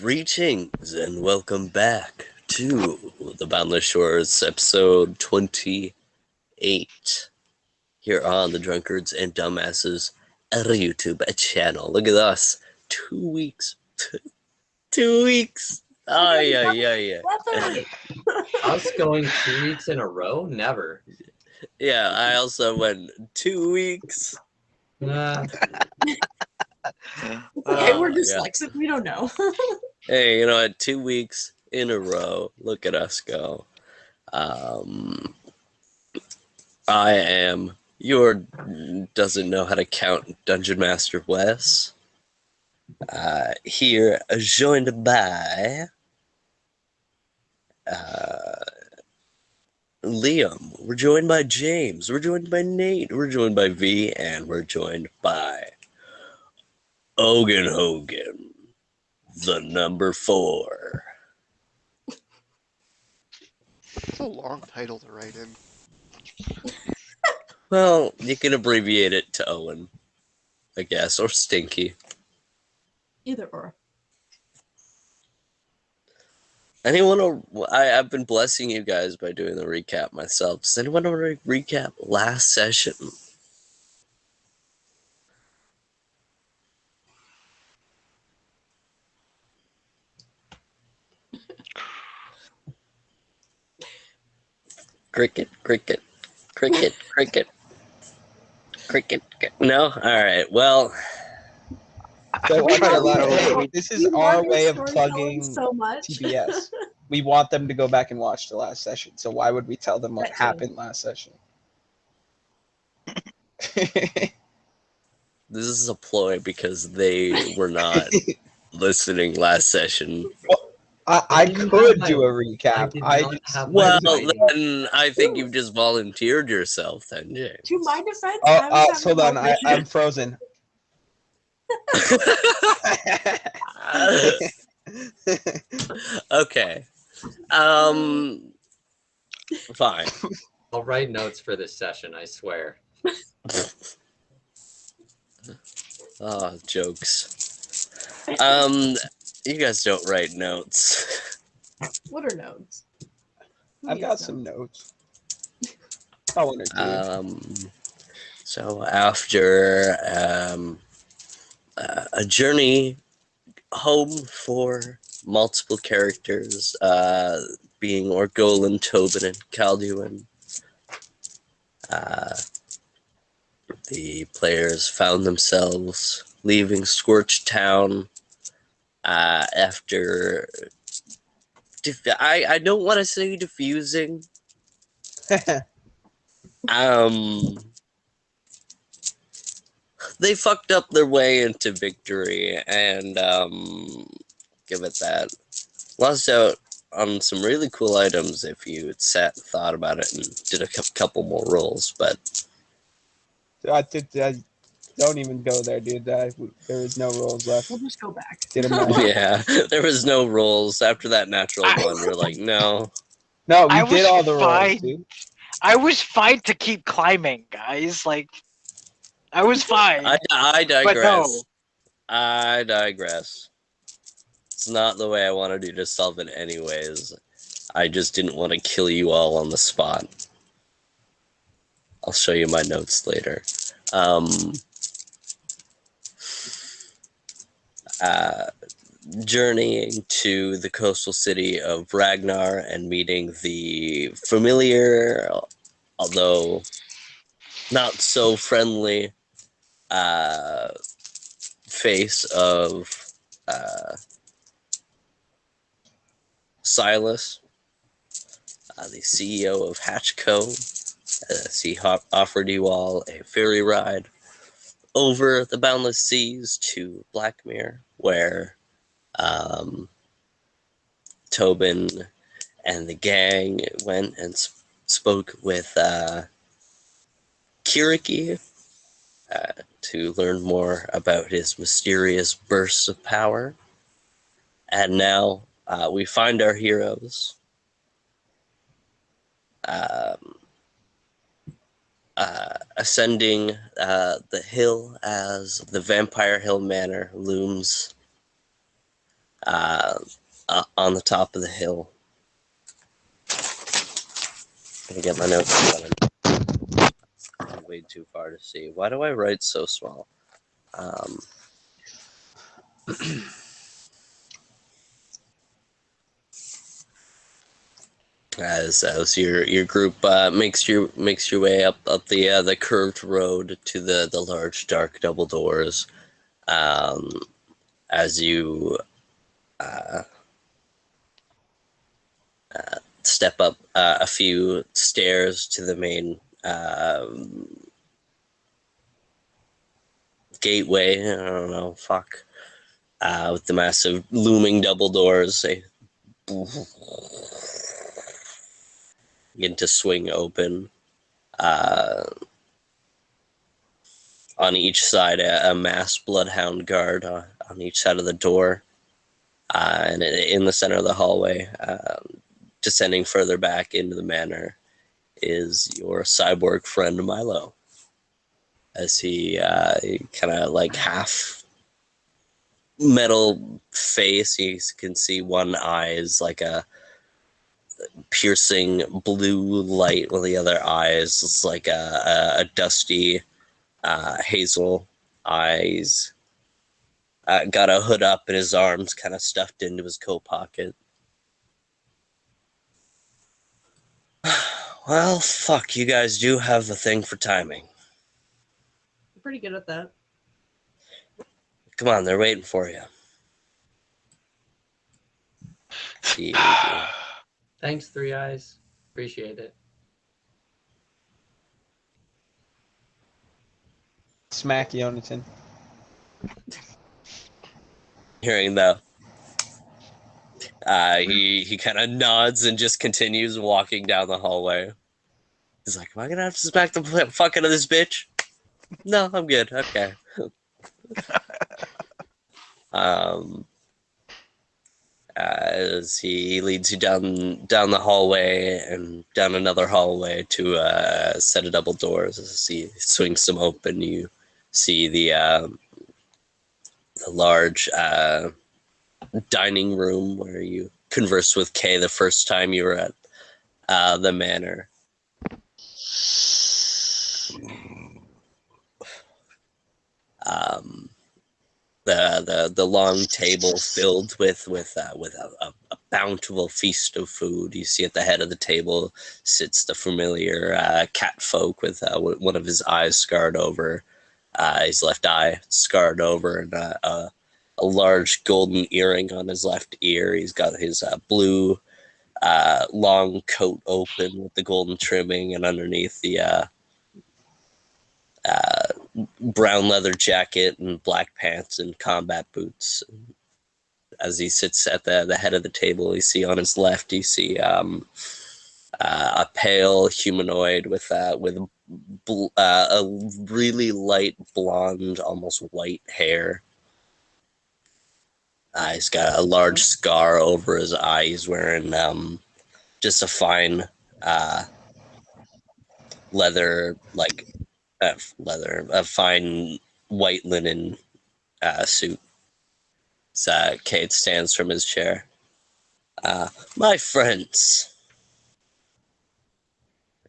Greetings and welcome back to the Boundless Shores, episode 28, here on the Drunkards and Dumbasses YouTube channel. Look at us, 2 weeks, 2 weeks. Oh, yeah. Us going 2 weeks in a row? Never. Yeah, I also went 2 weeks. Nah. Okay, we're Yeah. dyslexic. We don't know. Hey, you know what? 2 weeks in a row. Look at us go. I am your doesn't know how to count Dungeon Master Wes. Here, joined by Liam. We're joined by James. We're joined by Nate. We're joined by V, and we're joined by Owen Hogan, the number 4. It's a long title to write in. Well, you can abbreviate it to Owen, I guess, or Stinky. Either or. I've been blessing you guys by doing the recap myself. Does anyone want to recap last session? Cricket. No? Alright, well. So I'm trying to hey, this is our way of storytelling plugging so much. TBS. We want them to go back and watch the last session. So why would we tell them what That too. happened last session? This is a ploy because they were not listening last session. I could do a recap. Well, then I think you've just volunteered yourself, then, James. To my defense, I was hold on. having I'm frozen. Okay. Fine. I'll write notes for this session, I swear. Oh, jokes. You guys don't write notes. What are notes? I've got some notes. I want to So after a journey home for multiple characters, being Orgolan, Tobin, and Calduin, the players found themselves leaving Scorched Town after... I don't want to say defusing. They fucked up their way into victory and give it that. Lost out on some really cool items if you had sat and thought about it and did a couple more rolls, but don't even go there, dude. There is no rolls left. We'll just go back. Did them all. yeah, there was no rolls after that natural one. We're like, no. No, we I did was all the rolls, fine. dude. I was fine to keep climbing, guys. Like, I was fine. I digress. But no. I digress. It's not the way I wanted you to solve it anyways. I just didn't want to kill you all on the spot. I'll show you my notes later. Journeying to the coastal city of Ragnar and meeting the familiar, although not so friendly, face of Silas, the CEO of Hatchco. He offered you all a ferry ride over the boundless seas to Blackmere, where Tobin and the gang went and spoke with Kiriki to learn more about his mysterious bursts of power. And now we find our heroes ascending the hill as the Vampire Hill Manor looms on the top of the hill. Gonna get my notes going. Way too far to see. Why do I write so small? As your group makes your way up the curved road to the large dark double doors, as you step up a few stairs to the main gateway. I don't know, fuck. With the massive looming double doors, they begin to swing open. On each side, a masked bloodhound guard on each side of the door. And in the center of the hallway, descending further back into the manor, is your cyborg friend Milo. As he kind of like half metal face, you can see one eye is like a piercing blue light, while the other eye is like a dusty hazel eyes. Got a hood up and his arms kind of stuffed into his coat pocket. Well, fuck, you guys do have a thing for timing. I'm pretty good at that. Come on, they're waiting for you. See, Thanks, Three Eyes. Appreciate it. Smack Yonatan. hearing the he kind of nods and just continues walking down the hallway. He's like, am I gonna have to smack the fuck out of this bitch? No, I'm good. Okay. As he leads you down the hallway and down another hallway to a set of double doors. As he swings them open, you see the large dining room where you conversed with Kay the first time you were at the manor. The long table filled with a bountiful feast of food. You see at the head of the table sits the familiar cat folk with one of his eyes scarred over, his left eye scarred over, and a large golden earring on his left ear. He's got his blue long coat open with the golden trimming, and underneath the brown leather jacket and black pants and combat boots. As he sits at the head of the table, you see on his left, you see a pale humanoid with a really light blonde, almost white hair. He's got a large scar over his eye. He's wearing just a fine leather, a fine white linen suit. So Kate stands from his chair. My friends,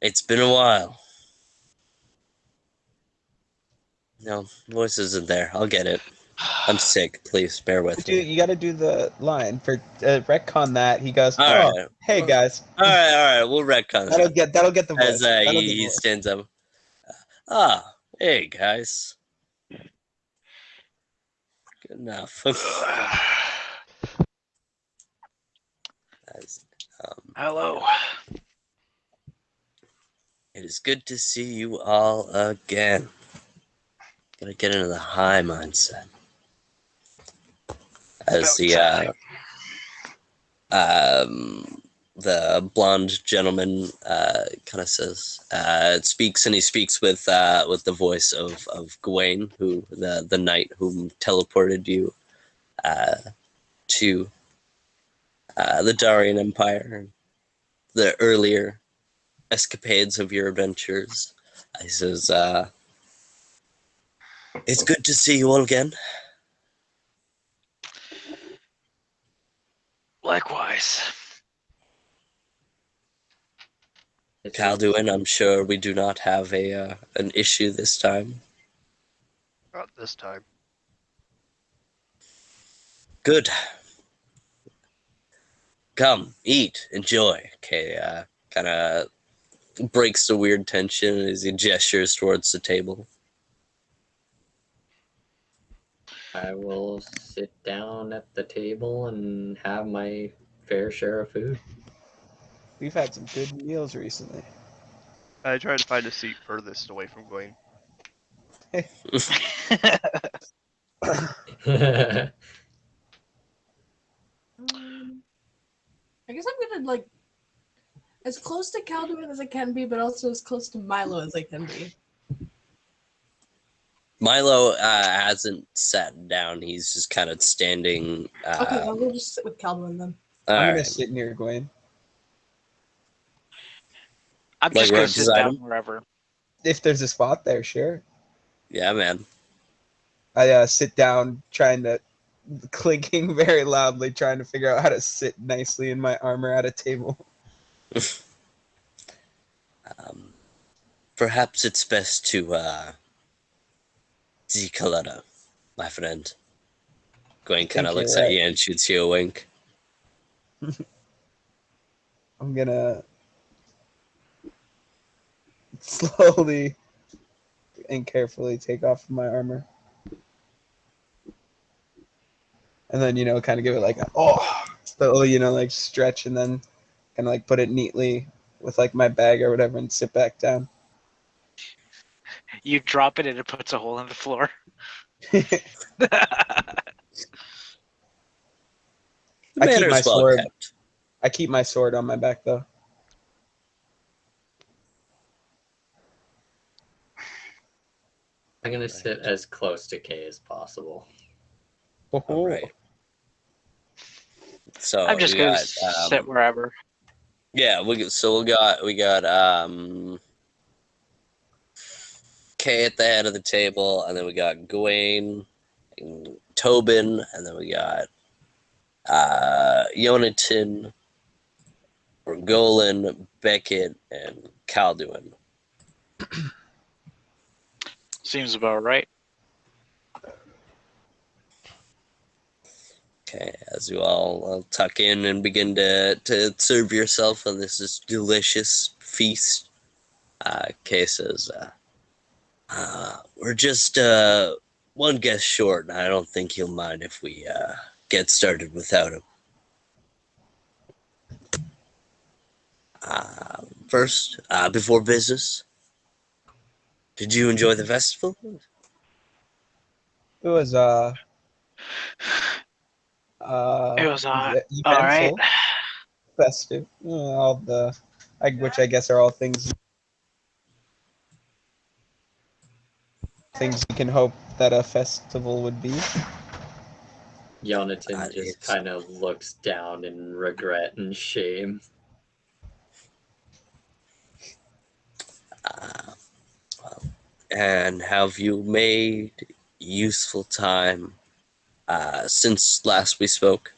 it's been a while. No, voice isn't there. I'll get it. I'm sick. Please bear with me. You got to do the line for retcon that. He goes, All "Oh, right. hey guys." All right. We'll retcon that. That'll get the voice. As he stands up. Hey guys. Good enough. Hello. It is good to see you all again. Gotta get into the high mindset. As the blonde gentleman kind of says, speaks, and he speaks with the voice of Gawain, who the knight whom teleported you to the Darian Empire, the earlier escapades of your adventures. He says, it's good to see you all again. Likewise. It's Calduin, I'm sure we do not have an issue this time. Not this time. Good. Come, eat, enjoy. Okay, kind of breaks the weird tension as he gestures towards the table. I will sit down at the table and have my fair share of food. We've had some good meals recently. I try to find a seat furthest away from Gwen. I guess I'm gonna like as close to Calduin as I can be, but also as close to Milo as I can be. Milo hasn't sat down. He's just kind of standing. Okay, well, we'll just sit with Calduin then. All I'm gonna right. sit near Gwen. I'm Like just gonna we're sit down deciding? wherever. If there's a spot there, sure. Yeah, man. I sit down, clinking very loudly, trying to figure out how to sit nicely in my armor at a table. Perhaps it's best to decolor, my friend. Gwen kind think of you're looks at right. you and shoots you a wink. I'm gonna slowly and carefully take off my armor. And then, kind of give it like like stretch and then kind of like put it neatly with like my bag or whatever and sit back down. You drop it and it puts a hole in the floor. The I keep manner my is well sword. kept. I keep my sword on my back though. I'm gonna sit as close to Kay as possible. All right. So I'm just we gonna got sit wherever. yeah. We got Kay at the head of the table, and then we got Gawain, and Tobin, and then we got Yonatan, Golan, Beckett, and Calduin. Seems about right. Okay, as you all tuck in and begin to serve yourself on this delicious feast, Kay says, we're just one guest short, and I don't think he'll mind if we get started without him. First, before business, did you enjoy the festival? It was It was all right. eventful, festive. Which I guess are all things you can hope that a festival would be. Jonathan just It's, kind of looks down in regret and shame. and have you made useful time since last we spoke?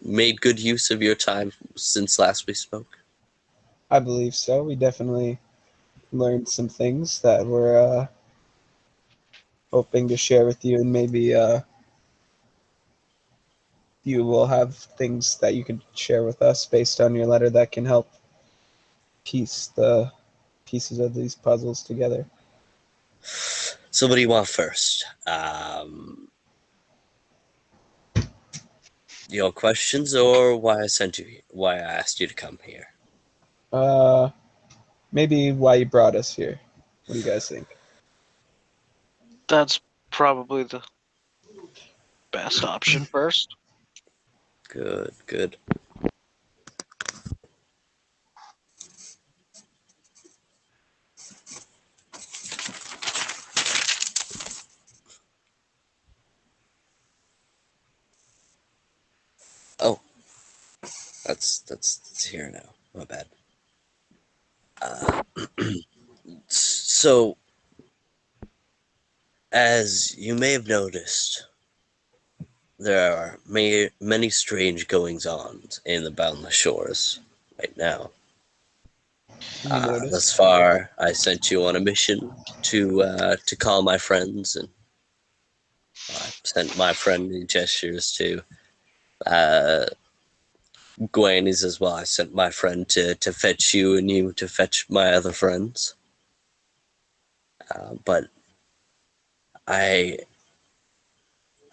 Made good use of your time since last we spoke? I believe so. We definitely learned some things that we're hoping to share with you, and maybe you will have things that you could share with us based on your letter that can help piece the pieces of these puzzles together. So what do you want first? Your questions or why I sent you here? Why I asked you to come here? Maybe why you brought us here. What do you guys think? That's probably the best option first. Good, good. Oh, that's here now. My bad. So, as you may have noticed, there are many strange goings on in the Boundless Shores right now. You notice? Thus far, I sent you on a mission to call my friends, and I sent my friendly gestures to Gwenny's as well. I sent my friend to fetch you, and you to fetch my other friends. But I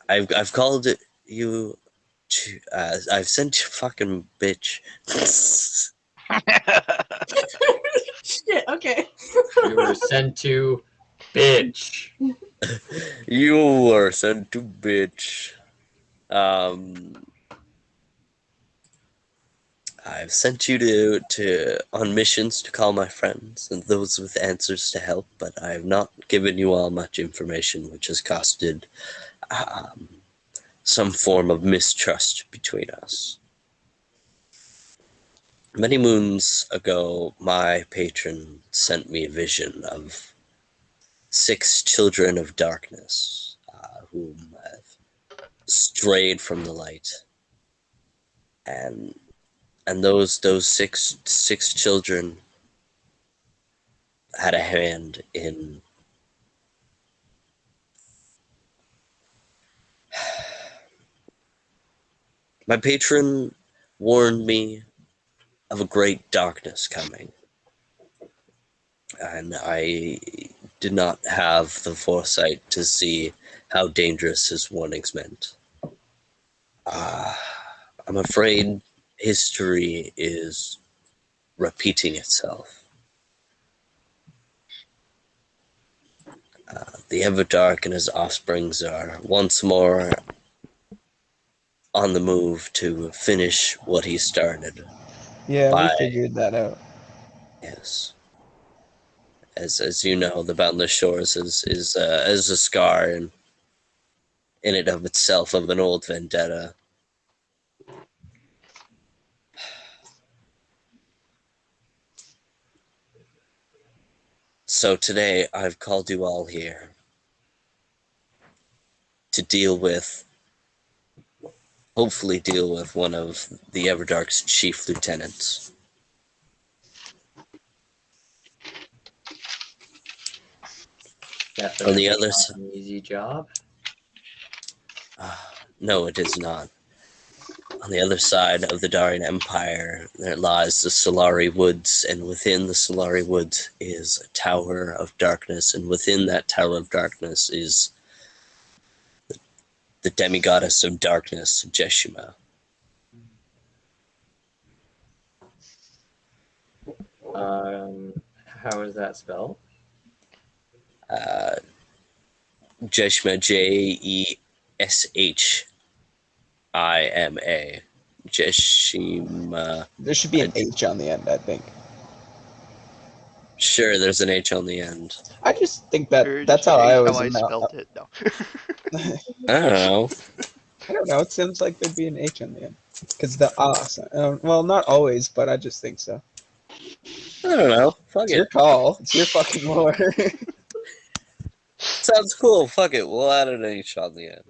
I've called you to I've sent you fucking bitch. Shit. Okay. You were sent to bitch. You were sent to bitch. I've sent you to on missions to call my friends and those with answers to help, but I have not given you all much information, which has costed some form of mistrust between us. Many moons ago, my patron sent me a vision of 6 children of darkness, whom have strayed from the light, and those six children had a hand in my patron warned me of a great darkness coming, and I did not have the foresight to see how dangerous his warnings meant. I'm afraid history is repeating itself. The Everdark and his offsprings are once more on the move to finish what he started. Yeah, we By figured that out. yes, as you know, the Boundless Shores is a scar in it of itself of an old vendetta. So today I've called you all here to hopefully deal with one of the Everdark's chief lieutenants. On the Definitely other not side, an easy job. no, it is not. On the other side of the Darian Empire, there lies the Solari Woods, and within the Solari Woods is a Tower of Darkness, and within that Tower of Darkness is the demigoddess of darkness, Jeshima. How is that spelled? Uh, Jeshima, Jeshima. Jeshima. There should be an H on the end, I think. Sure, there's an H on the end. I just think Sure, that's just how I change always how I know. spelt it. No. I don't know. I don't know. It seems like there'd be an H on the end. Because the well, not always, but I just think so. I don't know. Fuck It's your it. call. It's your fucking lore. Sounds cool. Fuck it. We'll add an H on the end.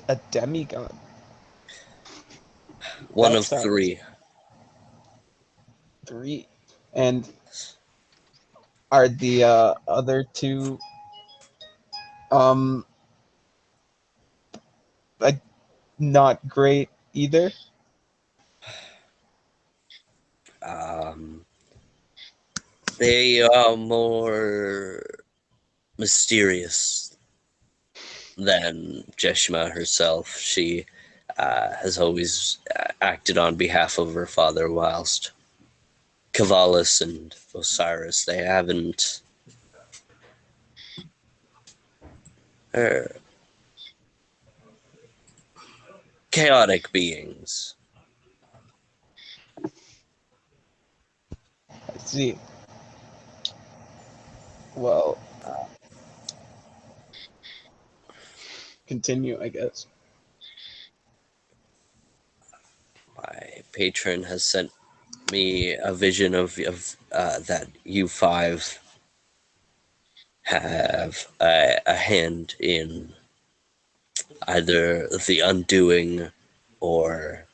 a demigod. One That of sounds 3. 3. And are the other 2 um like not great either? Um, they are more mysterious than Jeshima herself. She has always acted on behalf of her father, whilst Kavalis and Osiris, they haven't. They're chaotic beings. I see. Well, continue, I guess. My patron has sent me a vision of that you 5 have a hand in either the undoing or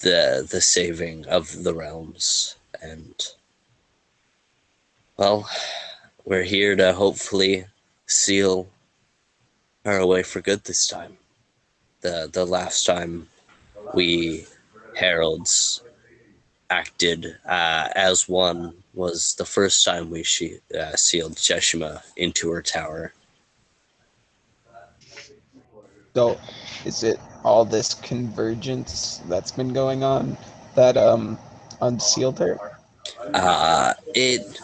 the saving of the realms. And, well, we're here to hopefully seal her away for good this time. The last time we heralds acted as one was the first time we sealed Jeshima into her tower. So, is it all this convergence that's been going on that unsealed her? It,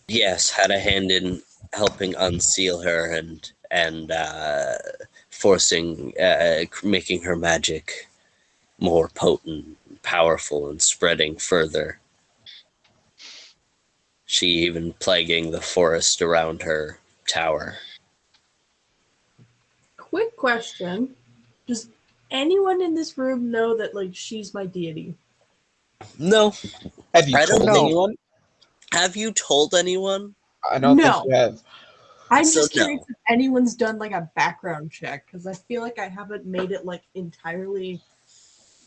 yes, had a hand in helping unseal her and forcing, making her magic more potent, powerful, and spreading further. She even plaguing the forest around her tower. Quick question. Does anyone in this room know that, like, she's my deity? No, Have you I don't told know. anyone? Have you told anyone? I don't think No. you have. I'm So just curious no. if anyone's done, like, a background check, because I feel like I haven't made it, like, entirely,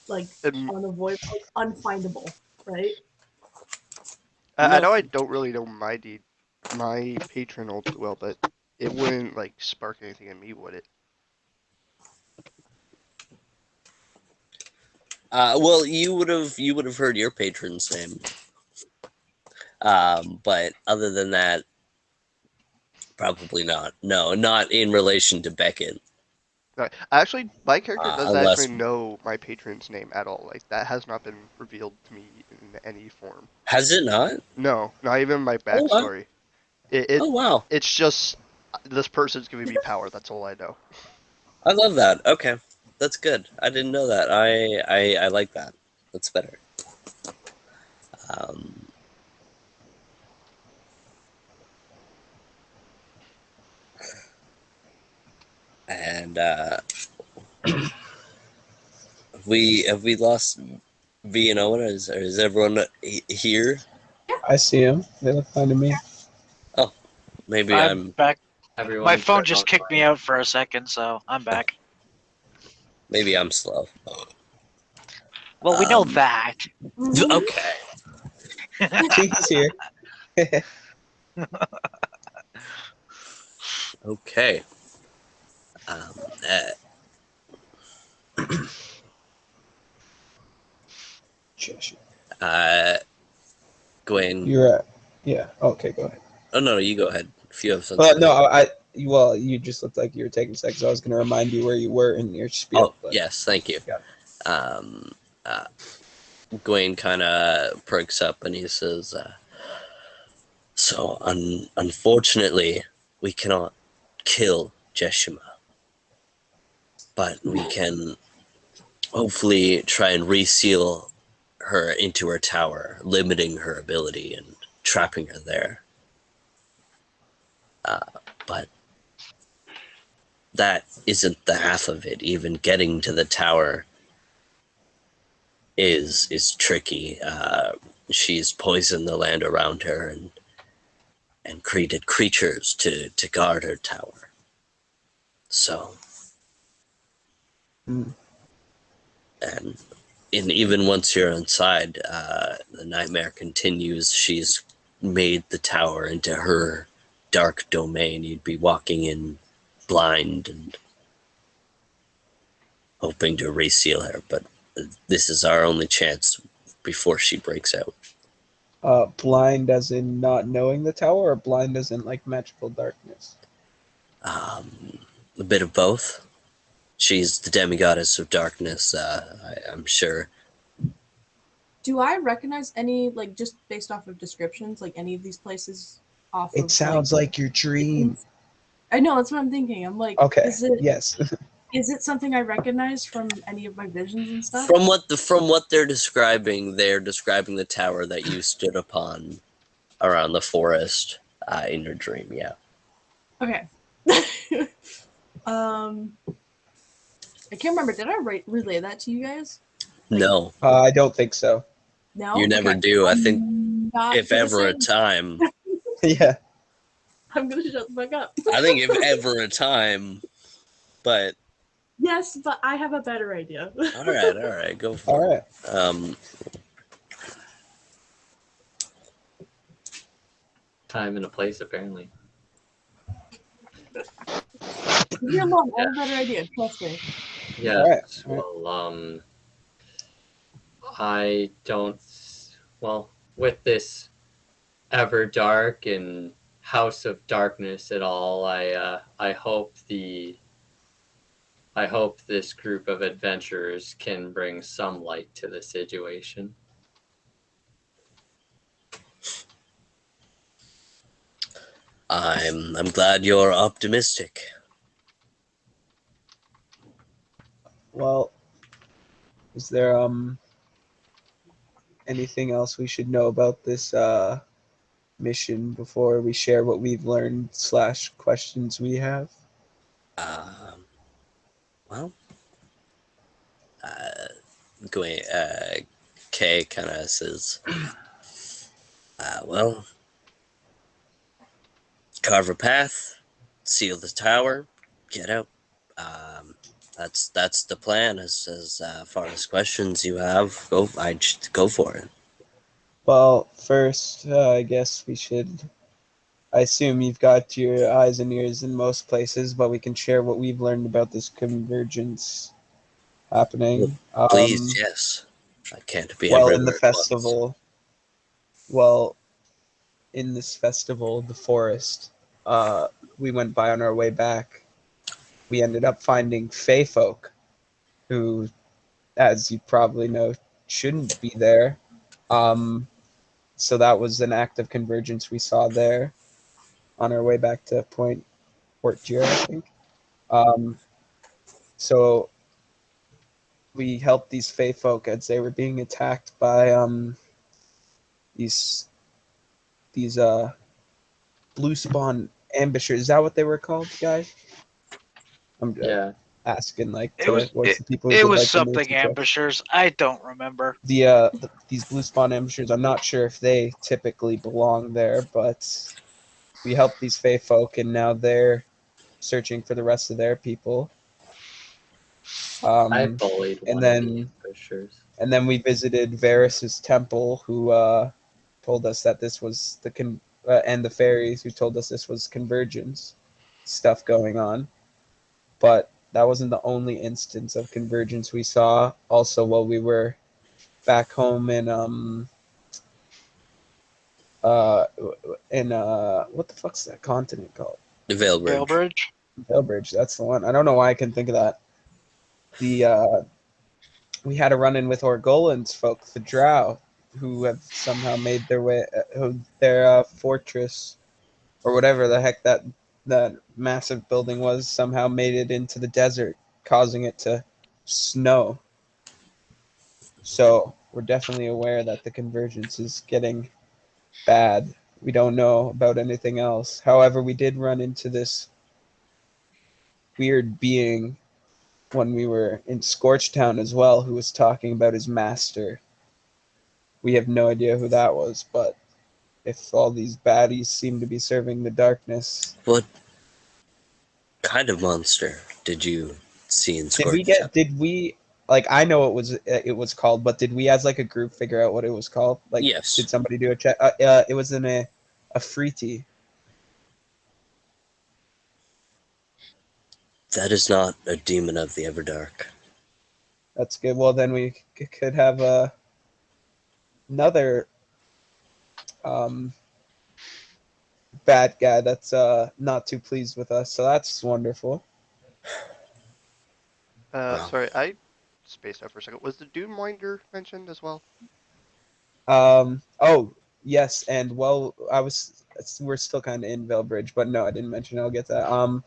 like, unavoidable, like, unfindable, right? I No. know I don't really know my patron all too well, but it wouldn't like spark anything in me, would it? Well, you would have heard your patron's name. But other than that, probably not. No, not in relation to Beckett. Actually, my character doesn't Unless actually know my patron's name at all. Like that has not been revealed to me in any form. has it not? No, not even my Oh wow! backstory. It Oh wow! it's just this person's giving me power. That's all I know. I love that. Okay, that's good. I didn't know that. I like that. That's better. Um, and have we lost V and Owen? Is everyone here? I see them. They look fine to me. Oh, maybe I'm back. Everyone My phone turn just on kicked me out for a second, so I'm back. I'm slow. Well, we know Um, that. Okay. He's here. Okay. Um, Cheshire. Gwen. You're at. Yeah. Okay, go ahead. Oh no, you go ahead. If you have something. Well, no, well, you just looked like you were taking seconds. I was going to remind you where you were in your spiel. Oh But yes, thank you. Got Um, Gawain kind of perks up and he says, "So unfortunately, we cannot kill Jeshima, but we can hopefully try and reseal her into her tower, limiting her ability and trapping her there. But that isn't the half of it. Even getting to the tower is tricky. She's poisoned the land around her and created creatures to guard her tower. So, Mm. and even once you're inside, the nightmare continues. She's made the tower into her dark domain. You'd be walking in blind and hoping to reseal her, but this is our only chance before she breaks out. Blind as in not knowing the tower, or blind as in like magical darkness? A bit of both. She's the demigoddess of darkness, I'm sure. Do I recognize any, like, just based off of descriptions, like any of these places off of, It sounds like your dream. I know, that's what I'm thinking. I'm like, Okay. Is it something I recognize from any of my visions and stuff? From what they're describing the tower that you stood upon around the forest in your dream. Yeah. Okay. I can't remember. Did I relay that to you guys? No, I don't think so. No. you never Okay. do. I think not if gonna ever say a time. Yeah. I'm gonna shut the fuck up. I think if ever a time, but Yes, but I have a better idea. all right, go for All right. it. Time and a place, apparently. You're alone. I have a better idea. Trust me. Yes. All right. Well, I don't. Well, with this ever dark and House of Darkness at all, I hope this group of adventurers can bring some light to the situation. I'm glad you're optimistic. Well, is there anything else we should know about this mission before we share what we've learned / questions we have? Um, well, going. Kay kind of says, "Well, carve a path, seal the tower, get out. That's the plan. As far as questions you have, I just go for it." Well, first, I guess we should. I assume you've got your eyes and ears in most places, but we can share what we've learned about this convergence happening. Please, yes. I can't be Well, in the everywhere at once. festival, well, in this festival, the forest, we went by on our way back. We ended up finding Fey folk, who, as you probably know, shouldn't be there. Um, so that was an act of convergence we saw there on our way back to Port Gier, I think. Um, so we helped these Fey folk as they were being attacked by these these blue spawn ambushers. Is that what they were called, guys? I'm Yeah. asking like It was voice the people who it did was like the something mercy check. ambushers. I don't remember. These blue spawn ambushers. I'm not sure if they typically belong there, but we helped these Fey folk, and now they're searching for the rest of their people. I Um, bullied and one of the then ambushers. and then we visited Varys's temple, who told us that this was and the fairies who told us this was convergence stuff going on. But that wasn't the only instance of convergence we saw. Also, while we were back home uh what the fuck's that continent called? The Veil Bridge. Railbridge. Vailbridge, that's the one. I don't know why I can think of that. The we had a run in with Orgolan's folk, the Drow, who have somehow made their way, their fortress or whatever the heck that massive building was, somehow made it into the desert, causing it to snow. So we're definitely aware that the convergence is getting bad. We don't know about anything else. However, we did run into this weird being when we were in Scorchtown as well, who was talking about his master. We have no idea who that was, but if all these baddies seem to be serving the darkness. What kind of monster did you see in Did Scorchtown? we like I know it was called, but did we as like a group figure out what it was called? Like Yes, did somebody do a check? It was in a Freety. that is not a demon of the Everdark. That's good. Well, then we could have another um, bad guy that's not too pleased with us. So that's wonderful. Well, Sorry, I spaced out for a second. Was the Dune Winder mentioned as well? Oh yes, and well, we're still kind of in Veilbridge, but no, I didn't mention it. I'll get to that.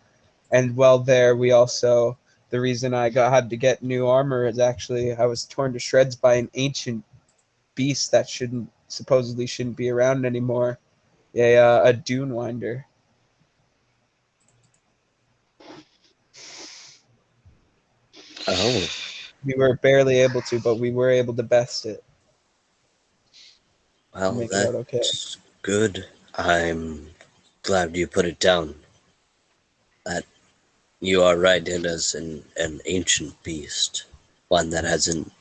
And well, there we also the reason had to get new armor is actually I was torn to shreds by an ancient beast that supposedly shouldn't be around anymore. A Dune Winder. oh, We were barely able to, but we were able to best it. Well, make it out okay. that's good. I'm glad you put it down. That you are right. It is an ancient beast, one that hasn't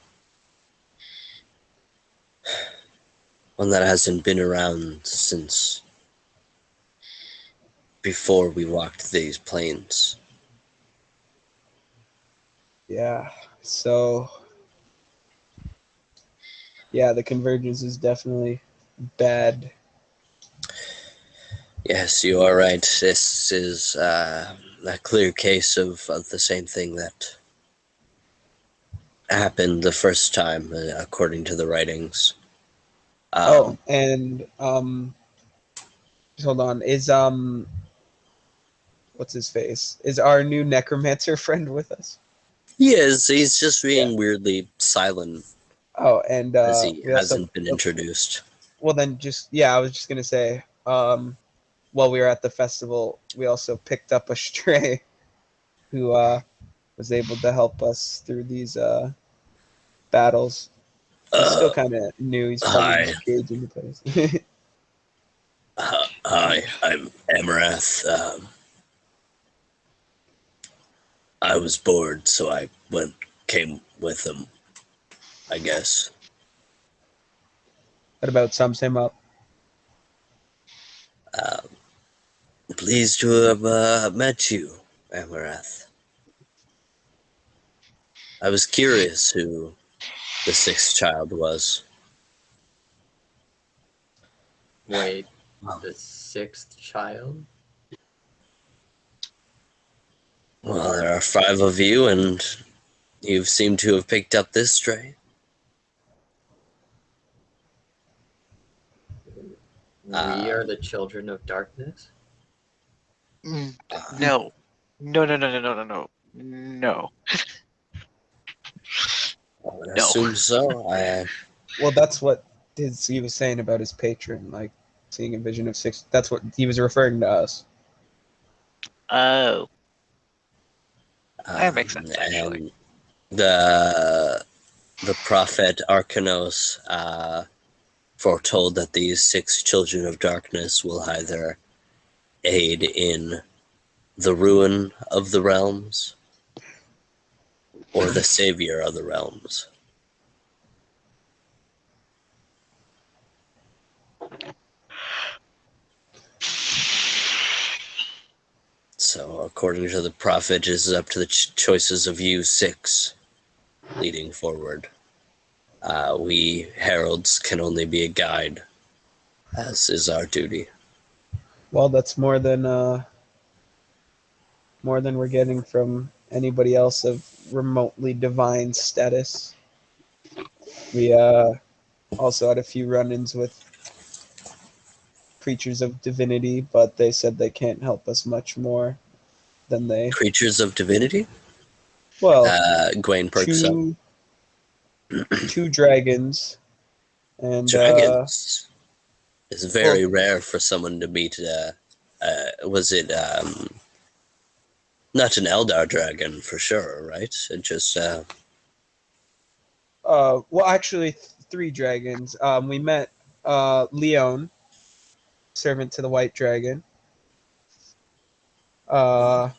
been around since before we walked these plains. Yeah. So yeah, the convergence is definitely bad. Yes, you are right. This is a clear case of the same thing that happened the first time, according to the writings. Oh, Um, and hold on. Is what's his face? Is our new necromancer friend with us? he's just Yeah. being weirdly silent Oh, and as he we also, hasn't been introduced. well then just yeah, I was just gonna say, while we were at the festival, we also picked up a stray who was able to help us through these battles. He's still Uh, kind of new. He's probably hi, just gauging the place. hi, I'm Amarath. I was bored, so I came with him, I guess. That about sums him up. Uh, Pleased to have met you, Amarath. I was curious who the sixth child was. Wait, Well, the sixth child? there are five of you, and you seem to have picked up this stray. We are the children of darkness? Mm, Uh, no. No, no, no, no, no, no, no. No. I would No. assume so. Well, that's what he was saying about his patron, like seeing a vision of six. That's what he was referring to us. Oh, that makes sense, actually. And the prophet Arcanos foretold that these six children of darkness will either aid in the ruin of the realms or the savior of the realms. So, according to the prophet, it is up to the choices of you six leading forward. We heralds can only be a guide, as is our duty. Well, that's more than we're getting from anybody else of remotely divine status. We also had a few run-ins with creatures of divinity, but they said they can't help us much more than they. Creatures of divinity? Well, Gwaine perks up. two two dragons and Dragons is well, very rare for someone to meet. Was it not an Eldar dragon for sure, right? It just well, actually, three dragons. We met Leon, servant to the White Dragon. Uh,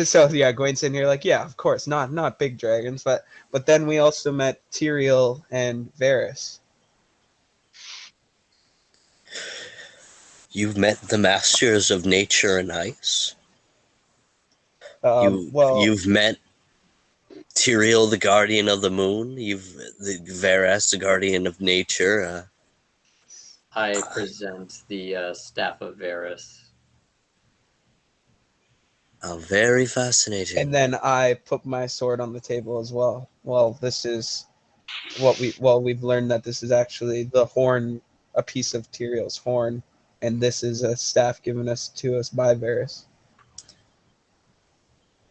so yeah, Gwen's in here like, yeah, of course, not big dragons, but then we also met Tyrael and Varys. you've met the masters of nature and ice. Well, You've met Tyrael, the guardian of the moon. You've the Varys, the guardian of nature. I present the staff of Varys. Very fascinating. and then I put my sword on the table as well. Well, this is we've learned that this is actually the horn, a piece of Tyrael's horn, and this is a staff given to us by Varys.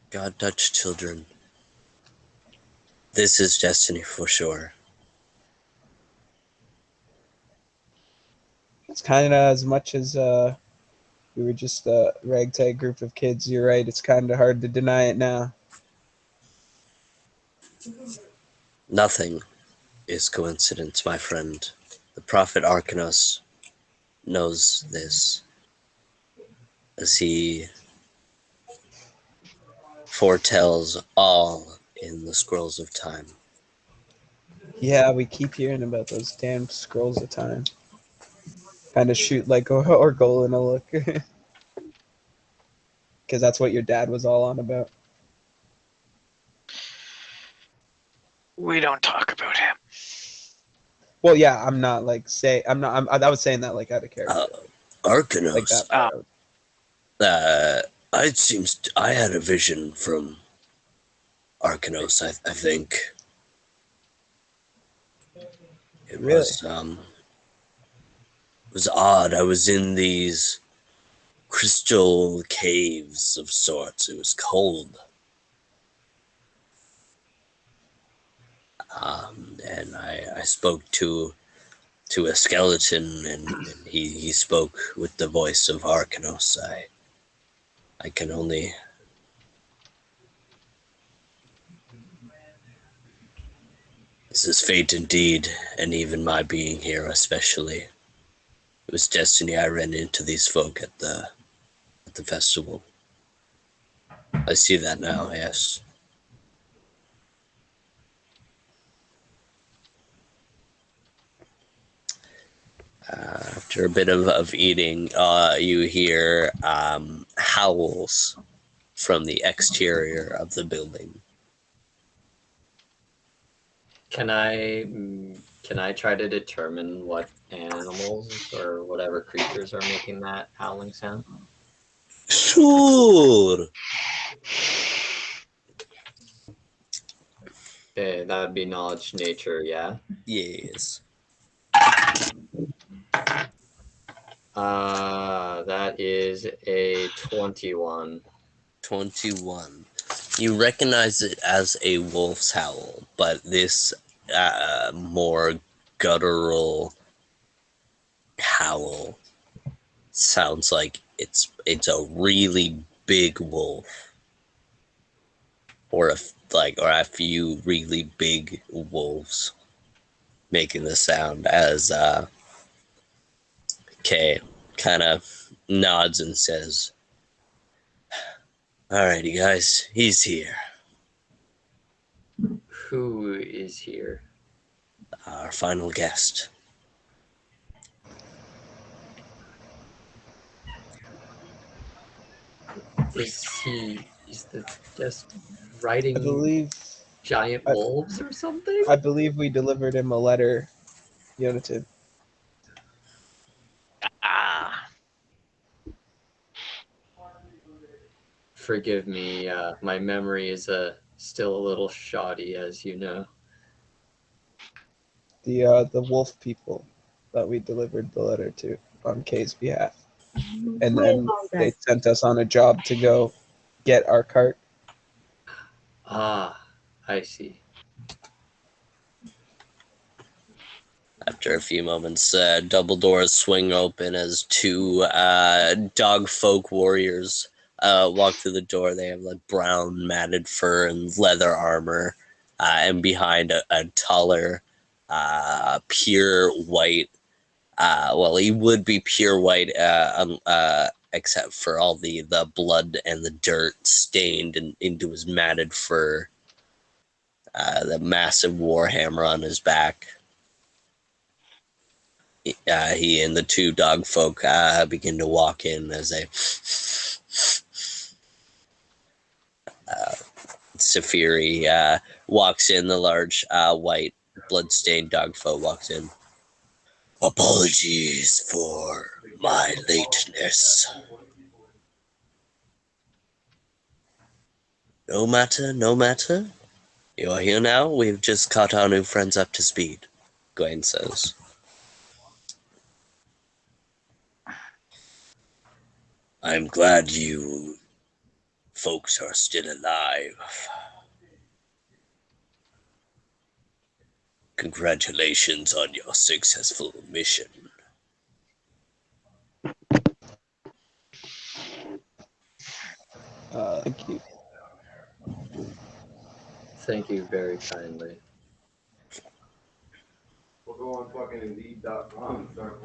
God touched children. This is destiny for sure. It's kind of as much as we were just a ragtag group of kids. You're right. It's kind of hard to deny it now. Nothing is coincidence, my friend. The prophet Arcanos knows this, as he foretells all in the scrolls of time. Yeah, we keep hearing about those damn scrolls of time. Kind of shoot like Orgol in a look. Because that's what your dad was all on about. We don't talk about him. Well, yeah, I'm not like I was saying that like out of character, like Arcanos. that. Part. I had a vision from Arcanos. I think it Really? was odd. I was in these crystal caves of sorts. It was cold. And I spoke to a skeleton, and he spoke with the voice of Arcanos. I can only. This is fate indeed, and even my being here especially. It was destiny. I ran into these folk at the festival. I see that now, yes. After a bit of eating, you hear howls from the exterior of the building. Can I try to determine what animals or whatever creatures are making that howling sound? Sure. Okay, that would be knowledge nature, yeah. Yes. That is a 21. 21. You recognize it as a wolf's howl, but this more guttural howl sounds like it's a really big wolf, or a few really big wolves making the sound. As Kay kind of nods and says, "Alrighty, guys, he's here. Who is here? Our final guest." Is the just I riding believe giant I, wolves or something? I believe we delivered him a letter, Yonatan. Ah, Forgive me, my memory is still a little shoddy, as you know. The wolf people that we delivered the letter to on Kay's behalf, and then they sent us on a job to go get our cart. Ah, I see. After a few moments, double doors swing open as two dog folk warriors walk through the door. They have like brown matted fur and leather armor, and behind a taller, pure white. Well, he would be pure white, except for all the blood and the dirt stained into his matted fur. The massive warhammer on his back. He and the two dog folk begin to walk in as they. Safiri walks in, the large white blood-stained dog folk walks in. Apologies for my lateness. No matter, no matter. You're here now. We've just caught our new friends up to speed, Gwen says. I'm glad you folks are still alive. Congratulations on your successful mission. Thank you. Thank you very kindly.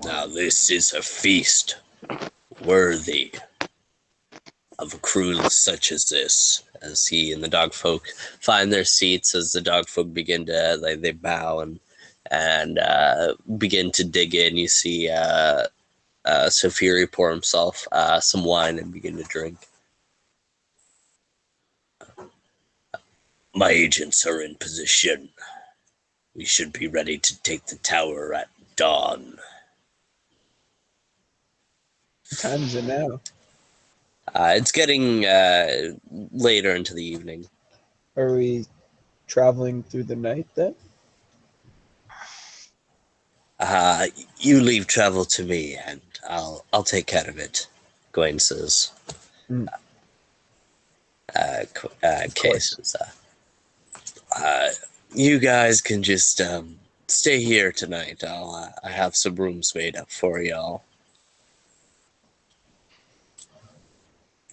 Now this is a feast worthy of a cruise such as this. As he and the dog folk find their seats, as the dog folk begin to they bow and begin to dig in, you see Safiri pour himself some wine and begin to drink. My agents are in position. We should be ready to take the tower at dawn. What time is it now? It's getting later into the evening. Are we traveling through the night then? You leave travel to me, and I'll take care of it. Gawain says. Mm. Cases. You guys can just stay here tonight. I have some rooms made up for y'all.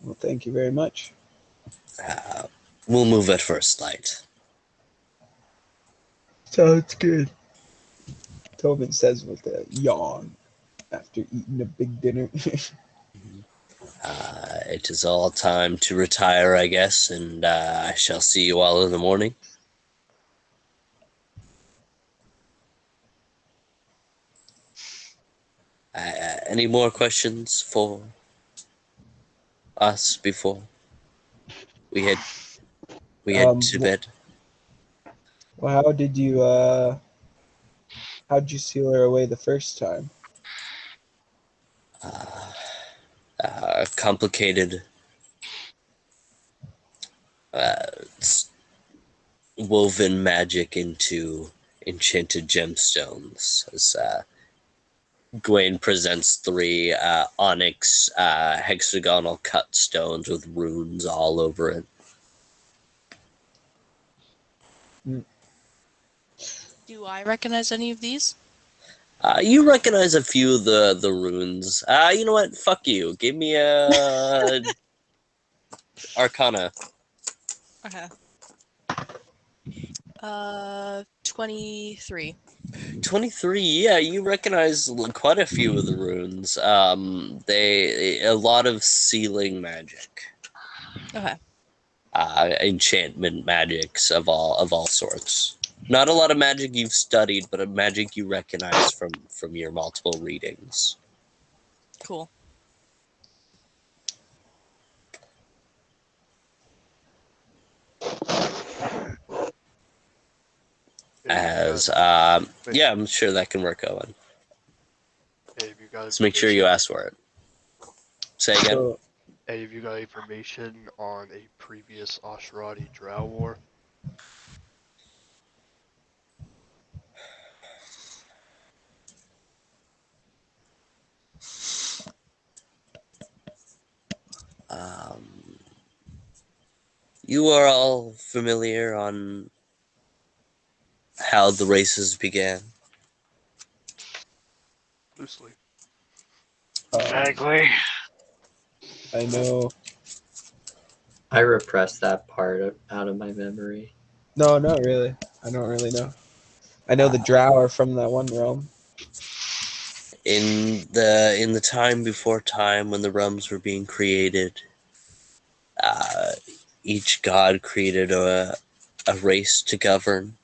Well, thank you very much. We'll move at first light. Sounds good. Tobin says with a yawn after eating a big dinner. It is all time to retire, I guess, and I shall see you all in the morning. Any more questions for us before we head to bed? Well, how'd you seal her away the first time? Complicated, woven magic into enchanted gemstones. As Gawain presents 3 onyx hexagonal cut stones with runes all over it. Do I recognize any of these? You recognize a few of the runes. You know what? Fuck you. Give me a Arcana. Okay. 23. 23. Yeah, you recognize quite a few of the runes. A lot of sealing magic. Okay. Enchantment magics of all sorts. Not a lot of magic you've studied, but a magic you recognize from your multiple readings. Cool. As yeah, I'm sure that can work, Owen. Hey, have you got Just make sure you ask for it. Say again. So, Hey, have you got information on a previous Oshirati Drow war? You are all familiar on how the races began. Loosely. Exactly. I know. I repressed that part out of my memory. No, not really. I don't really know. I know the Drow are from that one realm. In the time before time, when the realms were being created, each god created a race to govern.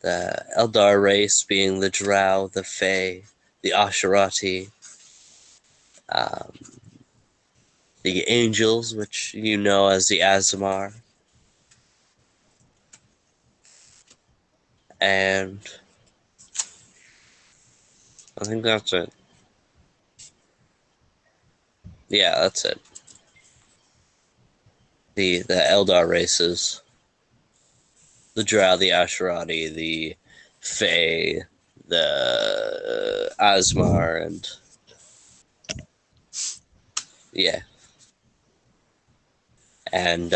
The Eldar race being the Drow, the Fae, the Asherati, the Angels, which you know as the Azamar, and I think that's it. Yeah, that's it. The Eldar races. The Drow, the Asherati, the Fae, the Asmar, and yeah. And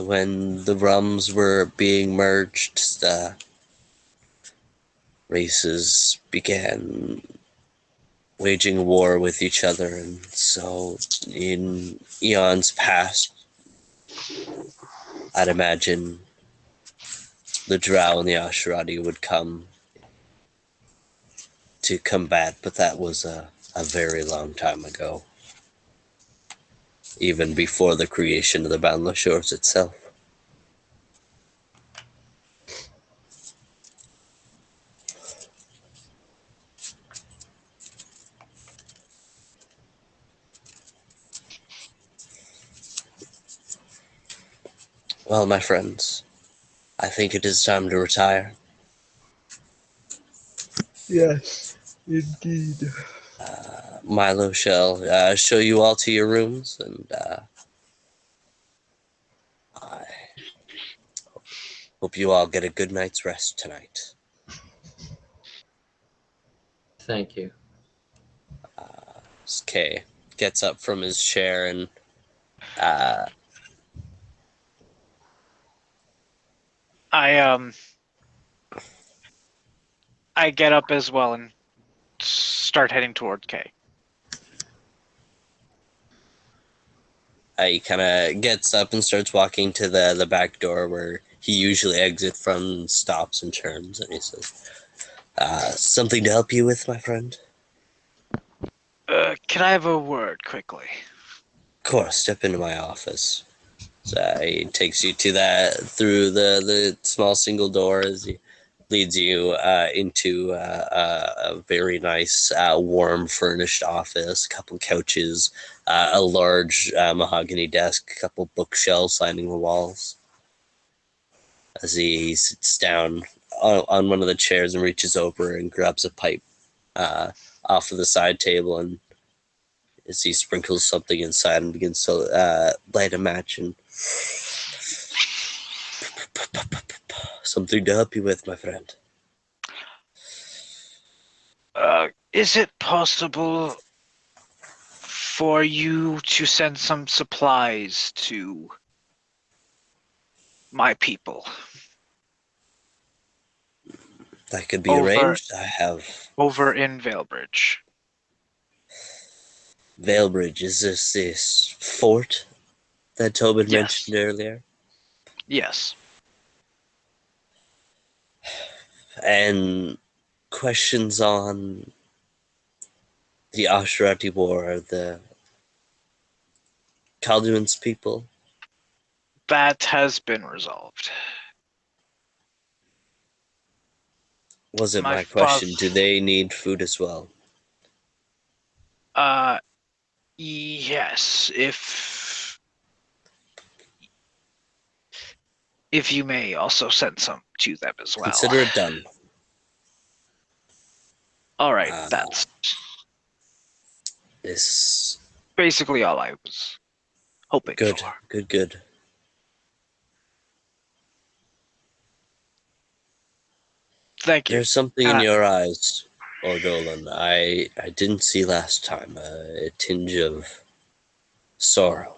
when the realms were being merged, the races began waging war with each other, and so in eons past, I'd imagine the Drow and the Asherati would come to combat, but that was a very long time ago. Even before the creation of the Boundless Shores itself. Well, my friends, I think it is time to retire. Yes, indeed. Milo shall show you all to your rooms, and I hope you all get a good night's rest tonight. Thank you. Kay gets up from his chair and I I get up as well and start heading toward Kay. he kind of gets up and starts walking to the back door where he usually exits from, and stops and turns, and he says, something to help you with, my friend? Can I have a word quickly? Of course, step into my office. So he takes you to through the small single door as he leads you into a very nice, warm, furnished office, a couple couches, a large mahogany desk, a couple bookshelves lining the walls. As he sits down on one of the chairs and reaches over and grabs a pipe off of the side table, and as he sprinkles something inside and begins to light a match and something to help you with, my friend. Is it possible for you to send some supplies to my people? That could be Over- arranged. I have Over in Valebridge. Valebridge. Is this fort that Tobin Yes. mentioned earlier? Yes. And questions on the Asherati War, the Calduan's people? That has been resolved. Wasn't My my question. fath- Do they need food as well? Yes, if you may also send some to them as well. Consider it done. All right, Uh, that's This basically all I was hoping good, for. good. Thank you. There's something in your eyes, Orgolan, I didn't see last time. A tinge of sorrow.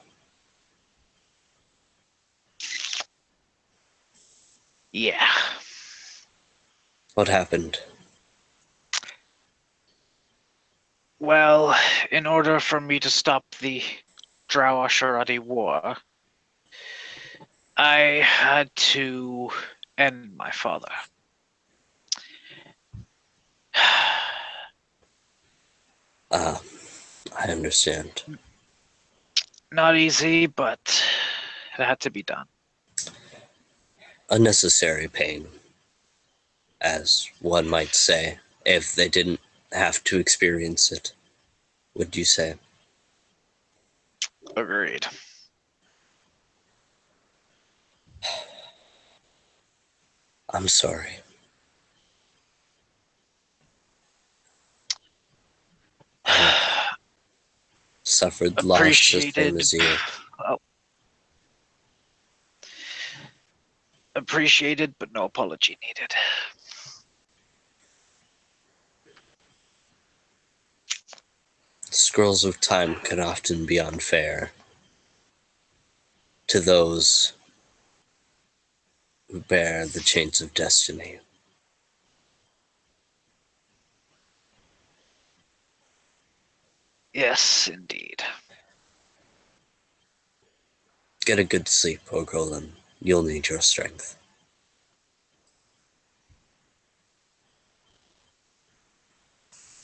Yeah. What happened? Well, in order for me to stop the Drow Asherati war, I had to end my father. I understand. Not easy, but it had to be done. Unnecessary pain, as one might say, if they didn't have to experience it, would you say? Agreed. I'm sorry. Suffered loss the same as you. Oh. Appreciated, but no apology needed. Scrolls of time can often be unfair to those who bear the chains of destiny. Yes, indeed. Get a good sleep, Orgolan. You'll need your strength.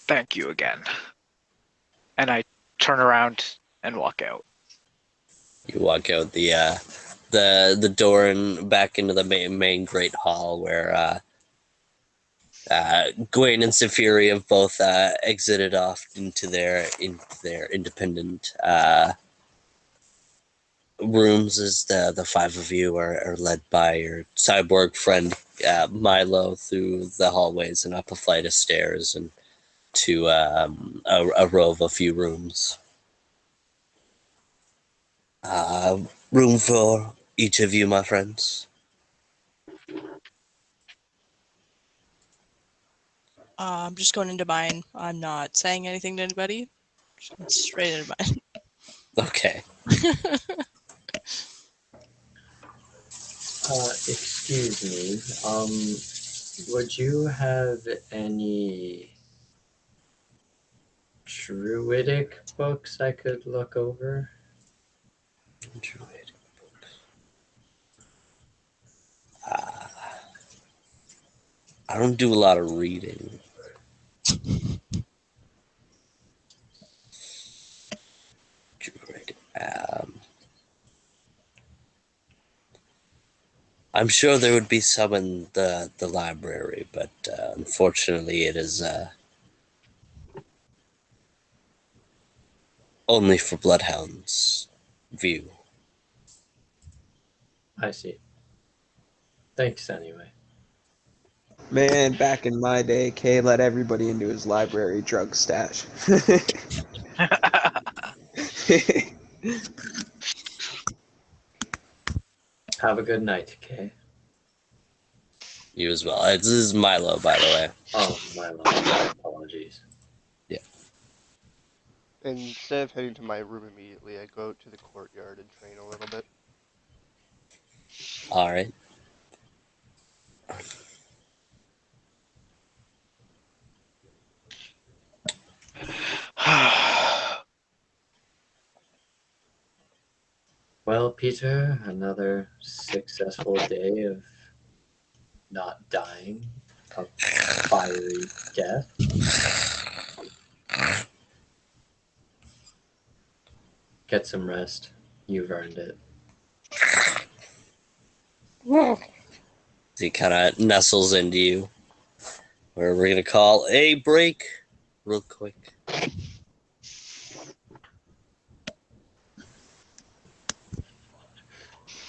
Thank you again. And I turn around and walk out. You walk out the door and back into the main great hall where Gwen and Saphiri have both exited off into their independent rooms, as the five of you are led by your cyborg friend Milo through the hallways and up a flight of stairs and to a row of a few rooms. Room for each of you, my friends. I'm just going into mine. I'm not saying anything to anybody. Just going straight into mine. Okay. Excuse me. Would you have any druidic books I could look over? Druid. I don't do a lot of reading. Druid. I'm sure there would be some in the library, but unfortunately it is only for bloodhounds view. I see. Thanks anyway. Man, back in my day, Kay let everybody into his library drug stash. Have a good night, Kay. You as well. This is Milo, by the way. Oh, my love. Apologies. Instead of heading to my room immediately, I go out to the courtyard and train a little bit. All right. Well, Peter, another successful day of not dying of fiery death. Get some rest. You've earned it. He kind of nestles into you. Where we're gonna call a break, real quick.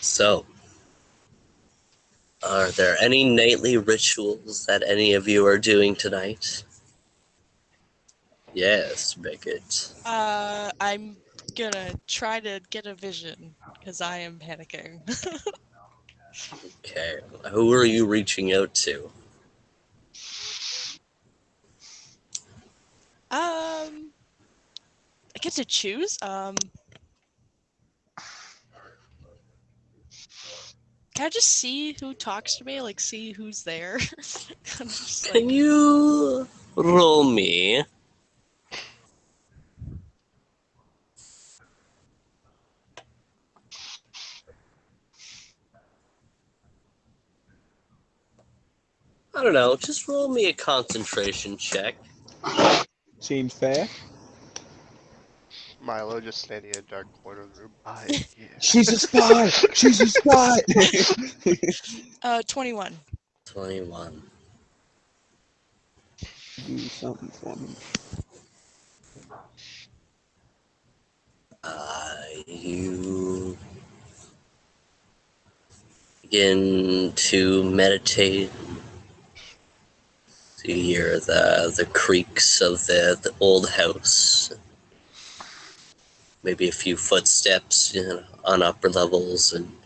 So, are there any nightly rituals that any of you are doing tonight? Yes, Bigot. I'm gonna try to get a vision because I am panicking. Okay. Who are you reaching out to? I get to choose. Can I just see who talks to me? Like, see who's there? I'm just Can like, you roll me? I don't know. Just roll me a concentration check. Seems fair. Milo just standing in a dark corner of the room. Yeah. She's a spy! She's a spy! 21. 21. Do something for me. You begin to meditate. You hear the creaks of the old house. Maybe a few footsteps, on upper levels, and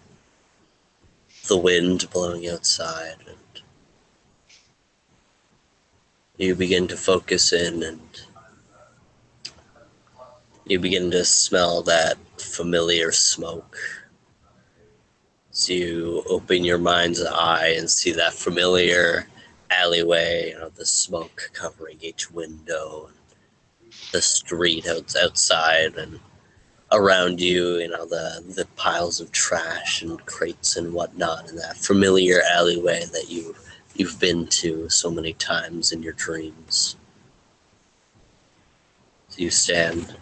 the wind blowing outside. And you begin to focus in, and you begin to smell that familiar smoke. So you open your mind's eye and see that familiar alleyway, the smoke covering each window, and the street outside, and around you, the piles of trash and crates and whatnot in that familiar alleyway that you've been to so many times in your dreams. You stand.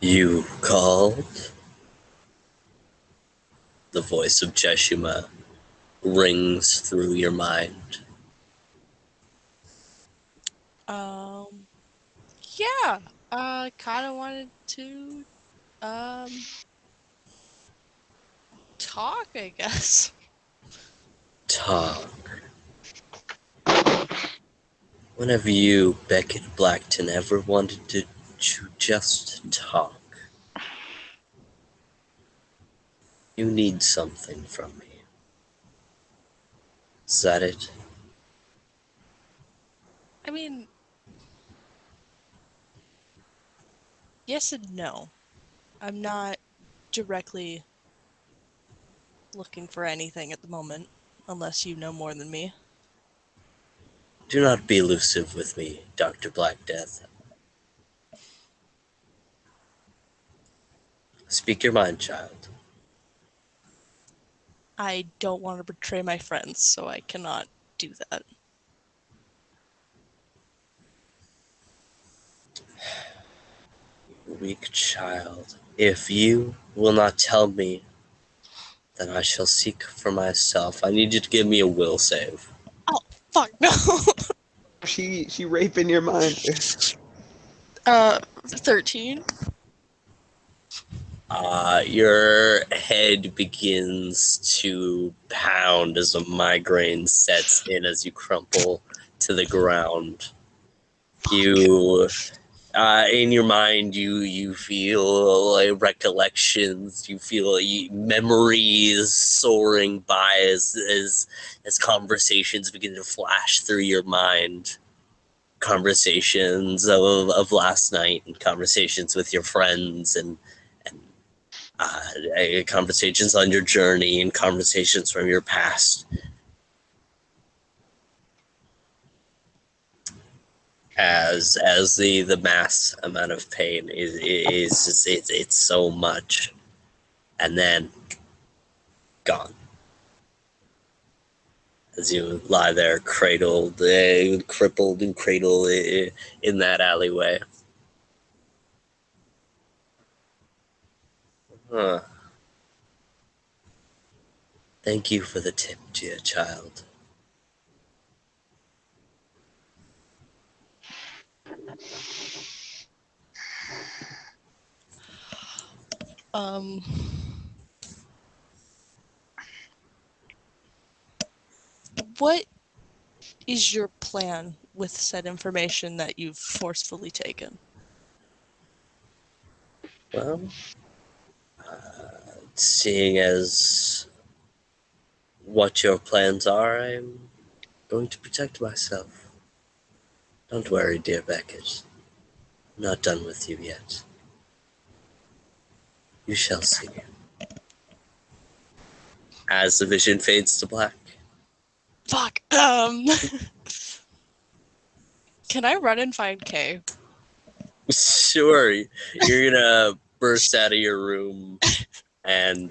You called? The voice of Jeshima rings through your mind. Um, yeah. I kind of wanted to, talk, I guess. Talk. When have you, Beckett Blackton, ever wanted to just talk? You need something from me. Is that it? I mean, yes and no. I'm not directly looking for anything at the moment, unless you know more than me. Do not be elusive with me, Dr. Black Death. Speak your mind, child. I don't want to betray my friends, so I cannot do that. Weak child. If you will not tell me, then I shall seek for myself. I need you to give me a will save. Oh, fuck, no! She raping your mind. 13? Your head begins to pound as a migraine sets in as you crumple to the ground. You, in your mind, you feel recollections. You feel memories soaring by as conversations begin to flash through your mind. Conversations of last night and conversations with your friends and conversations on your journey and conversations from your past. As the mass amount of pain is just, it's so much, and then gone as you lie there cradled, crippled and cradled in that alleyway. Huh. Thank you for the tip, dear child. Um, what is your plan with said information that you've forcefully taken? Well, seeing as what your plans are, I'm going to protect myself. Don't worry, dear Beckett. I'm not done with you yet. You shall see. As the vision fades to black. Fuck! Can I run and find Kay? Sure, you're gonna burst out of your room and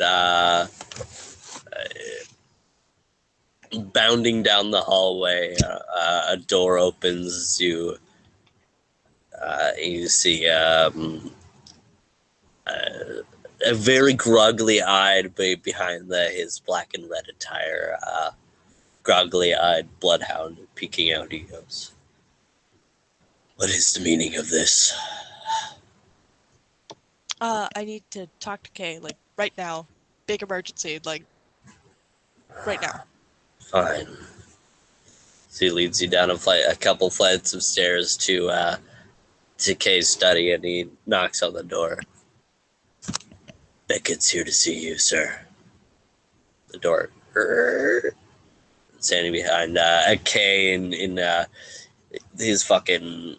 bounding down the hallway, a door opens as you see a very groggly-eyed behind his black and red attire, groggly-eyed bloodhound peeking out. He goes, "What is the meaning of this?" I need to talk to Kay, like, right now. Big emergency, like, right now. Fine. So he leads you down a couple flights of stairs to Kay's study, and he knocks on the door. "Beckett's here to see you, sir." The door. Standing behind Kay in his fucking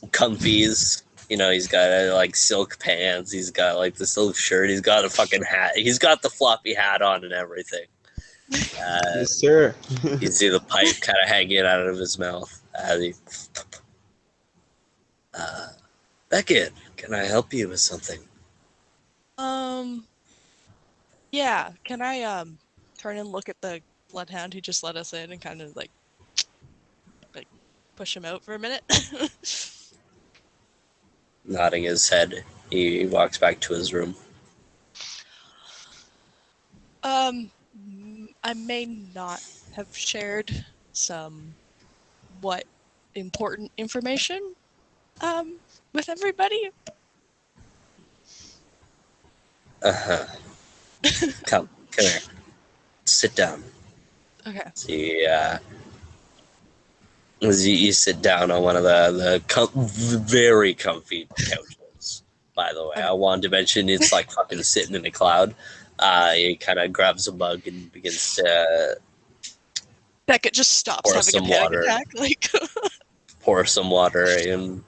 comfies. You know, he's got like silk pants. He's got like the silk shirt. He's got a fucking hat. He's got the floppy hat on and everything. Yes, sir. You see the pipe kind of hanging out of his mouth. Beckett, can I help you with something? Um, Yeah, can I turn and look at the bloodhound who just let us in and kind of like push him out for a minute? Nodding his head, he walks back to his room. I may not have shared some important information with everybody. Uh-huh. Come here. Sit down. Okay. See, as you sit down on one of the very comfy couches. By the way, Okay. I wanted to mention it's like fucking sitting in a cloud. He kind of grabs a mug and begins to Beckett just stops pour having a some panic water. attack. Like, Pour some water and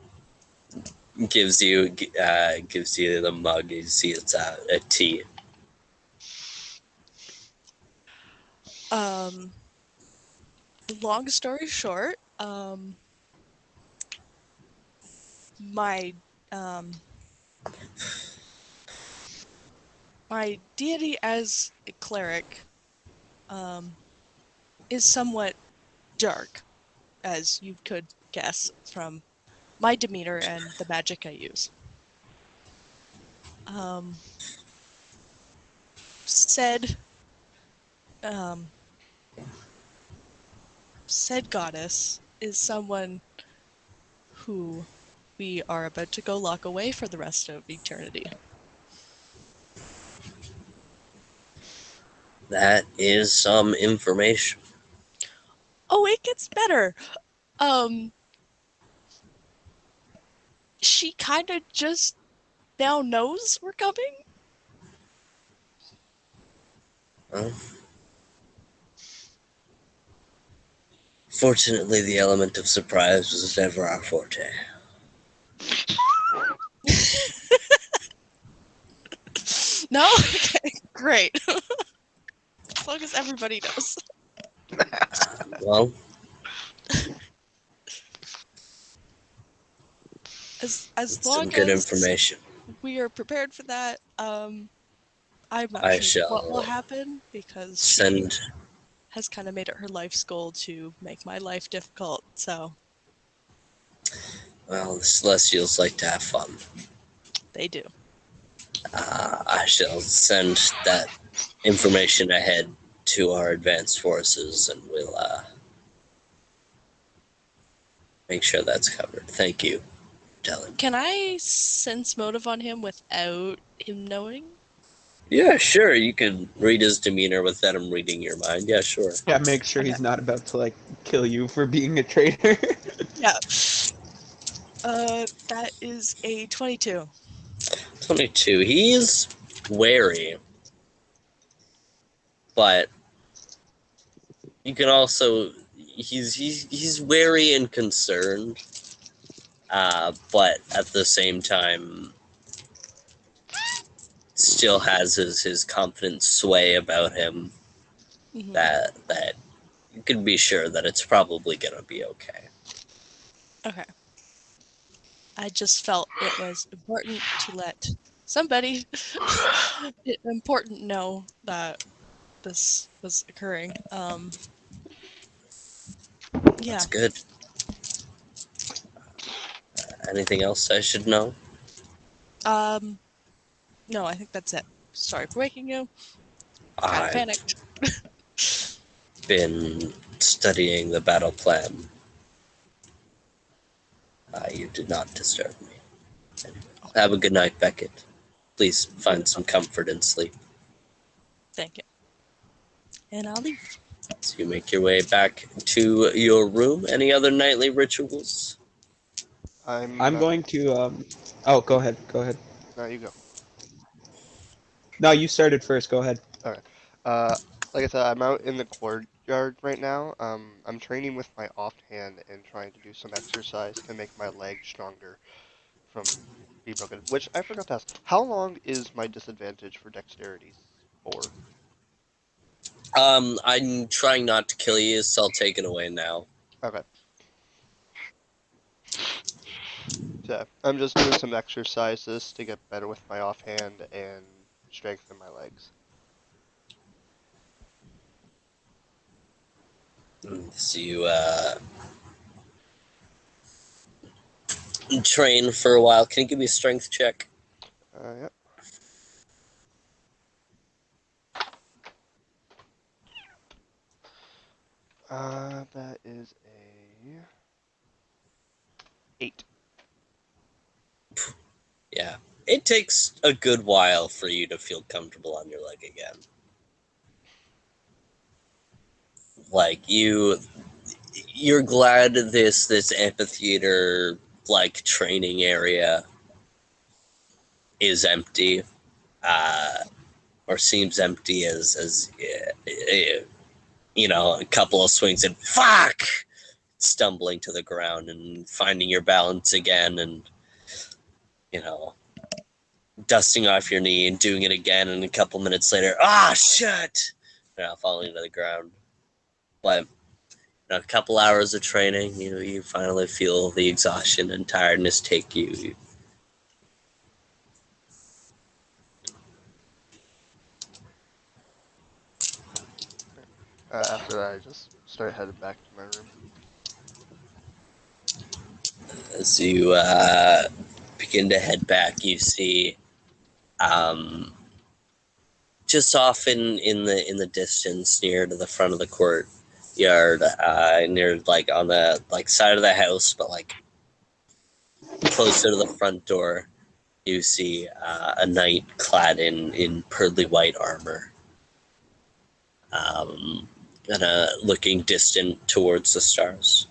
gives you the mug. You see it's a tea. um, long story short, my um, my deity as a cleric is somewhat dark, as you could guess from my demeanor and the magic I use. Um, said um, said goddess is someone who we are about to go lock away for the rest of eternity. That is some information. Oh, it gets better. Um, she kind of just now knows we're coming. Well, fortunately, the element of surprise was never our forte. No? Okay, great. As long as everybody knows. Well, As it's some long good as information. we are prepared for that, I'm not I sure what will shall happen because she send. has kind of made it her life's goal to make my life difficult, so Well, the Celestials like to have fun. they do. I shall send that information ahead to our advanced forces, and we'll make sure that's covered. Thank you for telling me. Can I sense motive on him without him knowing? Yeah, sure. You can read his demeanor without him reading your mind. Yeah, sure. Yeah, make sure Okay. he's not about to like kill you for being a traitor. Yeah. That is a 22. 22. He's wary, but you can also he's wary and concerned, but at the same time still has his confident sway about him Mm-hmm. that you can be sure that it's probably gonna be okay. Okay. I just felt it was important to let somebody important know that this was occurring. Yeah. That's good. Anything else I should know? Um, no, I think that's it. Sorry for waking you. Kind of I've panicked. been studying the battle plan. You did not disturb me. Anyway, have a good night, Beckett. Please find some comfort in sleep. Thank you. And I'll leave. So you make your way back to your room. Any other nightly rituals? I'm I'm not. going to oh, go ahead. Go ahead. No, you go. No, you started first. Go ahead. Okay. Uh, like I said, I'm out in the courtyard right now. I'm training with my offhand and trying to do some exercise to make my legs stronger from being broken. Which I forgot to ask. How long is my disadvantage for dexterity for? I'm trying not to kill you, so I'll take it away now. Okay. So I'm just doing some exercises to get better with my offhand and strengthen my legs. So you train for a while. Can you give me a strength check? Yep. That is a 8. Yeah. It takes a good while for you to feel comfortable on your leg again. Like you're glad this amphitheater like training area is empty, uh, or seems empty as you know, a couple of swings and fuck, stumbling to the ground and finding your balance again, and you know, dusting off your knee and doing it again, and a couple minutes later, shit, falling to the ground. But a couple hours of training, you finally feel the exhaustion and tiredness take you. After that, I just start headed back to my room. As you begin to head back, you see just off in the distance, near to the front of the courtyard, near like on the like side of the house, but like closer to the front door, you see a knight clad in pearly white armor, kind of looking distant towards the stars.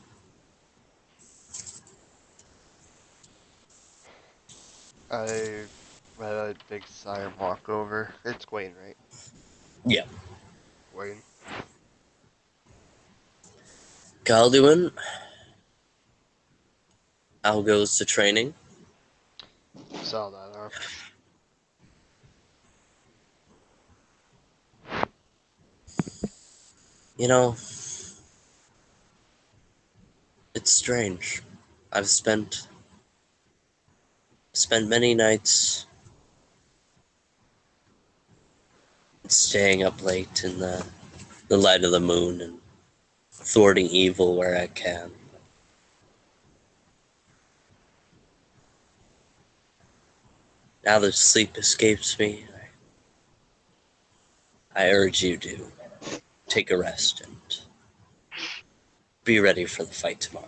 I let a big sigh and walk over. It's Gwen, right? Yeah. Gwen. Galduin, how goes the training? Saw that, huh? You know, it's strange. I've spent many nights staying up late in the light of the moon and thwarting evil where I can. Now that sleep escapes me, I urge you to take a rest and be ready for the fight tomorrow.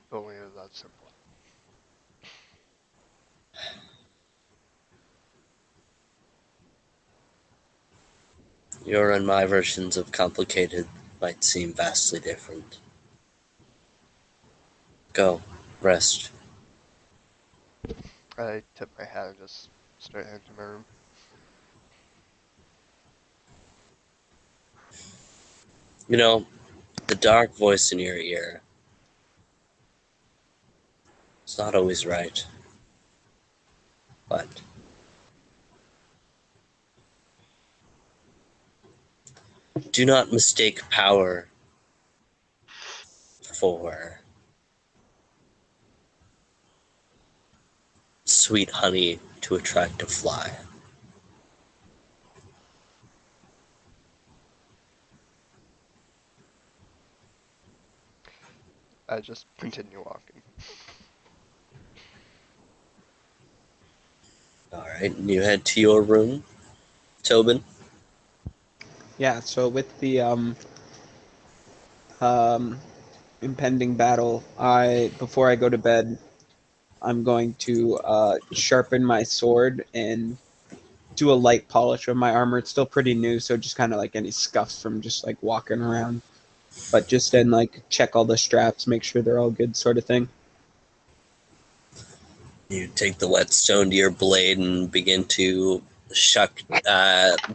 If only it was that simple. Your and my versions of complicated might seem vastly different. Go, rest. I tip my hat and just start heading to my room. You know, the dark voice in your ear is not always right, but do not mistake power for sweet honey to attract a fly. I just continue walking. Alright, and you head to your room, Tobin. Yeah, so with the um, impending battle, before I go to bed, I'm going to sharpen my sword and do a light polish of my armor. It's still pretty new, so just kind of like any scuffs from just like walking around. But just then, like, check all the straps, make sure they're all good, sort of thing. You take the whetstone to your blade and begin to shuck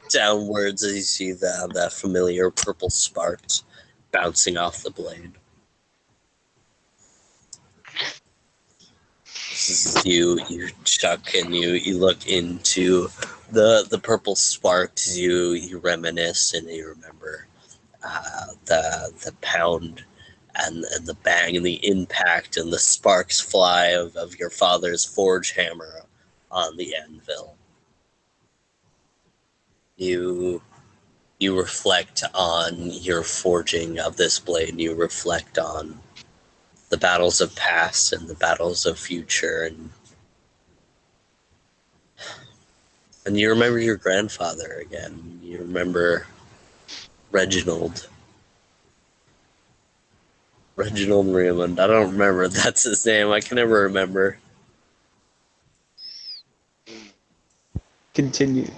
downwards as you see the familiar purple sparks bouncing off the blade. This is you chuck and you look into the purple sparks. You reminisce and you remember the pound and the bang and the impact and the sparks fly of your father's forge hammer on the anvil. You reflect on your forging of this blade. You reflect on the battles of past and the battles of future, and you remember your grandfather again. You remember Reginald. Reginald Raymond. I don't remember if that's his name. I can never remember. Continue.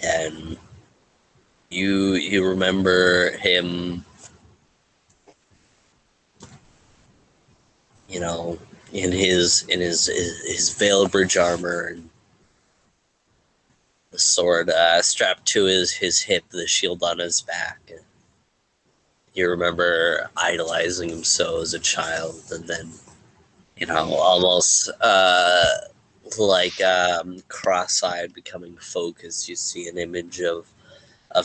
And you remember him, you know, in his veiled bridge armor and the sword strapped to his hip, the shield on his back. And you remember idolizing him so as a child, and then, you know, almost like cross-eyed, becoming focused. You see an image of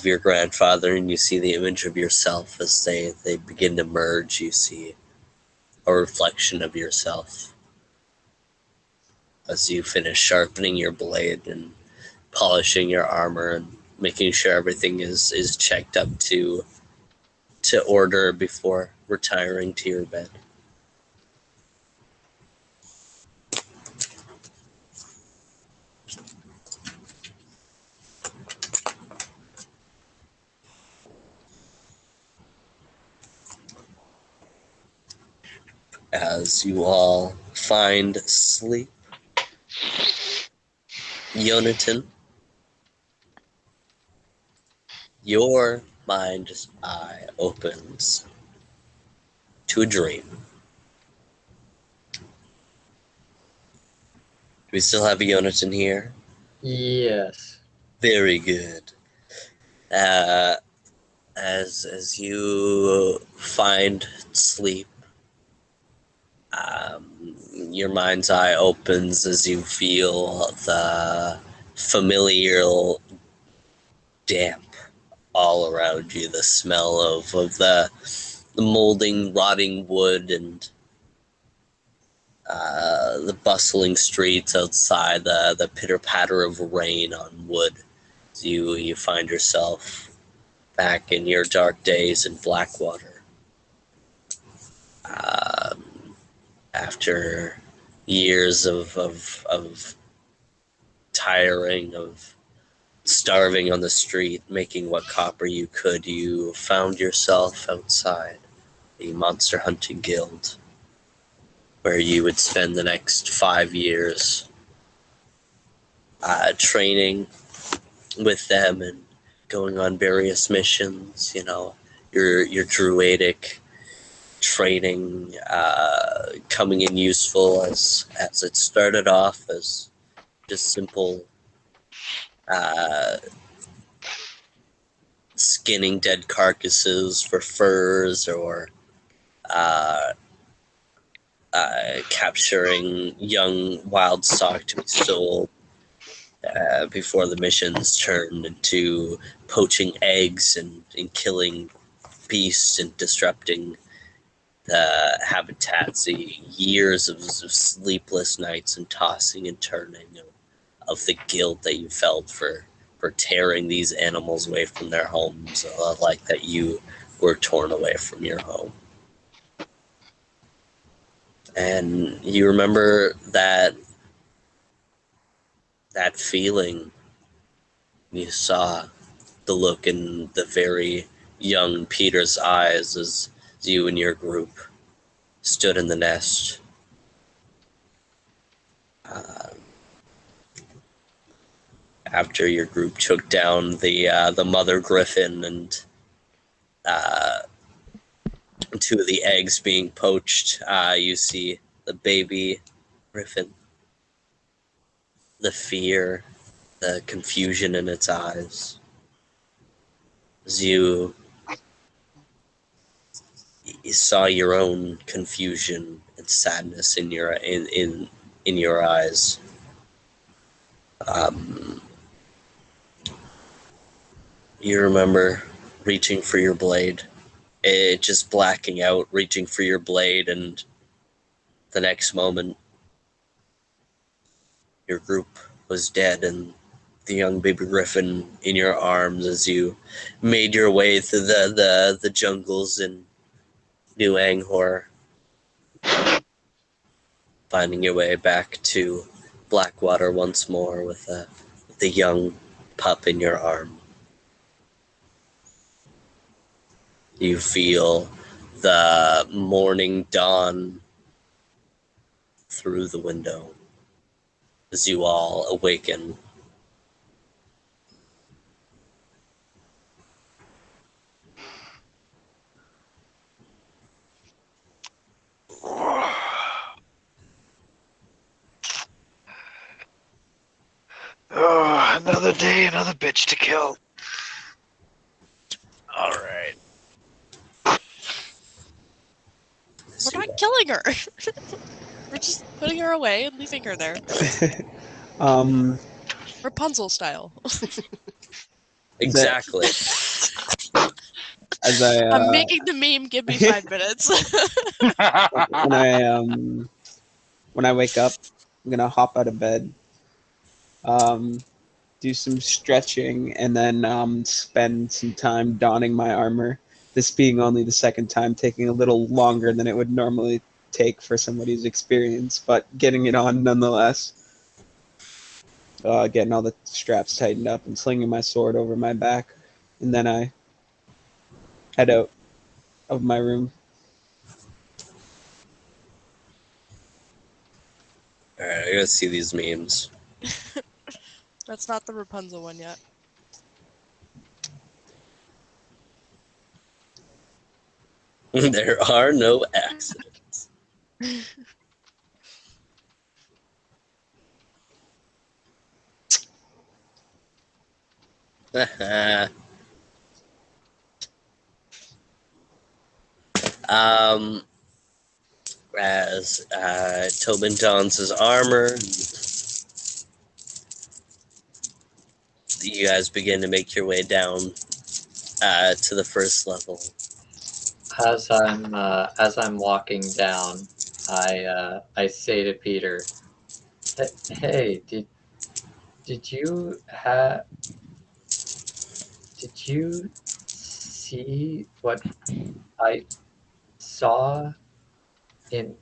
your grandfather, and you see the image of yourself as they begin to merge. You see a reflection of yourself as you finish sharpening your blade and polishing your armor and making sure everything is checked up to order before retiring to your bed. As you all find sleep, Yonatan, your mind's eye opens to a dream. Do we still have Yonatan here? Yes. Very good. As you find sleep, your mind's eye opens as you feel the familial damp all around you, the smell of the molding, rotting wood, and the bustling streets outside, the pitter-patter of rain on wood. As you find yourself back in your dark days in Blackwater. After years of tiring, of starving on the street, making what copper you could, you found yourself outside the Monster Hunting Guild, where you would spend the next 5 years training with them and going on various missions. You know, your druidic training coming in useful as it started off as just simple skinning dead carcasses for furs, or capturing young wild stock to be sold, before the missions turned into poaching eggs and killing beasts and disrupting the habitats. Years of sleepless nights and tossing and turning of the guilt that you felt for tearing these animals away from their homes, like that you were torn away from your home. And you remember that feeling. You saw the look in the very young Peter's eyes as you and your group stood in the nest. After your group took down the mother griffin and two of the eggs being poached, you see the baby griffin, the fear, the confusion in its eyes. As you saw your own confusion and sadness in your eyes. You remember reaching for your blade, it just blacking out, reaching for your blade, and the next moment your group was dead and the young baby griffin in your arms as you made your way through the jungles in New Anghor, finding your way back to Blackwater once more with the young pup in your arm. You feel the morning dawn through the window as you all awaken. Oh, another day, another bitch to kill. All right. We're not killing her. We're just putting her away and leaving her there. Rapunzel style. Exactly. As I I'm making the meme. Give me 5 minutes. when I wake up, I'm gonna hop out of bed, do some stretching, and then spend some time donning my armor. This being only the second time, taking a little longer than it would normally take for somebody's experience, but getting it on nonetheless. Getting all the straps tightened up and slinging my sword over my back, and then I head out of my room. Alright, I gotta see these memes. That's not the Rapunzel one yet. There are no accidents. um, as Tobin dons his armor, you guys begin to make your way down to the first level. As I'm walking down, I say to Peter, "Hey, did you see what I saw in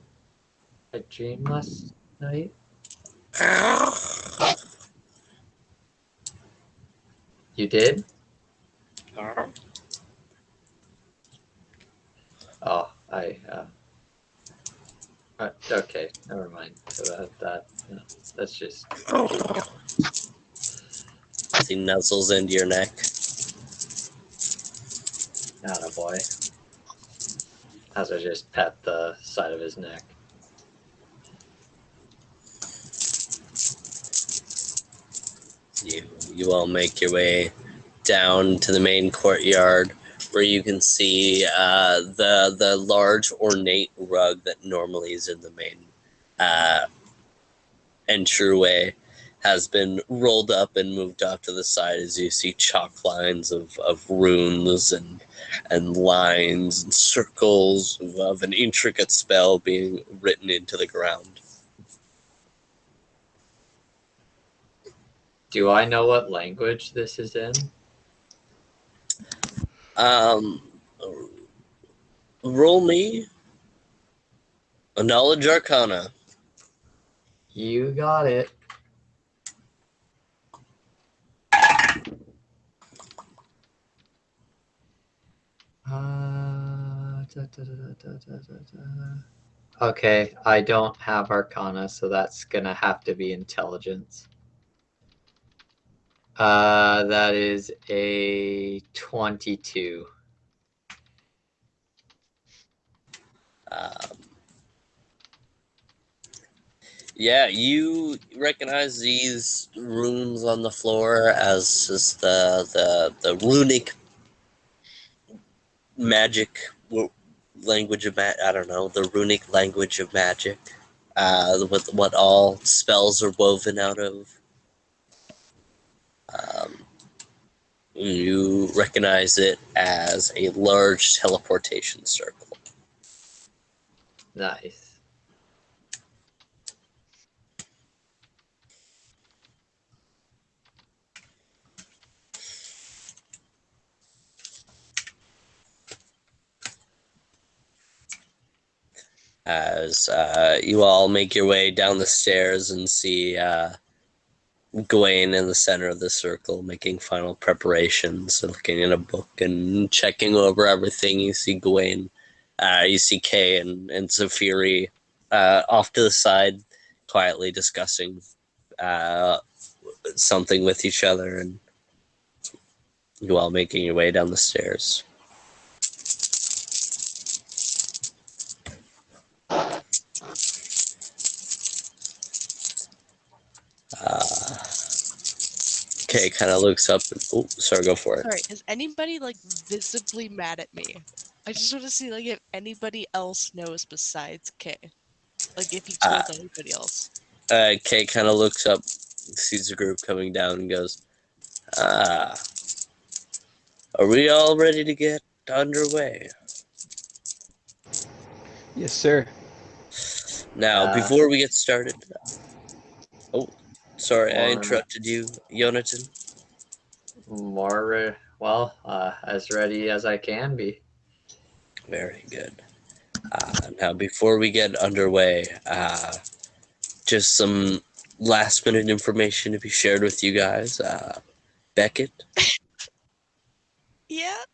a dream last night?" You did? Oh, okay, never mind. So that's just Peter. He nuzzles into your neck. Attaboy. As I just pet the side of his neck. You all make your way down to the main courtyard, where you can see the large ornate rug that normally is in the main entryway has been rolled up and moved off to the side as you see chalk lines of runes and lines and circles of an intricate spell being written into the ground. Do I know what language this is in? Um, roll me a knowledge arcana. You got it. Okay, I don't have Arcana, so that's gonna have to be Intelligence. That is a 22. Um, yeah, you recognize these runes on the floor as just the runic magic language of I don't know, the runic language of magic. With what all spells are woven out of. Um, you recognize it as a large teleportation circle. Nice. as you all make your way down the stairs and see Gawain in the center of the circle making final preparations and looking in a book and checking over everything. You see Gawain, you see Kay and Zafiri off to the side, quietly discussing something with each other, and you all making your way down the stairs. Kay kind of looks up and, oh, sorry, go for it. Sorry, is anybody like visibly mad at me? I just want to see like if anybody else knows besides Kay. Like if you told anybody else. Kay kind of looks up, sees the group coming down, and goes, "Ah, are we all ready to get underway?" Yes, sir. Now, Uh, before we get started, oh, sorry, I more, interrupted you, Jonathan. as ready as I can be. Very good. Now, before we get underway, just some last minute information to be shared with you guys. Beckett, Yeah.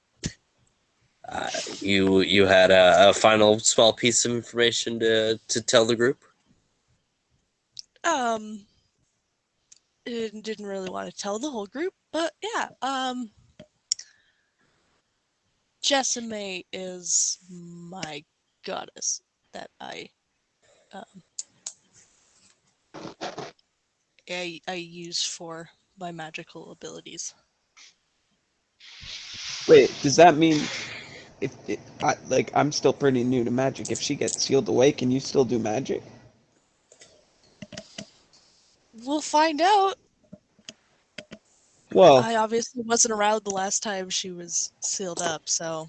you had a final small piece of information to tell the group. Didn't really want to tell the whole group, but yeah. Jessame is my goddess that I use for my magical abilities. Wait, does that mean if I'm still pretty new to magic? If she gets sealed away, can you still do magic? We'll find out. Well, I obviously wasn't around the last time she was sealed up, so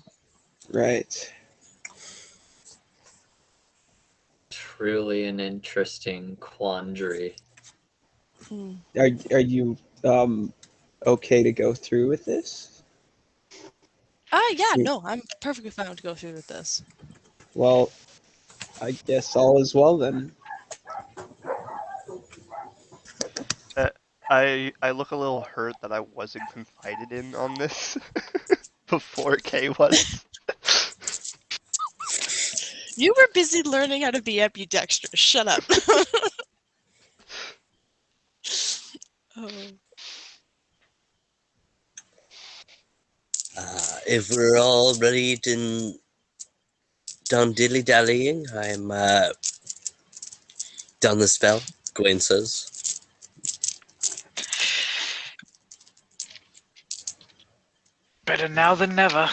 right. Truly an interesting quandary. Are you okay to go through with this? yeah, no, I'm perfectly fine to go through with this. Well, I guess all is well then. I look a little hurt that I wasn't confided in on this before Kay was. You were busy learning how to be ambidextrous. Shut up. Oh. If we're all ready to done dilly dallying, I'm done the spell. Gawain says. Better now than never.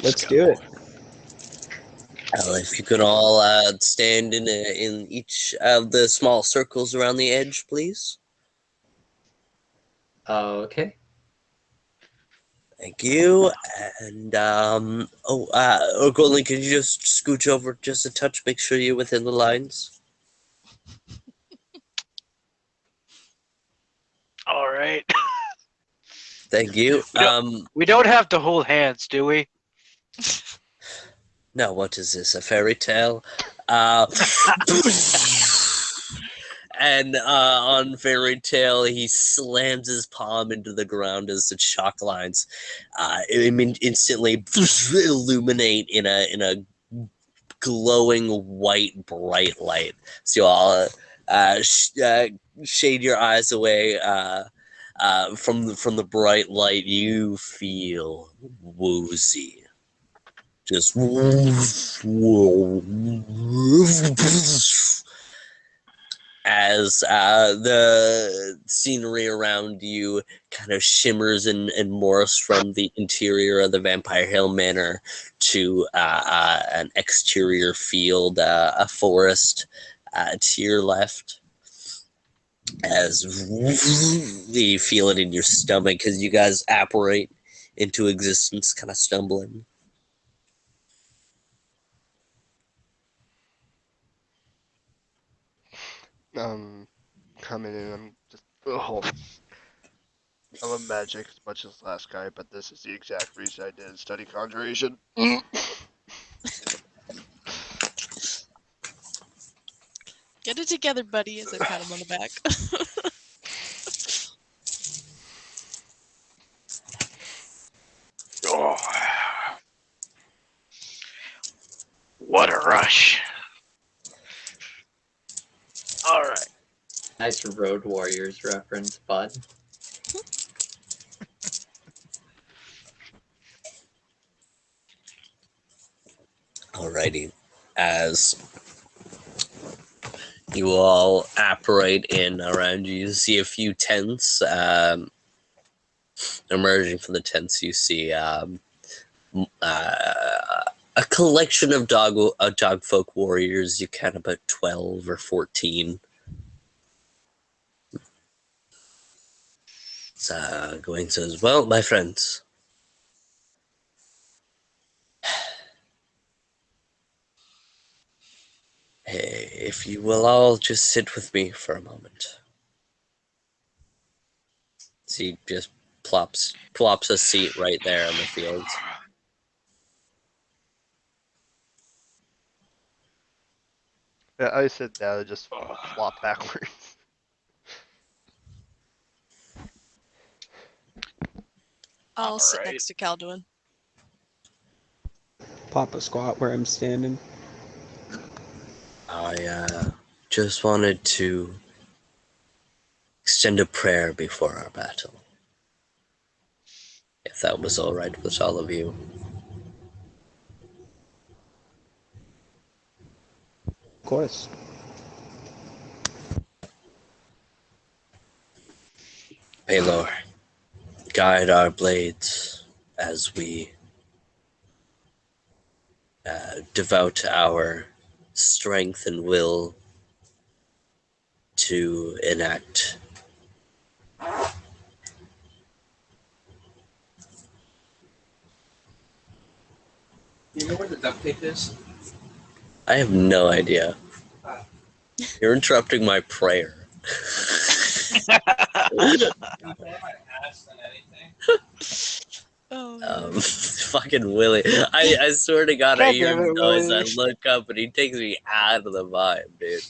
Let's go. do it. Well, if you could all stand in each of the small circles around the edge, please. Okay. Thank you. And Golden, can you just scooch over just a touch, make sure you're within the lines? All right. Thank you. We don't have to hold hands, do we? Now what is this? A fairy tale? And on fairy tale, he slams his palm into the ground as the chalk lines instantly illuminate in a glowing white bright light. So you all shade your eyes away from the bright light. You feel woozy. Just as the scenery around you kind of shimmers and morphs from the interior of the Vampire Hill Manor to an exterior field, a forest to your left. As you feel it in your stomach as you guys apparate into existence, kind of stumbling. Coming in, I'm just. Oh, I love magic as much as the last guy, but this is the exact reason I didn't study conjuration. it together, buddy, as I pat him on the back. Oh. What a rush. All right. Nice Road Warriors reference, bud. Alrighty. As you all apparate in around you see a few tents. Emerging from the tents, you see a collection of dog folk warriors. You count about 12 or 14. Gawain says, "Well, my friends, hey, if you will all just sit with me for a moment." So he just plops a seat right there in the fields. Yeah, I sit down and just flop backwards. I'll sit Alright. next to Calduin. Pop a squat where I'm standing. I just wanted to extend a prayer before our battle, if that was all right with all of you. Of course. Paylor, guide our blades as we devote our strength and will to enact You know where the duct tape is? I have no idea. You're interrupting my prayer. I asked and anything. Oh, Fucking Willie. I swear to God, I God hear damn his it, noise, I Willie. look up, and he takes me out of the vibe, dude.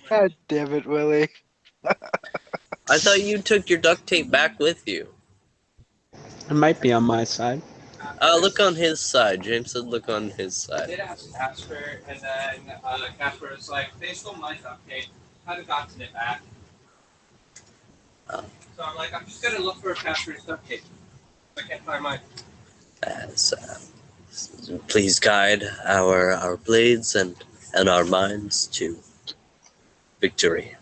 God damn it, Willie. I thought you took your duct tape back with you. It might be on my side. Look on his side. James said look on his I side. did ask Casper, and then Casper was like, they stole my duct tape. I'd have gotten it back. Oh. So I'm like, I'm just gonna look for Casper's duct tape. I can't find mine. As, please guide our blades and our minds to victory.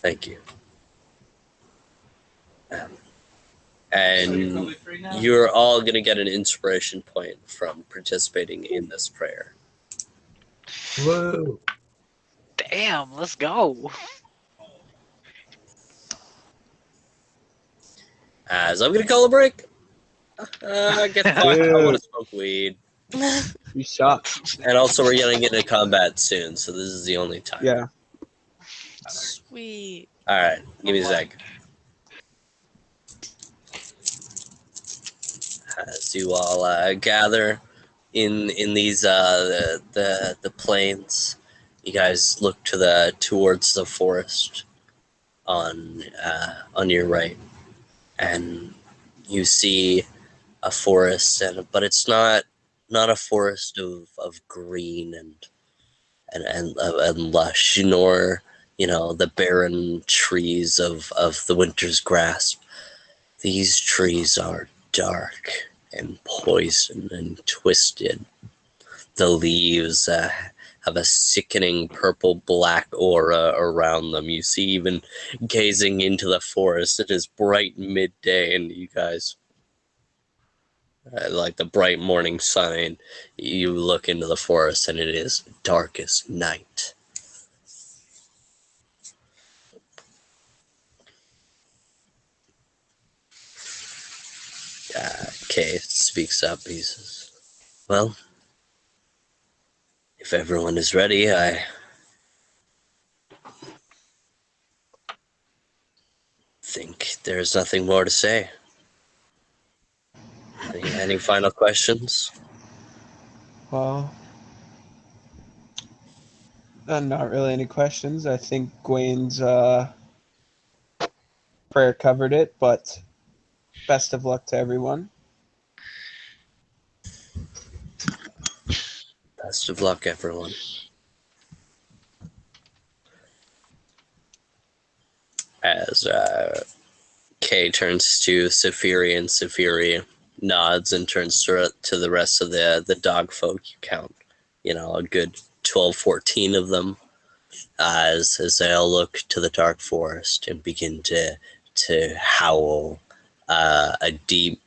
Thank you. So you're And totally free now? you're all going to get an inspiration point from participating in this prayer. Whoa. Damn, let's go. As I'm going to call a break. Get fucked. I want to smoke weed. You suck. And also, we're going to get into combat soon, so this is the only time. Yeah. sweet. All right, give me a sec. As you all gather in these the plains, you guys look towards the forest on your right, and you see a forest, but it's not a forest of green and lush, nor the barren trees of the winter's grasp. These trees are dark and poisoned and twisted. The leaves have a sickening purple-black aura around them. You see, even gazing into the forest, it is bright midday, and you guys, like the bright morning sun, and you look into the forest, and it is dark as night. Kay speaks up. He says, "Well, if everyone is ready, I think there's nothing more to say. Any final questions?" Well, Not really any questions. I think Gwen's prayer covered it, but best of luck to everyone. Best of luck, everyone. As Kay turns to Saphiri, and Saphiri nods and turns to the rest of the dog folk. You count, a good 12, 14 of them, as they all look to the dark forest and begin to howl a deep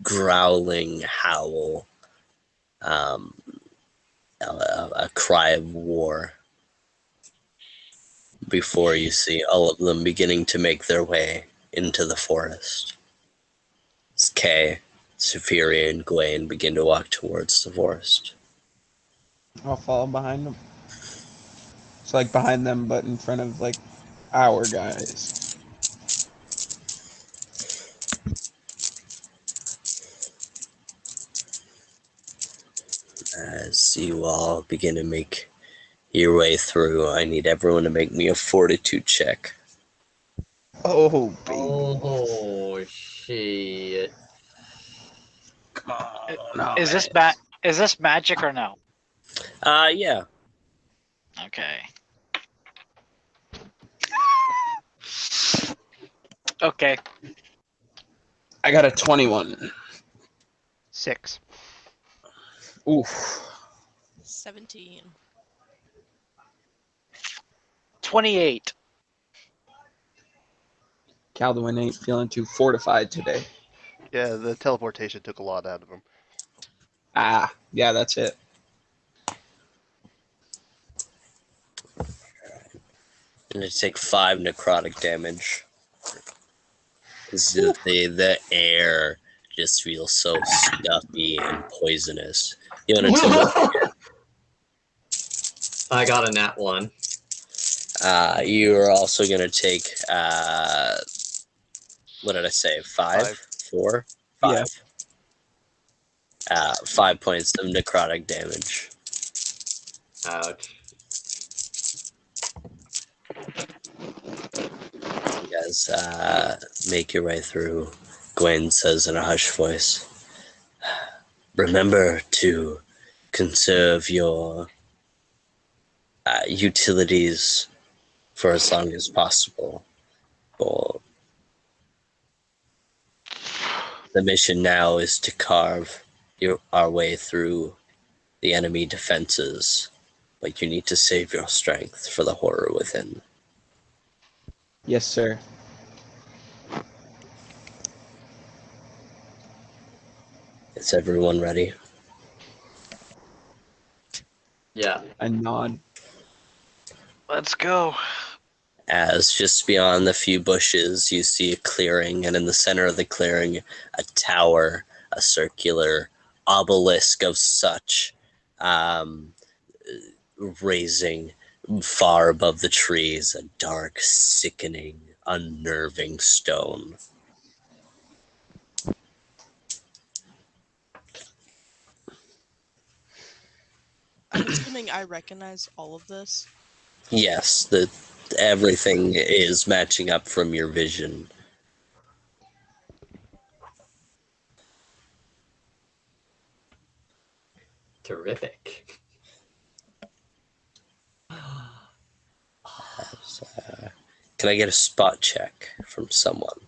growling howl, a cry of war. Before you see all of them beginning to make their way into the forest. As Kay, Saphiri, and Gwaine begin to walk towards the forest. I'll follow behind them. It's like behind them, but in front of like our guys. As you all begin to make your way through, I need everyone to make me a fortitude check. Oh, baby. Oh shit! Come on. Is this magic or no? Yeah. Okay. Okay. I got a 21. 6. Oof. 17. 28. Calduin ain't feeling too fortified today. Yeah, the teleportation took a lot out of him. Ah, yeah, that's it. I'm going to take 5 necrotic damage. The air just feels so stuffy and poisonous. You want to I got a nat 1. you are also going to take, what did I say, 5? 4? 5. Yeah. 5 points of necrotic damage. Ouch. You guys make your way through. Gwen says in a hushed voice, remember to conserve your utilities for as long as possible. Or the mission now is to carve our way through the enemy defenses, but you need to save your strength for the horror within. Yes, sir. Is everyone ready? Yeah. I nod. Let's go. As just beyond the few bushes, you see a clearing, and in the center of the clearing, a tower, a circular obelisk of such, raising far above the trees, a dark, sickening, unnerving stone. I'm assuming I recognize all of this. Yes, everything is matching up from your vision. Terrific. Can I get a spot check from someone?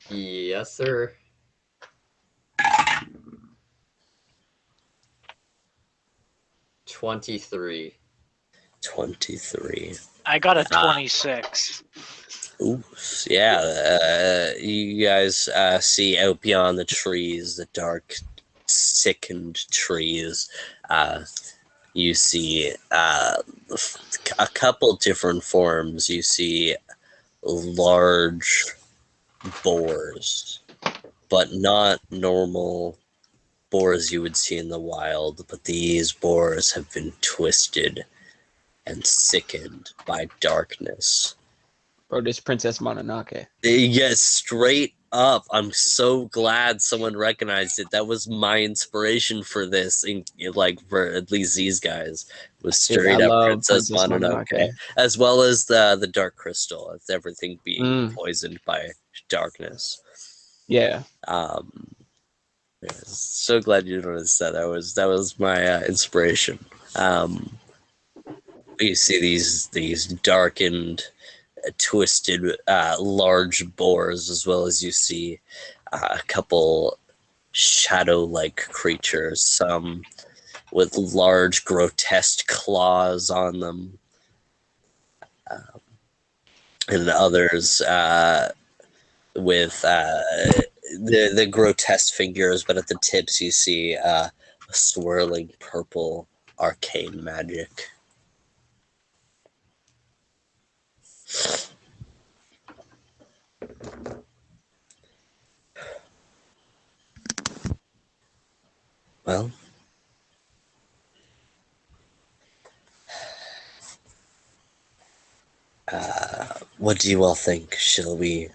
Yes, sir. $23. 23. I got a 26. Ooh, yeah. You guys see out beyond the trees, the dark, sickened trees. You see a couple different forms. You see large boars, but not normal boars you would see in the wild. But these boars have been twisted and sickened by darkness. Bro, this Princess Mononoke. They get straight up. I'm so glad someone recognized it. That was my inspiration for this, like for at least these guys, was Dude, I straight up love Princess Princess Mononoke, Mononoke. as well as the Dark Crystal. It's everything being Mm, poisoned by darkness. yeah. Um, yeah, so glad you noticed that. That was my inspiration. Um, you see these darkened, twisted, large boars, as well as you see a couple shadow-like creatures, some with large, grotesque claws on them, and others with the grotesque figures, but at the tips you see a swirling purple arcane magic. Well, what do you all think? Shall we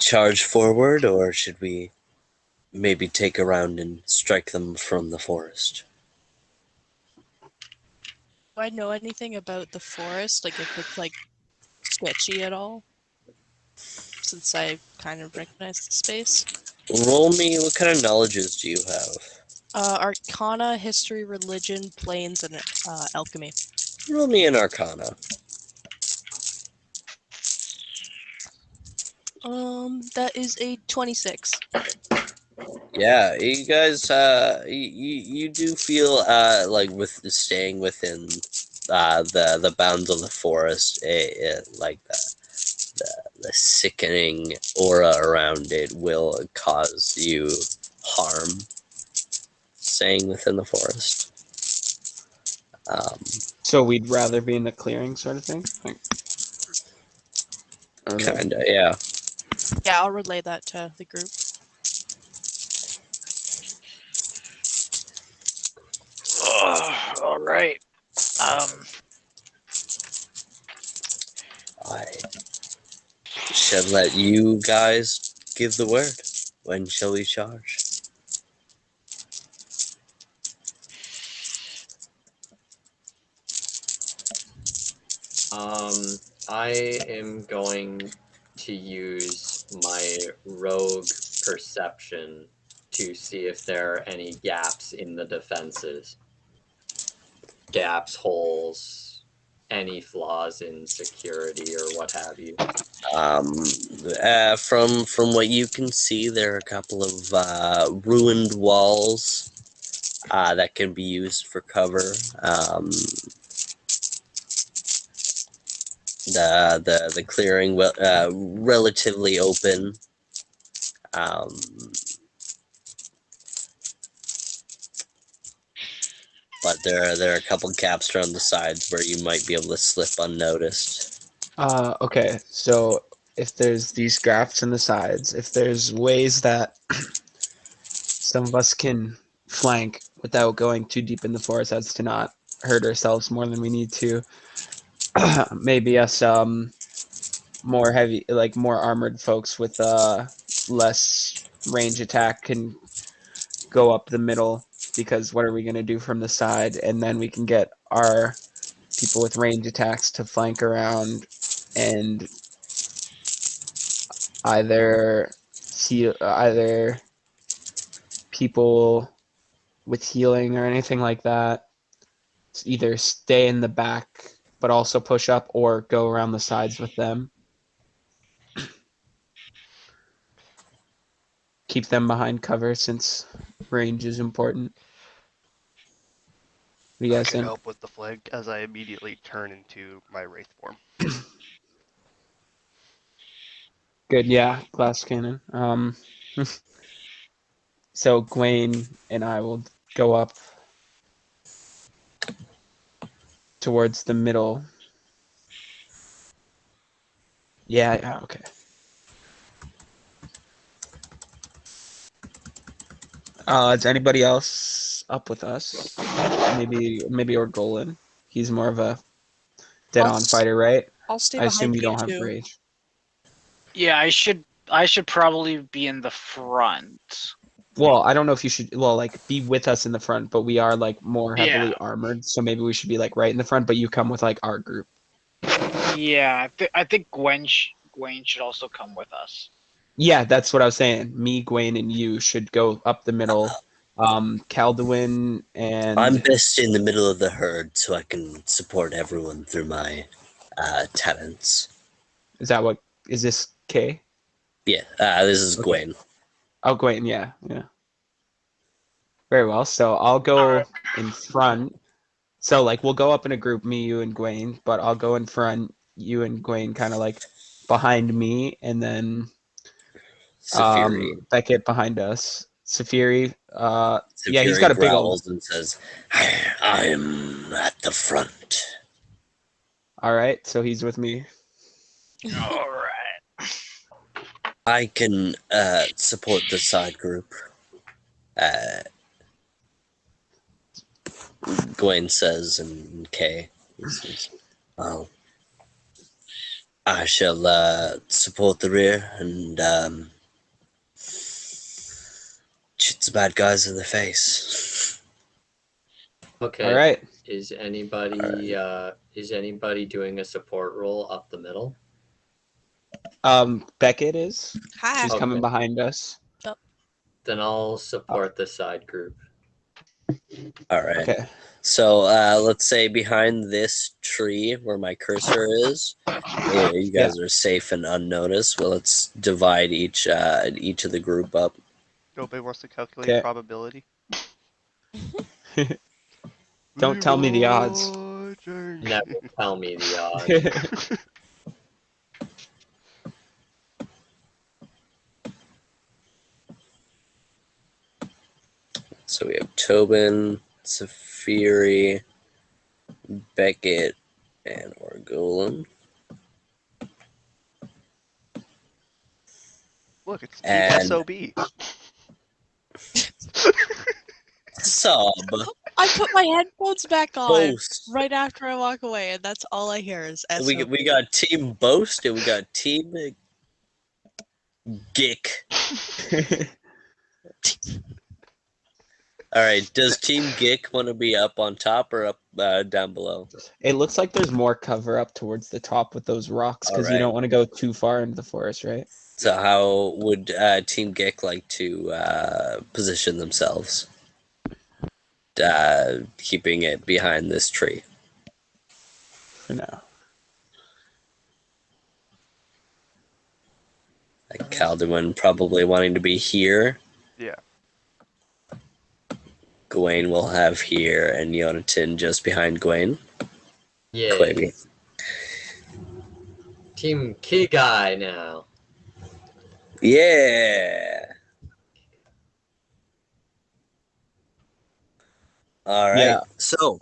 charge forward, or should we maybe take a round and strike them from the forest? Do I know anything about the forest? Like if it's like sketchy at all? Since I kind of recognize the space. Roll me. What kind of knowledges do you have? Arcana, history, religion, planes, and alchemy. Roll me an Arcana. That is a 26. Yeah, you guys, you do feel like with staying within the bounds of the forest, like the sickening aura around it will cause you harm. Staying within the forest. So we'd rather be in the clearing, sort of thing. Like, or the- Kinda, yeah. Yeah, I'll relay that to the group. All right. I shall let you guys give the word. When shall we charge? I am going to use my rogue perception to see if there are any gaps in the defenses. Gaps, holes, any flaws in security or what have you. From what you can see, there are a couple of ruined walls that can be used for cover. The clearing relatively open. Um, but there are a couple gaps around the sides where you might be able to slip unnoticed. Okay, so if there's these graphs in the sides, if there's ways that some of us can flank without going too deep in the forest as to not hurt ourselves more than we need to, maybe us more heavy, like more armored folks with less range attack can go up the middle, because what are we going to do from the side? And then we can get our people with range attacks to flank around and either either people with healing or anything like that either stay in the back but also push up, or go around the sides with them. Keep them behind cover since range is important. What do you I guys can think? help with the flank as I immediately turn into my wraith form. Good, yeah, glass cannon. So Gwaine and I will go up towards the middle. Yeah, okay. Is anybody else up with us? Maybe Orgolan. He's more of a I'll, dead-on fighter, right? I'll stay I assume behind you you don't have two. rage. Yeah, I should probably be in the front. Well, I don't know if you should, well, like, be with us in the front, but we are, like, more heavily Yeah. armored, so maybe we should be, like, right in the front, but you come with, like, our group. Yeah, I think Gwen should also come with us. Yeah, that's what I was saying. Me, Gwen, and you should go up the middle. Calduin and... I'm best in the middle of the herd, so I can support everyone through my talents. Is that what... Is this Kay? Yeah, this is Okay. Gwen. Oh, Gwen, yeah. Very well, so I'll go in front. So, like, we'll go up in a group, me, you, and Gwen, but I'll go in front, you and Gwen kind of, like, behind me, and then Safiri. Beckett behind us. Safiri, yeah, he's Safiri got a big old... growls and says, I'm at the front. All right, so he's with me. All right. I can support the side group. Gwen says, and Kay says, well, I shall support the rear and shoot the bad guys in the face. Okay. All right. Is anybody doing a support roll up the middle? Beckett is. Hi. She's coming behind us. Then I'll support the side group. All right. Okay. So let's say behind this tree where my cursor is, you guys are safe and unnoticed. Well, let's divide each of the group up. Nobody wants to calculate probability. Don't tell me the odds. Never tell me the odds. So we have Tobin, Safiri, Beckett, and Orgolan. Look, it's And- SOB. Sub. I put my headphones back on Boast. right after I walk away, and that's all I hear is SOB. We got Team Boast and we got Team Gick. All right, does Team Gick want to be up on top or up down below? It looks like there's more cover up towards the top with those rocks because you Alright. don't want to go too far into the forest, right? So how would Team Gick like to position themselves? Keeping it behind this tree. For now. Like Calduin probably wanting to be here. Yeah. Gawain will have here, and Yonatan just behind Gawain. Yeah. Maybe. Team Key Guy now. Yeah. All right. Yeah. So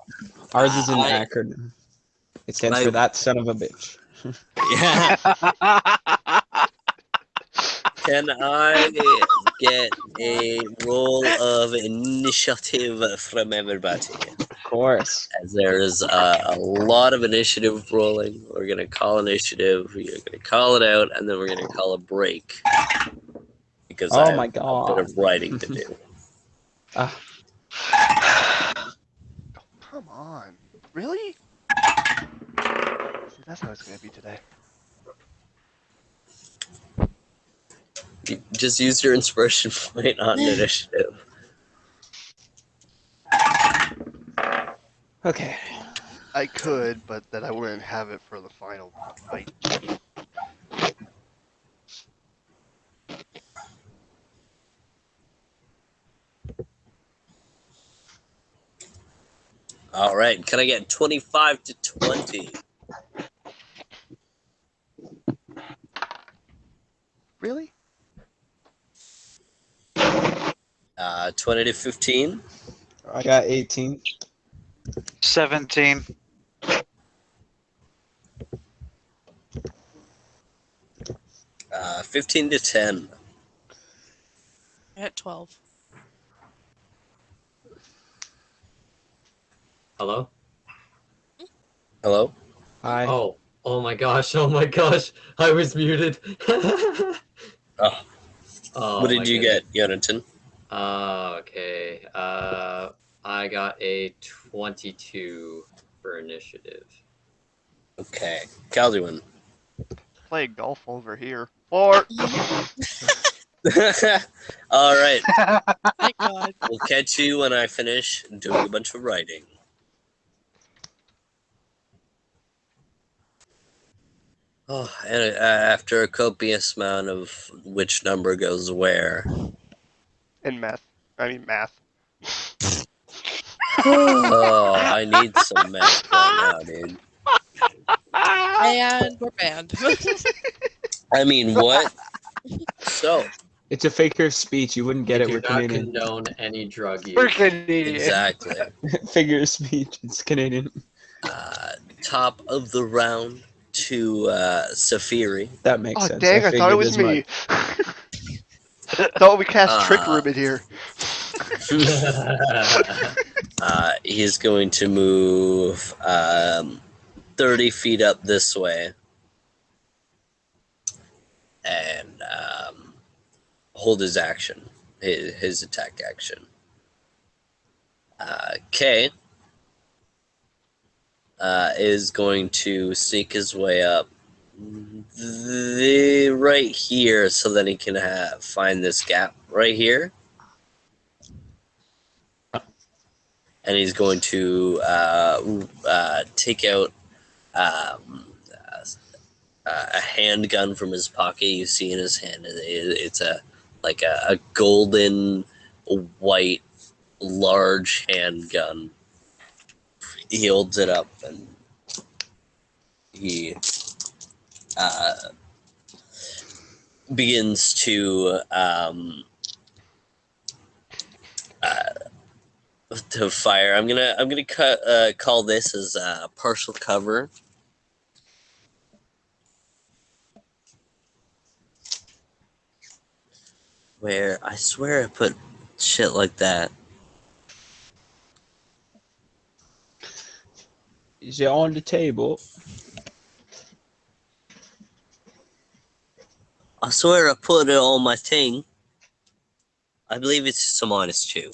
Ours is an I- acronym. It stands for that son of a bitch. yeah. Can I get a roll of initiative from everybody? Of course. As there is a lot of initiative rolling. We're going to call initiative, we're going to call it out, and then we're going to call a break. Because I have my a bit God. of writing to do. Ah, Come on. Really? See, that's how it's going to be today. You just use your inspiration point on initiative. okay. I could, but then I wouldn't have it for the final fight. All right, can I get 25 to 20? Really? 20 to 15? I got 18. 17. 15 to 10. I got 12. Hello? Hello? Hi. Oh, Oh my gosh, I was muted. Oh, Oh what my did you goodness. get, Yonatan? Okay. I got a 22 for initiative. Okay, Calduin. Playing golf over here. 4. All right, My God. we'll catch you when I finish doing a bunch of writing. Oh, and after a copious amount of which number goes where. In math. I mean math. Oh, I need some math right now, dude. And we're banned. I mean, what? So, It's a figure of speech. You wouldn't get We it. do We're not Canadian. condone any drug use. We're Canadian. exactly. Figure of speech. It's Canadian. Top of the round to Safiri. That makes Oh sense. dang! I thought it figured was as me. much. Thought we cast Trick Uh, Room in here. He's going to move 30 feet up this way and hold his action, his attack action. K is going to sneak his way up right here so that he can find this gap right here. And he's going to take out a handgun from his pocket. You see in his hand, it's a golden white large handgun. He holds it up and he begins to fire. I'm gonna call this as partial cover. Where I swear I put shit like that. Is it on the table? I swear I put it on my thing. I believe it's just a -2.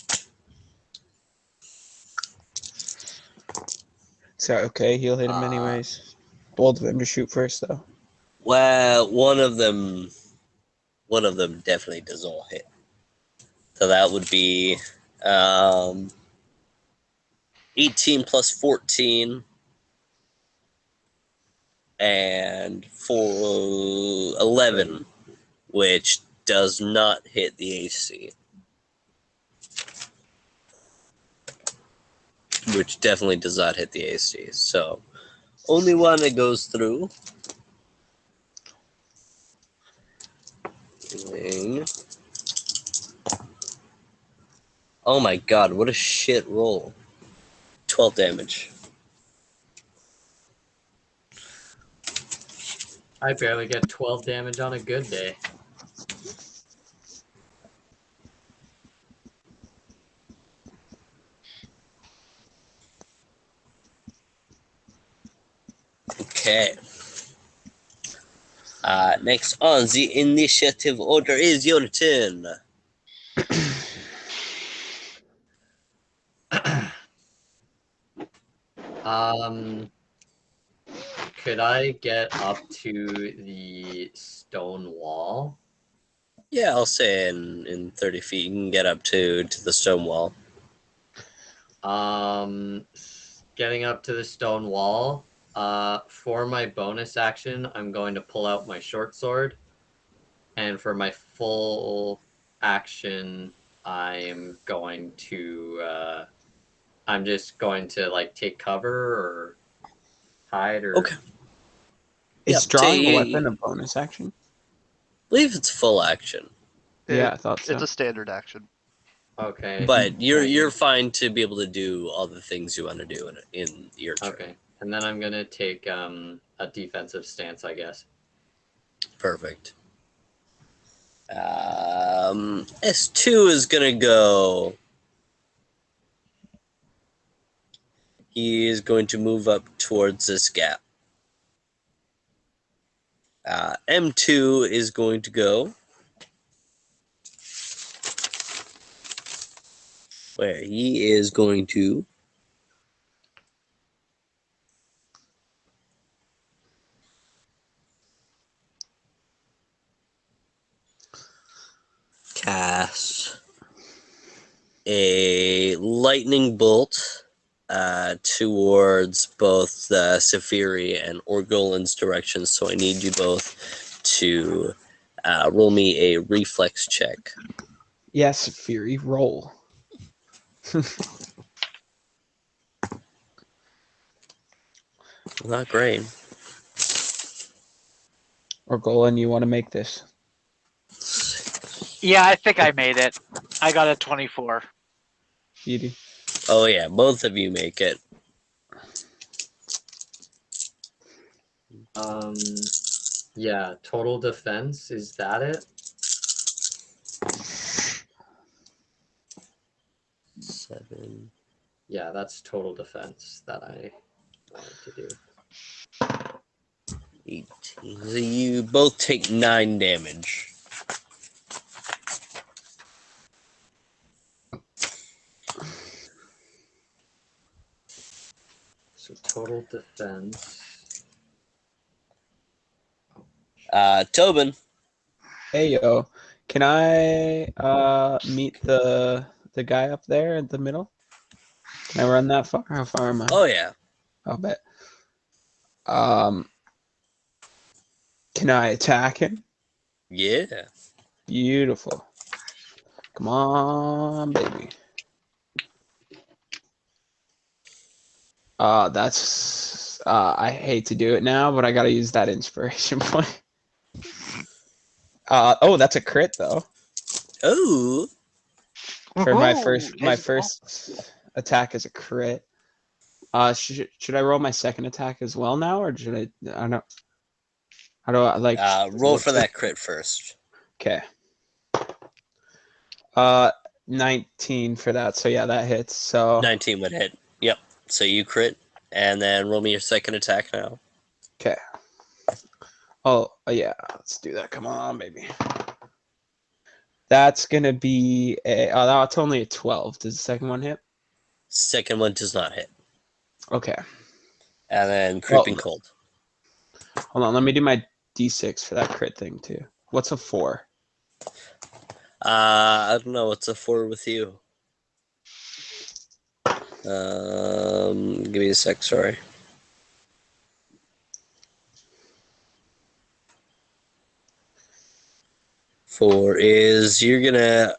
So okay, he'll hit him anyways. Bold of him to shoot first, though. Well, one of them definitely does all hit. So that would be 18 plus 14 and 11, which does not hit the AC. Which definitely does not hit the AC. So only one that goes through. Oh my god, what a shit roll. 12 damage. I barely get 12 damage on a good day. Okay. Next on the initiative order is your turn. Could I get up to the stone wall? Yeah, I'll say in 30 feet you can get up to the stone wall. Getting up to the stone wall. For my bonus action, I'm going to pull out my short sword. And for my full action, I'm just going to like take cover or hide or Okay. Is Yep, drawing a you- weapon a bonus action? I believe it's full action. Yeah, I thought so. It's a standard action. Okay. But you're fine to be able to do all the things you want to do in your turn. Okay. And then I'm gonna take a defensive stance, I guess. Perfect. S2 is gonna go. He is going to move up towards this gap. M2 is going to go where he is going to cast a lightning bolt towards both Safiri and Orgolan's direction. So I need you both to roll me a reflex check. Yes, Fury, roll. Not great. Or Golan, you want to make this? Yeah, I think I made it. I got a 24. Beauty. Oh yeah, both of you make it. Yeah, total defense, is that it? 7, Yeah, that's total defense that I wanted to do. 18. So you both take 9 damage. So total defense. Tobin. Hey yo, can I meet the guy up there in the middle? Can I run that far? How far am I? Oh yeah. I'll bet. Can I attack him? Yeah. Beautiful. Come on, baby. That's I hate to do it now, but I gotta use that inspiration point. Oh, that's a crit though. Oh. For my Let's go. first attack is a crit. Should I roll my second attack as well now, or should I don't know. How do I like Roll for that crit first. Okay. 19 for that. So yeah, that hits. So 19 would hit. Yep. So you crit, and then roll me your second attack now. okay. Oh yeah, let's do that. Come on, baby. That's gonna be a. Oh, that's only a 12. Does the second one hit? Second one does not hit. Okay. And then creeping cold. Hold on. Let me do my d6 for that crit thing too. What's a 4? I don't know. What's a 4 with you? Give me a sec. Sorry. Four is you're gonna.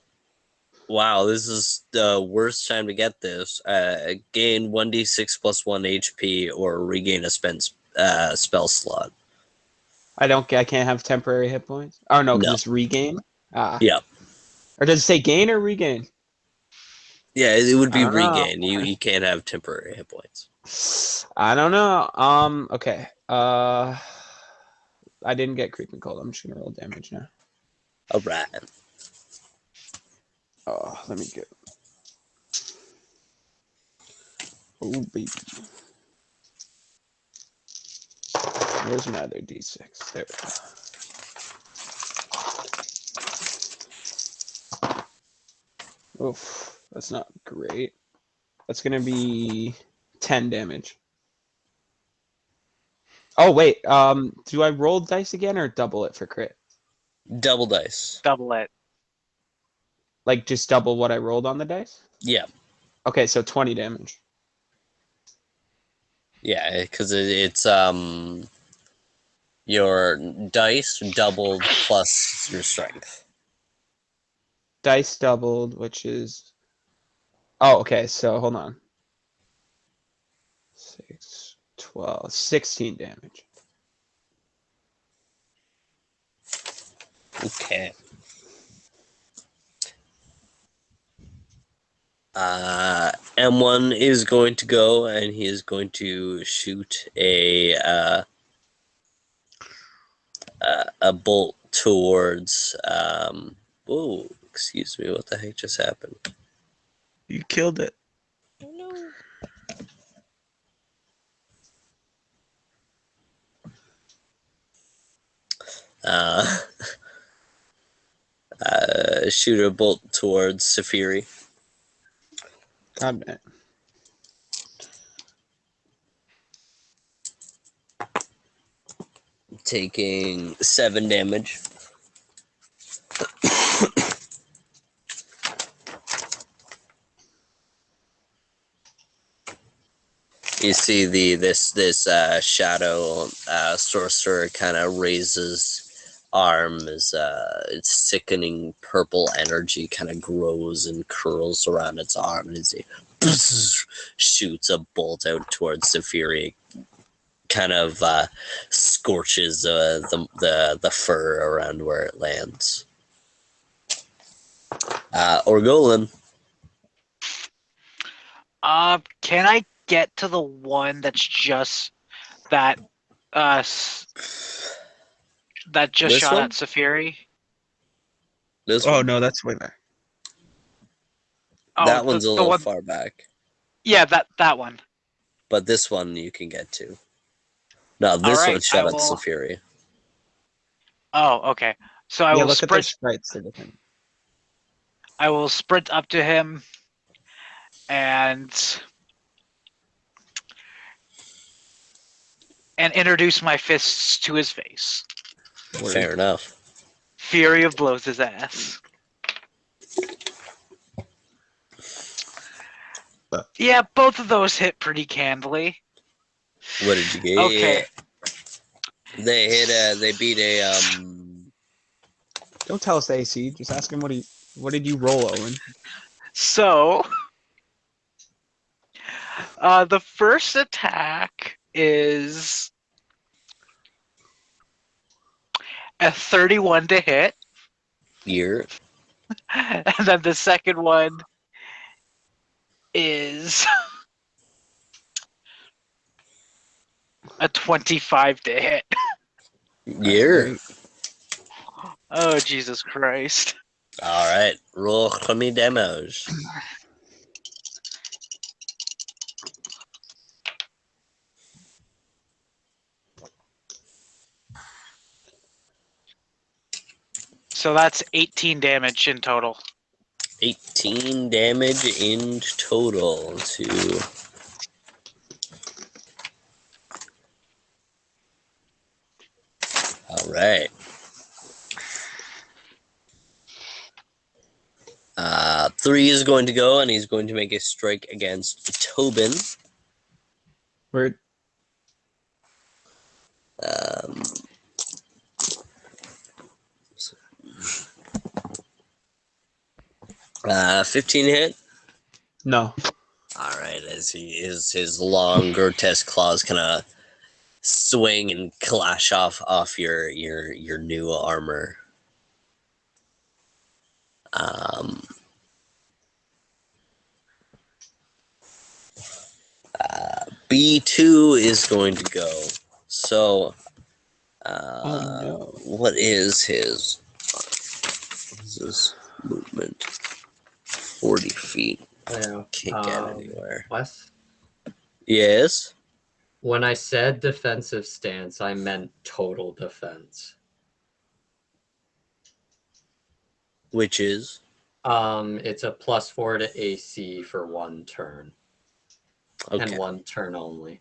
Wow, this is the worst time to get this. Gain 1d6 plus 1 HP or regain a spell slot. I can't have temporary hit points. Oh no, because No. it's regain. Yeah. Or does it say gain or regain? Yeah, it would I be don't know. regain. You can't have temporary hit points. I don't know. Okay. I didn't get creeping cold. I'm just gonna roll damage now. Alright. Oh, let me get. Oh baby. Where's my other d6? There we go. Oof, that's not great. That's gonna be 10 damage. Oh wait, do I roll dice again or double it for crit? Double dice. Double it. Like just double what I rolled on the dice? Yeah. Okay, so 20 damage. Yeah, because it's your dice doubled plus your strength. Dice doubled, which is. Oh, okay, so hold on. 6, 12, 16 damage. Okay. M1 is going to go and he is going to shoot a bolt towards whoa, excuse me, what the heck just happened? You killed it. Oh no. Uh, shoot a bolt towards Safiri. God damn. Taking 7 damage. You see this shadow sorcerer kind of raises arm as its sickening purple energy kind of grows and curls around its arm, and as he shoots a bolt out towards Safiri, kind of scorches the fur around where it lands. Orgolan. Can I get to the one that's just that that just This shot one? at Safiri? This Oh one. no, that's way back. Oh, That one's a the little one. far back, Yeah, that one. but this one you can get to. No, All this one right, shot at Safiri. Oh, okay. So I Yeah, will look at their sprint. sprites. They're different. I will sprint up to him and introduce my fists to his face. Fair enough. Fury of blows his ass. Yeah, both of those hit pretty candidly. What did you get? Okay. They hit. They beat a. Don't tell us the AC. Just ask him what did you roll, Owen? So, the first attack is a 31 to hit, Year. and then the second one is a 25 to hit. Year. Oh, Jesus Christ. All right. Roll for me damage. So that's 18 damage in total. 18 damage in total to. All right. 3 is going to go, and he's going to make a strike against Tobin. Where? 15 hit. No. All right, as his long grotesque claws kind of swing and clash off your new armor. B2 is going to go. So, Oh no. what is his movement? 40 feet. Yeah. Can't get anywhere. Wes, Yes. when I said defensive stance, I meant total defense. Which is? It's a +4 to AC for 1 turn. Okay. And 1 turn only.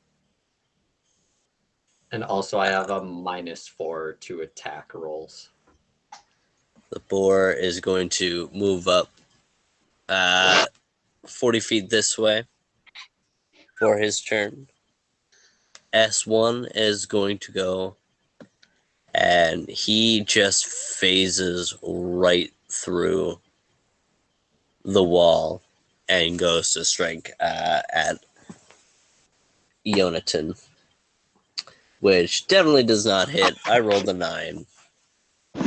And also I have a -4 to attack rolls. The boar is going to move up 40 feet this way for his turn. S1 is going to go, and he just phases right through the wall and goes to strike at Yonatan, which definitely does not hit. I rolled a 9.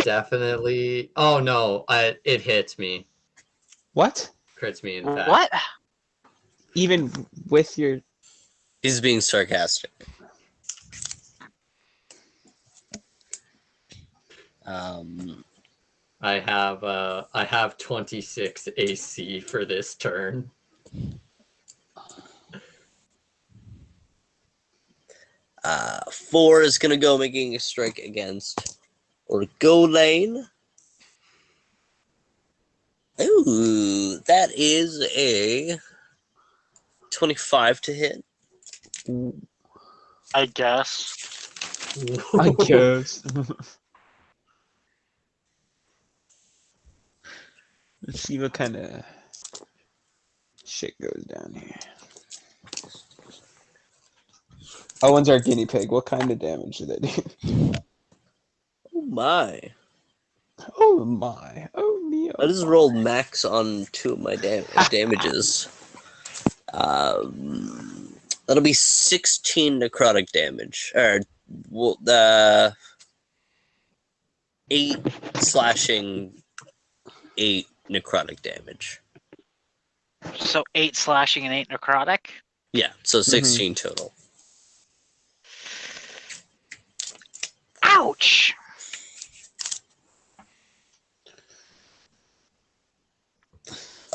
Definitely. Oh no, it hits me. What? Crits me, in fact. What? Even with your He's being sarcastic. I have 26 AC for this turn. 4 is going to go, making a strike against or Go Lane. Ooh, that is a 25 to hit. I guess. I guess. Let's see what kind of shit goes down here. Owen's our guinea pig. What kind of damage do they do? Oh my. Oh my. Oh me. I Oh just my. rolled max on 2 of my damages. That'll be 16 necrotic damage. Or, well, 8 slashing, 8 necrotic damage. So 8 slashing and 8 necrotic. Yeah, so 16 total. Ouch!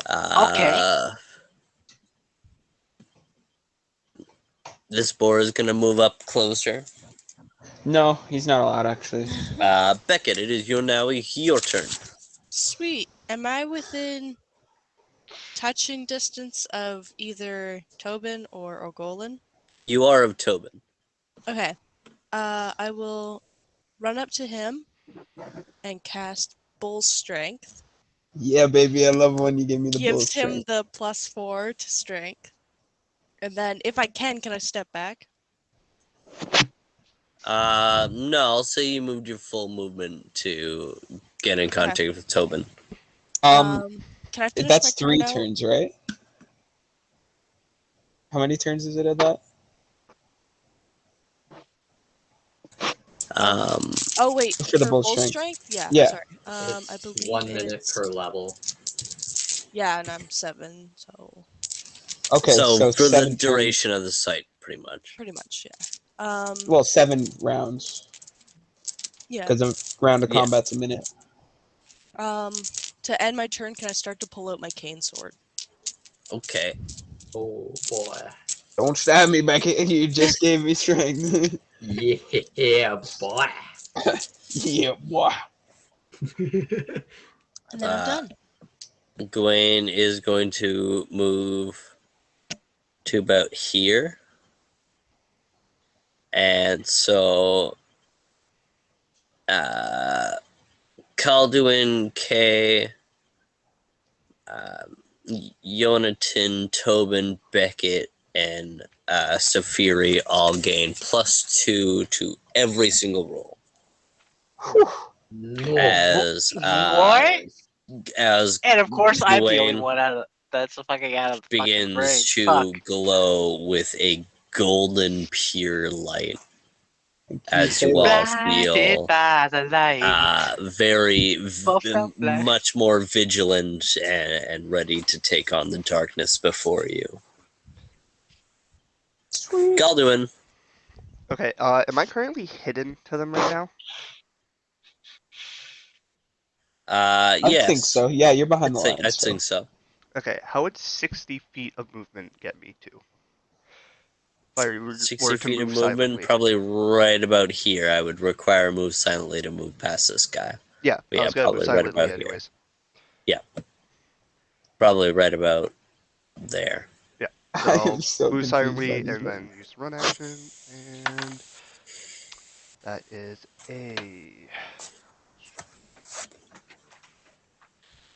Okay. This boar is gonna move up closer. No, he's not allowed actually. Beckett, it is your turn. Sweet. Am I within touching distance of either Tobin or Ogolin? You are of Tobin. Okay. I will run up to him and cast Bull Strength. Yeah, baby, I love when you give me the bull Gives him strength. the +4 to strength. And then, if I can I step back? No, I'll say you moved your full movement to get in contact with Tobin. Can I finish That's my 3 turn out? turns, right? How many turns is it at that? Oh wait, For the bull bull strength. strength? Yeah, Yeah. sorry. I It's believe 1 minute it's per level. yeah, and I'm 7, so Okay, So so for the 7 turns. duration of the site, pretty much. pretty much, yeah. Well, 7 rounds. Yeah. Because a round of Yeah. combat's a minute. To end my turn, can I start to pull out my cane sword? Okay. Oh boy. Don't stab me, Becky. You just gave me strength. Yeah, boy. Yeah, boy. And then I'm done. Gwen is going to move to about here. And so Calduin, K, Yonatan, Tobin, Beckett, and Safiri all gain +2 to every single roll. No. As What? as And of course, I'm the only Gawain one that's fucking out of the fucking ring. begins to Fuck. glow with a golden pure light, Keep as you it- all Blinded feel by the light very of flesh. much more vigilant and ready to take on the darkness before you. Sweet. Galduin, Okay, am I currently hidden to them right now? I yes, think so. Yeah, you're behind the I lines. think so. Okay, how would 60 feet of movement get me to? If I were 60 to feet of move movement, silently. probably right about here. I would require a move silently to move past this guy. Yeah, But I yeah, was gonna move probably right silently about here. anyways. Yeah, probably right about there. Yeah, I so am I'll so move confused by silently this and one. then use the run action, and that is a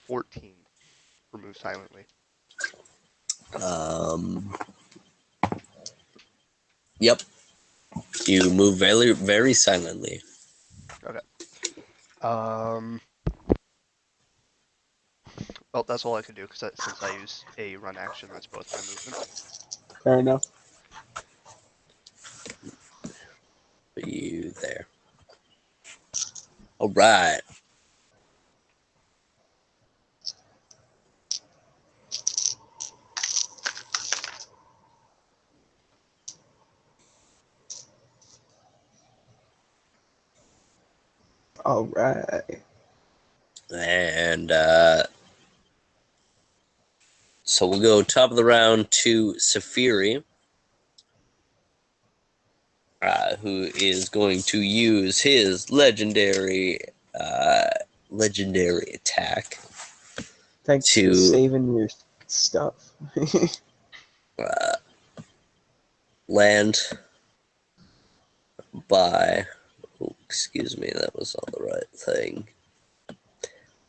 14 for move silently. Yep. You move very, very silently. Okay. Well, that's all I can do because since I used a run action, that's both my movement. Fair enough. Put you there. All right. All right. And so we'll go top of the round to Safiri, who is going to use his legendary uh, legendary attack Thanks for to saving your stuff. uh, land by. Oh, excuse me, that was not the right thing.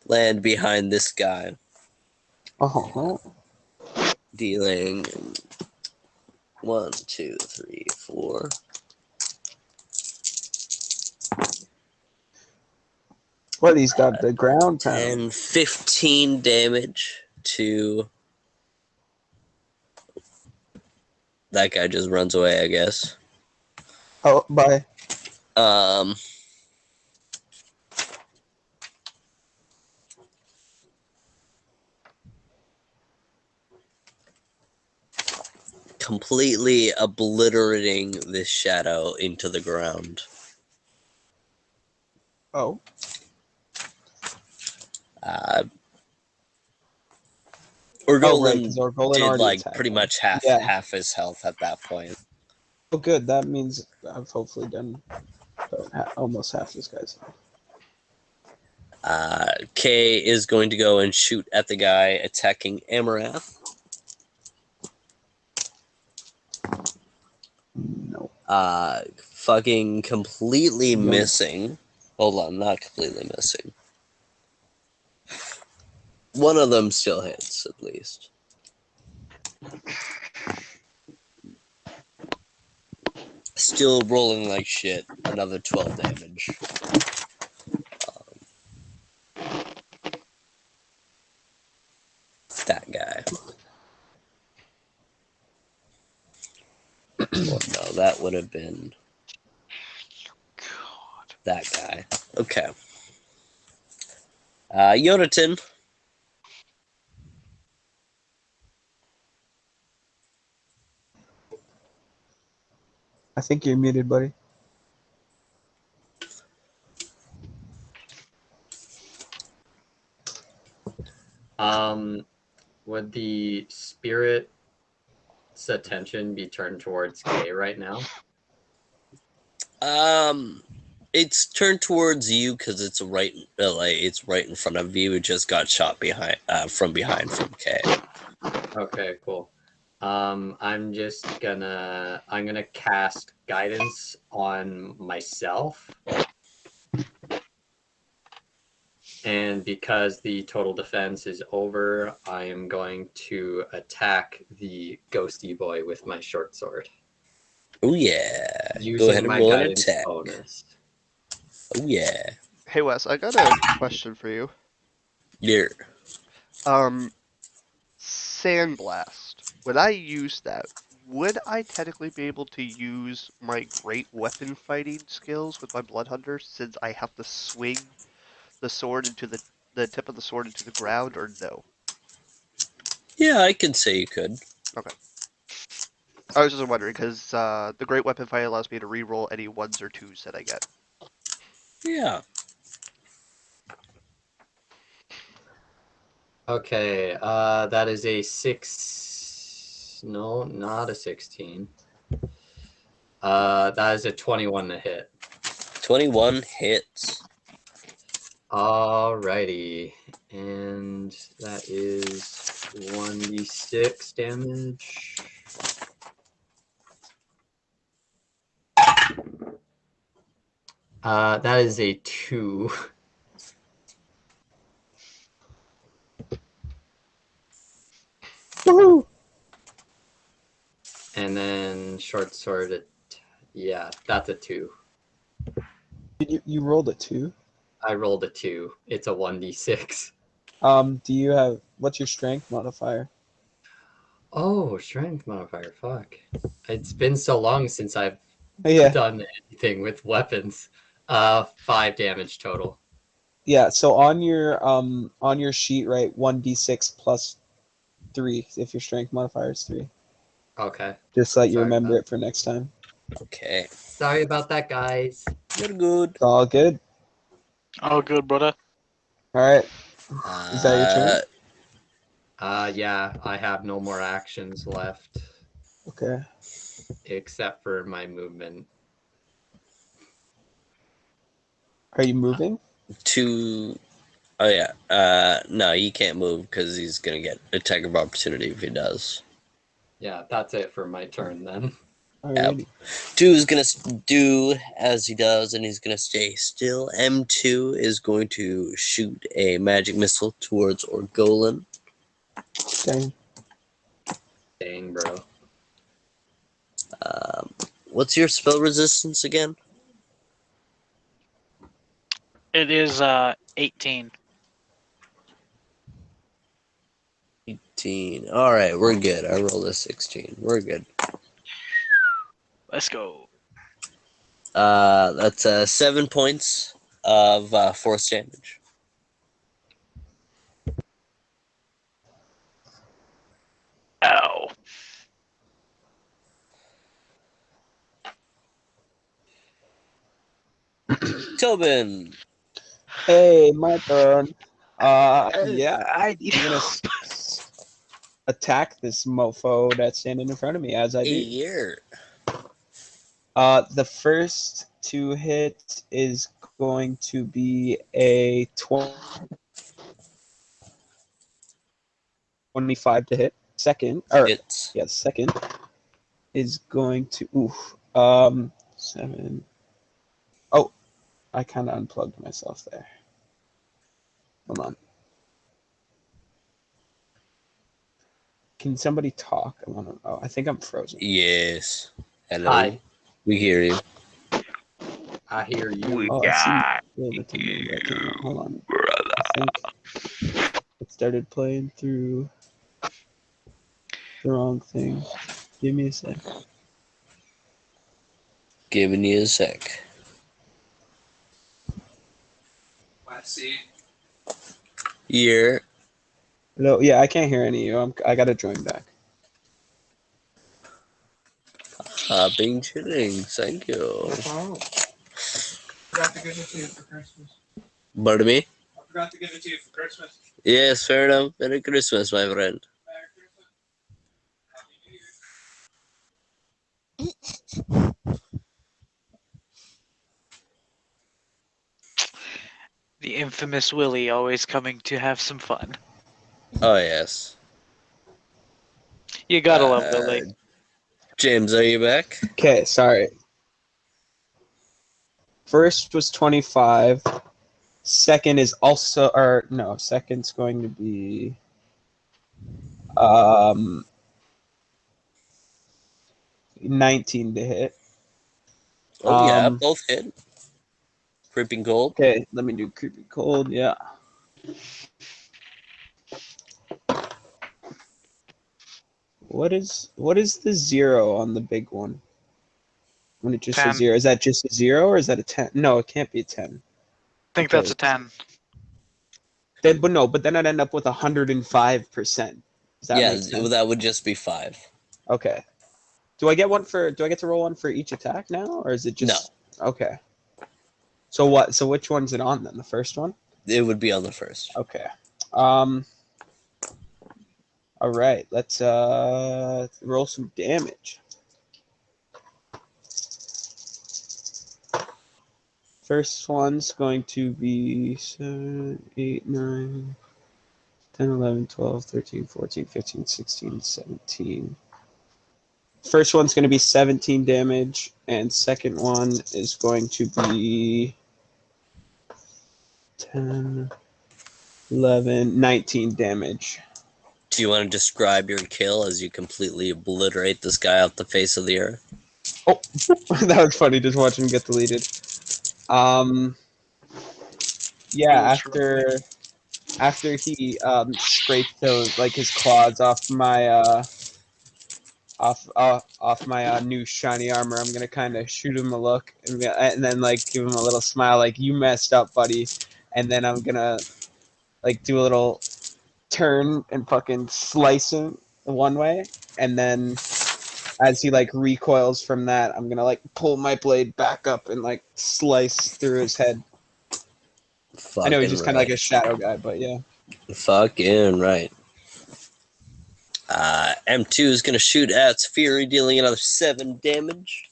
Land behind this guy, Oh, dealing 1, 2, 3, 4. what? He's got the ground pound. 10, 15 damage to that guy. Just runs away, I guess. Oh, bye. Completely obliterating this shadow into the ground. Oh, Uh, oh, right, Orgolan because Orgolan did already like attacked pretty him. much Yeah. half his health at that point. Oh, good. That means I've hopefully done almost half this guy's health. Kay is going to go and shoot at the guy attacking Amarath. No. Fucking completely Yoink. missing. Hold on, not completely missing. One of them still hits, at least. Still rolling like shit. Another 12 damage. That guy. Well, no, that would have been God. that guy. Okay. Yonaton. I think you're muted, buddy. Would the spirit's attention be turned towards Kay right now? It's turned towards you because it's right in front of you. It just got shot from behind from Kay. Okay, cool. I'm gonna cast guidance on myself. And because the total defense is over, I am going to attack the ghosty boy with my short sword. Oh yeah. Go Using ahead and my roll an guidance attack. bonus. Oh yeah. Hey Wes, I got a question for you. Yeah. Sandblast. When I use that, would I technically be able to use my great weapon fighting skills with my Blood Hunter since I have to swing the sword into the tip of the sword into the ground, or no? Yeah, I can say you could. Okay. I was just wondering because the great weapon fight allows me to reroll any ones or twos that I get. Yeah. Okay, that is a 6. No, not a 16. That is a 21 to hit. 21 hits. Alrighty, and that is 1d6 damage. That is a 2. Woohoo! And then short sword, yeah, that's a 2. You rolled a 2? I rolled a 2. It's a 1d6. Do you have what's your strength modifier? Oh, strength modifier, fuck. It's been so long since I've Yeah. done anything with weapons. 5 damage total. Yeah, so on your sheet, write 1d6 plus 3 if your strength modifier is 3. Okay. Just so that you Sorry remember about- it for next time. Okay. Sorry about that, guys. You're good. It's all good. Oh, good, brother. All right. Is that your turn? Yeah, I have no more actions left Okay. except for my movement. Are you moving? 2. Oh yeah. No, he can't move because he's gonna get attack of opportunity if he does. Yeah, that's it for my turn then. Alrighty. 2 is gonna do as he does, and he's gonna stay still. M2 is going to shoot a magic missile towards Orgolan. Dang. Dang, bro. What's your spell resistance again? It is 18. 18. All right, we're good. I rolled a 16. We're good. Let's go. That's 7 points of force damage. Ow. Tobin. Hey, my turn. Yeah, I need I'm gonna attack this mofo that's standing in front of me as I A do. year. The first 2 hit is going to be a 25 to hit. Second, or It's yeah, second is going to 7. Oh, I kind of unplugged myself there. Hold on. Can somebody talk? I want to. Oh, I think I'm frozen. yes. Hello. Hi, We hear you. I hear you. We Oh, I see. got Ableton mode right now. Hold on. brother. I think it started playing through the wrong thing. Give me a sec. Giving you a sec. Let's see. Year. No, yeah, I can't hear any of you. I gotta join back. Hopping chilling. Thank you. Forgot to give it to you for Christmas. Pardon me? I forgot to give it to you for Christmas. Yes, fair enough. Merry Christmas, my friend. Merry Christmas. Happy New Year. The infamous Willie always coming to have some fun. Oh, yes. You gotta love Willie. James, are you back? Okay, sorry. First was 25. Second is also, or no, second's going to be 19 to hit. Oh, yeah, both hit. Creeping Cold. Okay, let me do creepy cold. Yeah. What is the 0 on the big one? When it just 10. says 0, is that just a 0 or is that a 10? No, it can't be a 10. I think that's a 10. But then I'd end up with 105%. Does that Yeah, make sense? that would just be 5. Okay. Do I get to roll one for each attack now, or is it just Okay. So what? So which one's it on then? The first one? It would be on the first. Okay. All right. Let's roll some damage. First one's going to be 7, 8, 9, 10, 11, 12, 13, 14, 15, 16, 17. First one's going to be 17 damage, and second one is going to be 10, 11, 19 damage. Do you want to describe your kill as you completely obliterate this guy off the face of the earth? Oh, that was funny just watching him get deleted. Yeah, after he scraped those his claws off my off my new shiny armor, I'm gonna kind of shoot him a look and then give him a little smile like you messed up, buddy, and then I'm gonna do a little turn and fucking slice him one way, and then as he recoils from that, I'm gonna pull my blade back up and slice through his head. I know he's just kind of like a shadow guy, but yeah. Fucking right. M2 is going to shoot at Fury, dealing another 7 damage.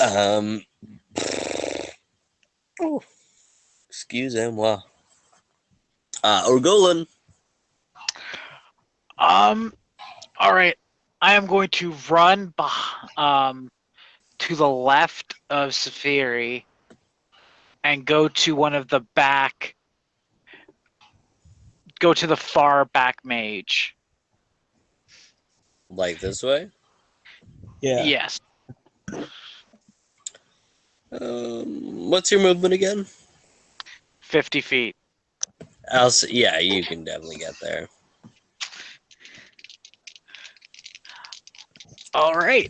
Um. Oh, excusez-moi. Orgolan. All right. I am going to run to the left of Safiri and go to one of the back. Go to the far back mage. Like this way? Yeah. Yes. What's your movement again? 50 feet. Yeah, you can definitely get there. All right.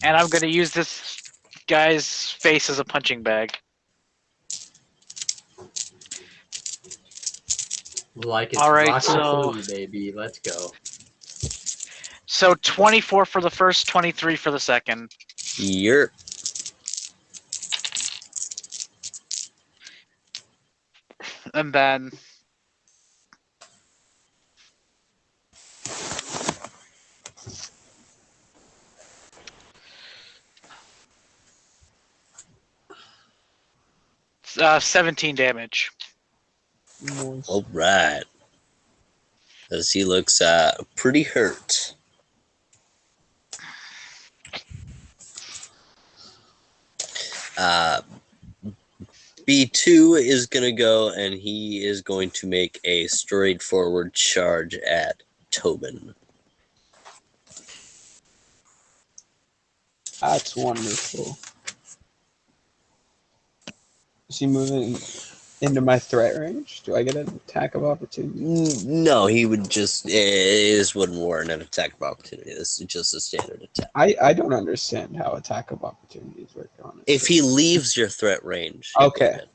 And I'm going to use this guy's face as a punching bag. Like it's All right, ratatouille, baby. Let's go. So 24 for the first, 23 for the second. You're. And then 17 damage. Nice. All right. As he looks pretty hurt. B2 is going to go and he is going to make a straightforward charge at Tobin. That's wonderful. Is he moving into my threat range? Do I get an attack of opportunity? No, he would just. This wouldn't warrant an attack of opportunity. This is just a standard attack. I don't understand how attack of opportunities work on it. If he leaves your threat range, he'll Okay. get it.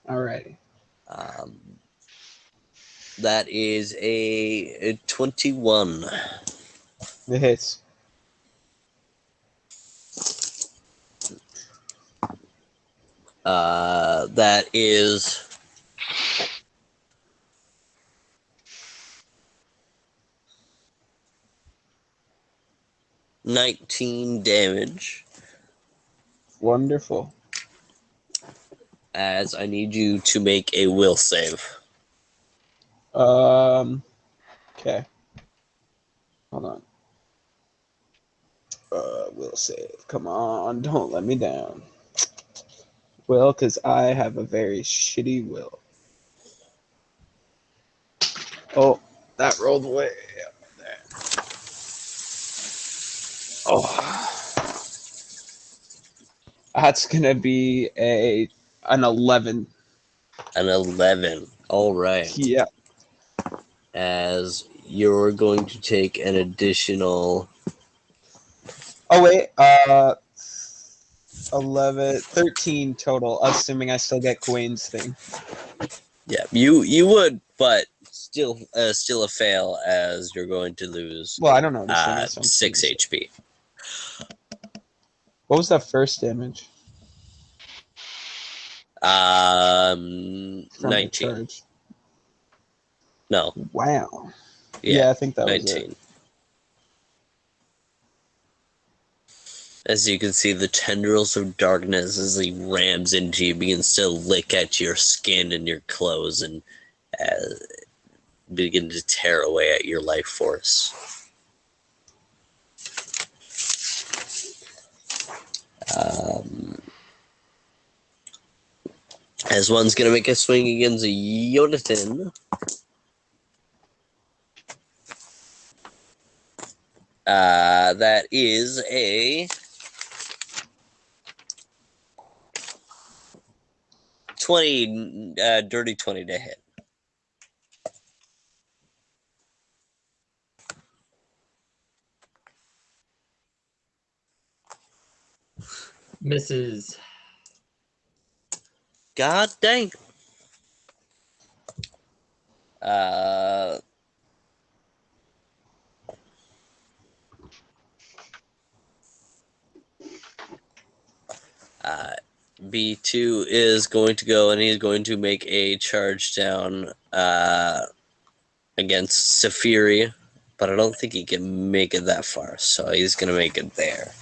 Alrighty. That is a 21. It hits. That is 19 damage. Wonderful. As I need you to make a will save. Okay. Hold on. Will save. Come on, don't let me down. Will, because I have a very shitty will. Oh, that rolled way up there. Oh. That's gonna be an 11. An 11. All right. Yeah. As you're going to take an additional. Oh wait, 11, 13 total, assuming I still get Queen's thing. Yeah, you would, but still a fail, as you're going to lose Well, I don't understand this. 6 HP. What was that first damage? From the 19. charge. No. Wow. Yeah, Yeah, I think that 19. was it. As you can see, the tendrils of darkness as he rams into you begins to lick at your skin and your clothes and begin to tear away at your life force. As one's going to make a swing against Yonatan. That is a 20, dirty 20 to hit. Misses. God dang. B2 is going to go and he's going to make a charge down against Safiri. but I don't think he can make it that far, so he's gonna make it there.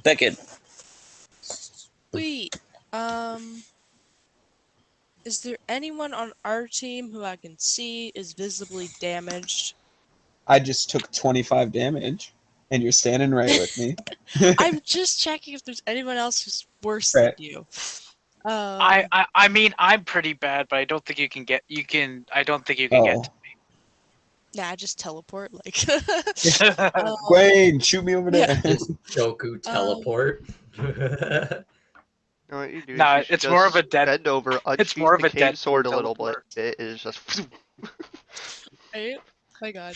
Beckett. Sweet. Is there anyone on our team who I can see is visibly damaged? I just took 25 damage, and you're standing right with me. I'm just checking if there's anyone else who's worse Right. than you. I mean, I'm pretty bad, but I don't think you can get. I don't think you can get. Oh, Nah, just teleport. Like. Gwen, shoot me over Yeah. there. Just Joku teleport. You know what you do is No, you should it's more of a just dead. bend over, It's unsheath more of the a cane Deadpool sword a little bit. teleport. It is just. Right? My God.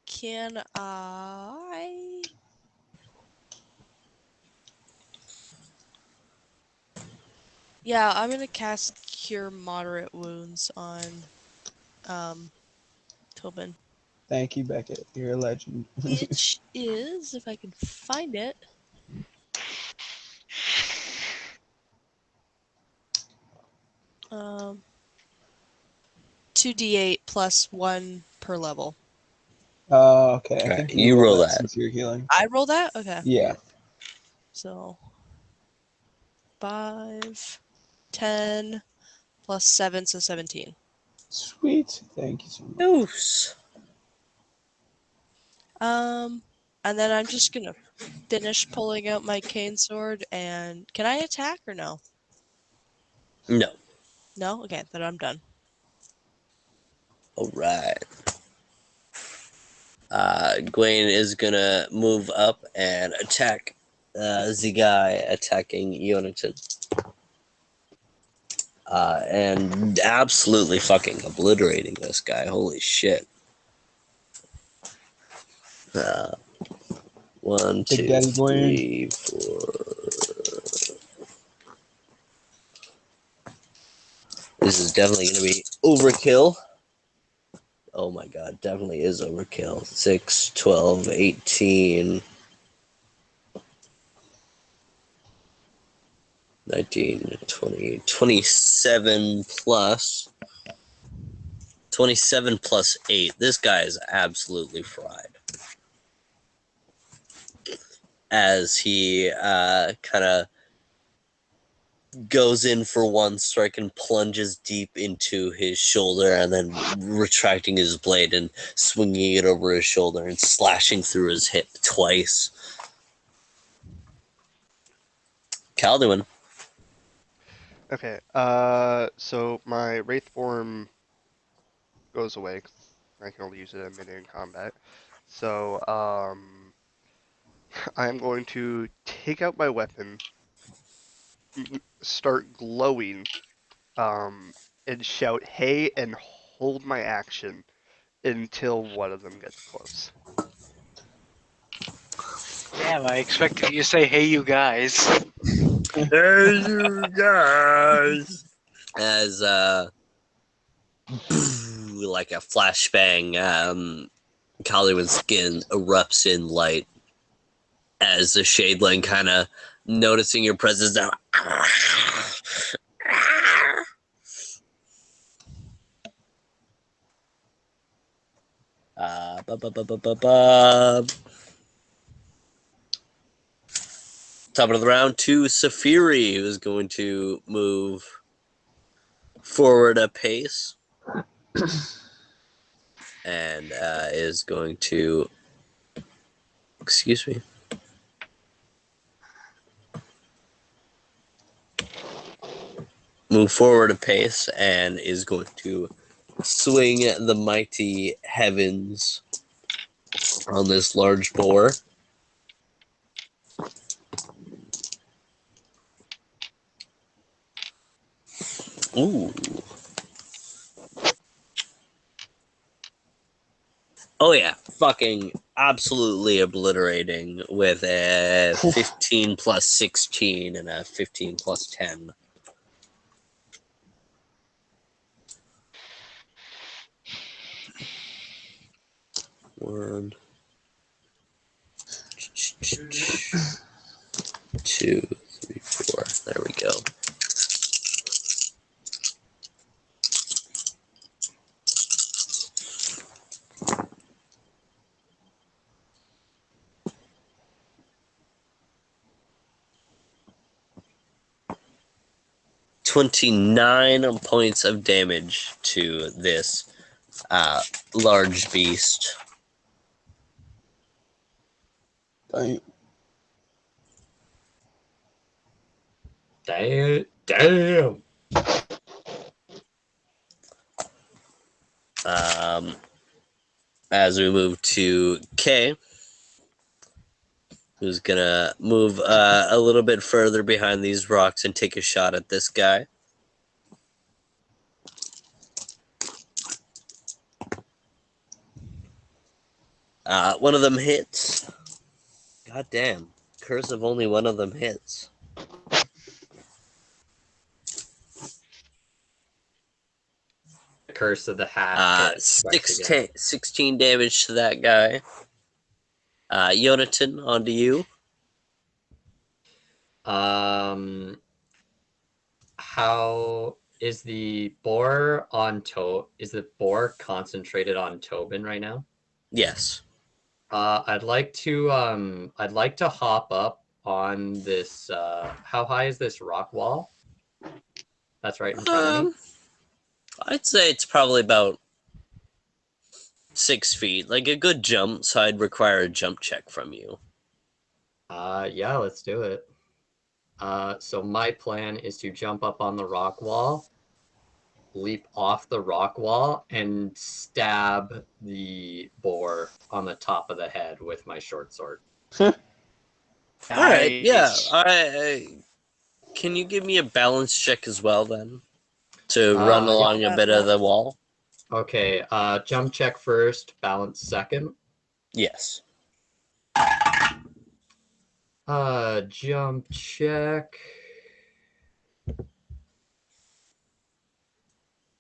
Can I? Yeah, I'm gonna cast Cure Moderate Wounds on, Tobin. Thank you, Beckett. You're a legend. Which is, if I can find it. 2d8 plus 1 per level. Oh, okay. I Alright, think you roll that. since you're healing. I roll that? Okay. Yeah. So 5, 10, plus 7, so 17. Sweet. Thank you so much. Deuce. And then I'm just gonna finish pulling out my cane sword, and can I attack or no? No. No? Okay, then I'm done. Alright. Gwen is gonna move up and attack the guy attacking Yonatan. And absolutely fucking obliterating this guy. Holy shit. 1, Big 2, Daddy Gwen. 3, 4. This is definitely gonna be overkill. Oh my god, definitely is overkill. 6, 12, 18, 19, 20, 27 plus. 27 plus 8. This guy is absolutely fried. As he kind of goes in for one strike and plunges deep into his shoulder, and then retracting his blade and swinging it over his shoulder and slashing through his hip twice. Calduin. Okay. So my Wraith form goes away 'cause I can only use it a minute in combat. So I am going to take out my weapon, start glowing, and shout "Hey!" and hold my action until one of them gets close. Damn, I expected you to say, "Hey, you guys." Hey, you guys! As like a flashbang, Calduin's skin erupts in light as the Shadeling kind of noticing your presence now. Top of the round to Safiri, who's going to move forward a pace and is going to, excuse me, move forward a pace and is going to swing the mighty heavens on this large boar. Ooh. Oh yeah, fucking absolutely obliterating with a 15 plus 16 and a 15 plus 10. One, two, three, four. There we go. 29 points of damage to this large beast. Damn. Damn. As we move to K, who's gonna move a little bit further behind these rocks and take a shot at this guy. One of them hits. God damn. Curse of only one of them hits. The curse of the hat hit twice again. 16 damage to that guy. Yonatan, on to you. How is the boar on is the boar concentrated on Tobin right now? Yes. I'd like to hop up on this how high is this rock wall? That's right in front of me. I'd say it's probably about 6 feet. Like a good jump, so I'd require a jump check from you. Yeah, let's do it. So my plan is to jump up on the rock wall, leap off the rock wall, and stab the boar on the top of the head with my short sword. Alright, yeah. Nice. Can you give me a balance check as well then? To run Yeah. along a bit of the wall? Okay, jump check first, balance second. Yes. Jump check.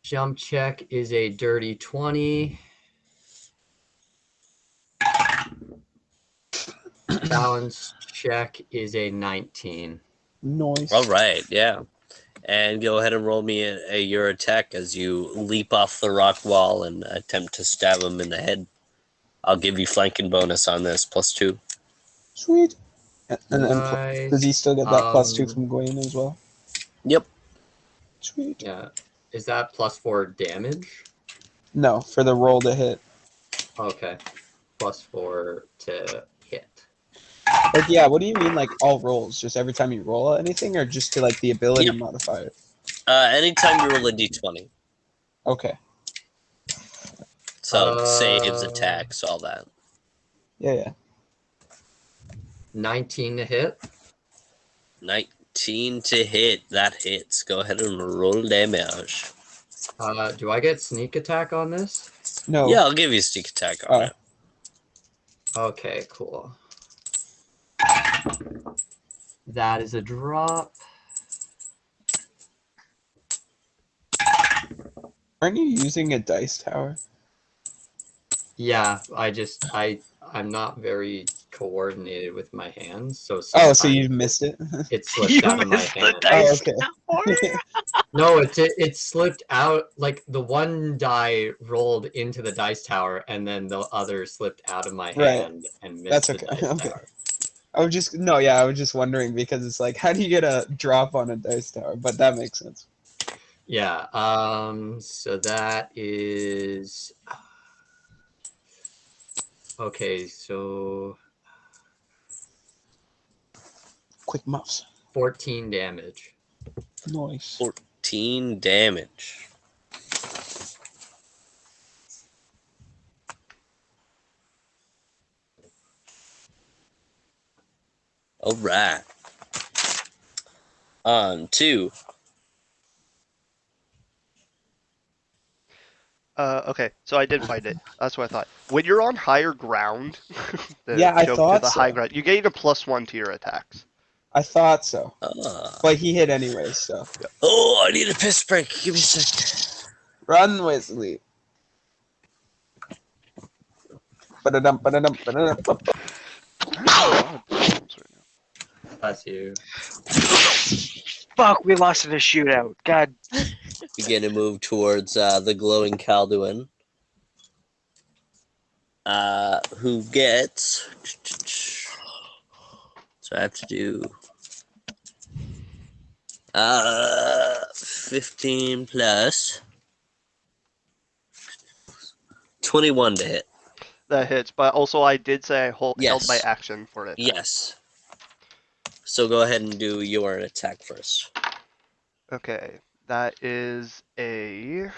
Jump check is a dirty 20. Balance check is a 19. Nice. Alright, yeah. And go ahead and roll me your attack as you leap off the rock wall and attempt to stab him in the head. I'll give you flanking bonus on this, +2. Sweet. And Nice. does he still get that +2 from Gwen as well? Yep. Sweet. Yeah. Is that +4 damage? No, for the roll to hit. Okay. +4 to hit. Like, yeah, what do you mean, like, all rolls? Just every time you roll anything, or just to, like, the ability Yep. modifier? Anytime you roll a d20. Okay. So, saves, attacks, all that. Yeah. 19 to hit. 19 to hit. That hits. Go ahead and roll damage. Do I get sneak attack on this? No. Yeah, I'll give you a sneak attack on it. Okay, cool. That is a drop. Aren't you using a dice tower? Yeah, I'm not very coordinated with my hands, so Oh, so you sometimes missed it? it slipped You out of my missed the hand. dice. Oh, okay. No, it slipped out. Like the one die rolled into the dice tower, and then the other slipped out of my hand and missed That's okay. the dice Okay. tower. I was just wondering because it's like, how do you get a drop on a dice tower? But that makes sense. Yeah. So that is okay. So Quick muffs. 14 damage. Nice. 14 damage. Alright. On to... Okay, so I did find it. That's what I thought. When you're on higher ground, Yeah, I jump thought to the so. high ground, you gain a +1 to your attacks. I thought so. Ah. But he hit anyways, so. Oh, I need a piss break. Give me a sec. Run, Wesley. Ba-da-dum, ba-da-dum, ba-da-dum. Bless you. Fuck, we lost in a shootout. God. Begin to move towards the glowing Calduin. Who gets... So I have to do... 15 plus 21 to hit. That hits, but also I did say I held my Yes. action for an attack. Yes. So go ahead and do your attack first. Okay, that is a.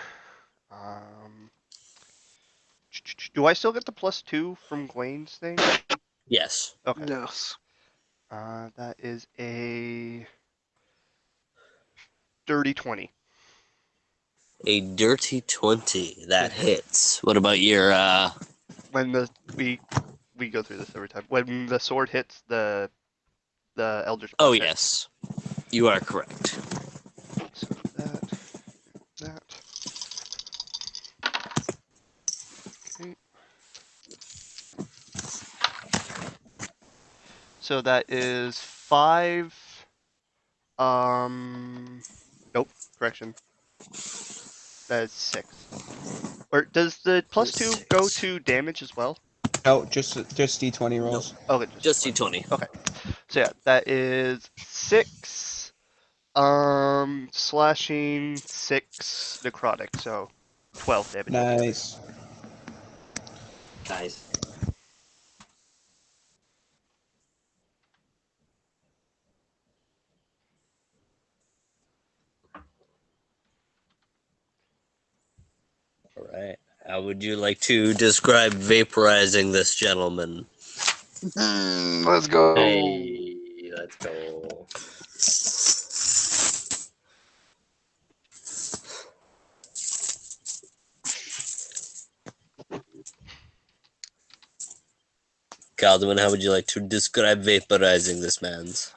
Do I still get the +2 from Gwane's thing? Yes. Okay. Yes. That is a dirty 20. A dirty 20. That It hit. hits. What about your When we go through this every time. When the sword hits the Eldritch Oh Blast hits. yes. You are correct. So that. Okay. So that is 5. Nope. Correction. That is 6. Or does the +2 go 6. to damage as well? No, just D20 rolls. Okay, Just D20. D20. Okay. So yeah, that is 6 slashing, 6 necrotic, so 12 damage altogether. Nice. Nice. All right. How would you like to describe vaporizing this gentleman? Let's go. Hey, let's go. Calderman, how would you like to describe vaporizing this man's?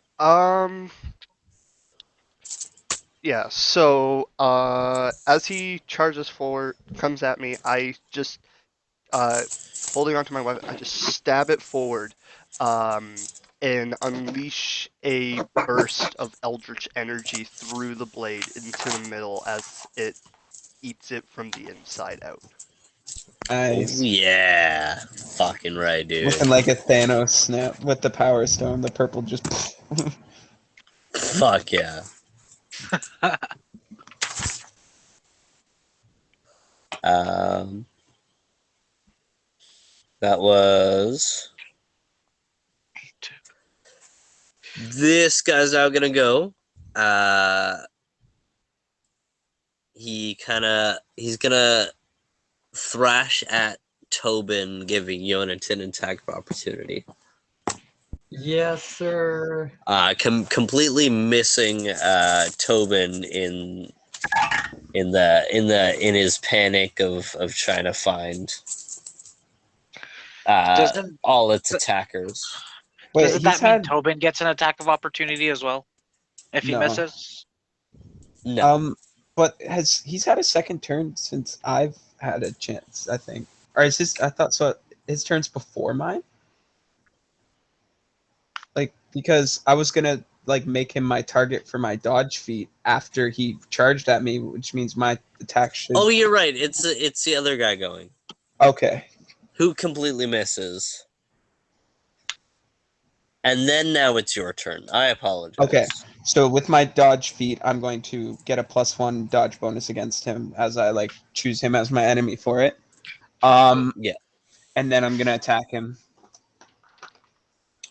Yeah, so as he charges forward, comes at me, I just holding onto my weapon, I just stab it forward, and unleash a burst of eldritch energy through the blade into the middle as it eats it from the inside out. Nice. Oh yeah. Fucking right, dude. Looking like a Thanos snap with the Power Stone. The purple just. Fuck yeah. Um, that was. This guy's now gonna go. He's gonna thrash at Tobin, giving Yonatan an attack of opportunity. Yes, sir. Completely missing Tobin in his panic of trying to find Doesn't all its attackers. Wait, doesn't he's that mean had Tobin gets an attack of opportunity as well? If he no. misses? No. But he's had a second turn since I've had a chance, I think. Or is his? I thought so. His turn's before mine. Like because I was gonna like make him my target for my dodge feat after he charged at me, which means my attack should. Oh, you're right. It's the other guy going, Okay. who completely misses. And then now it's your turn. I apologize. Okay. So with my dodge feat, I'm going to get a +1 dodge bonus against him as I like choose him as my enemy for it. Yeah. And then I'm gonna attack him.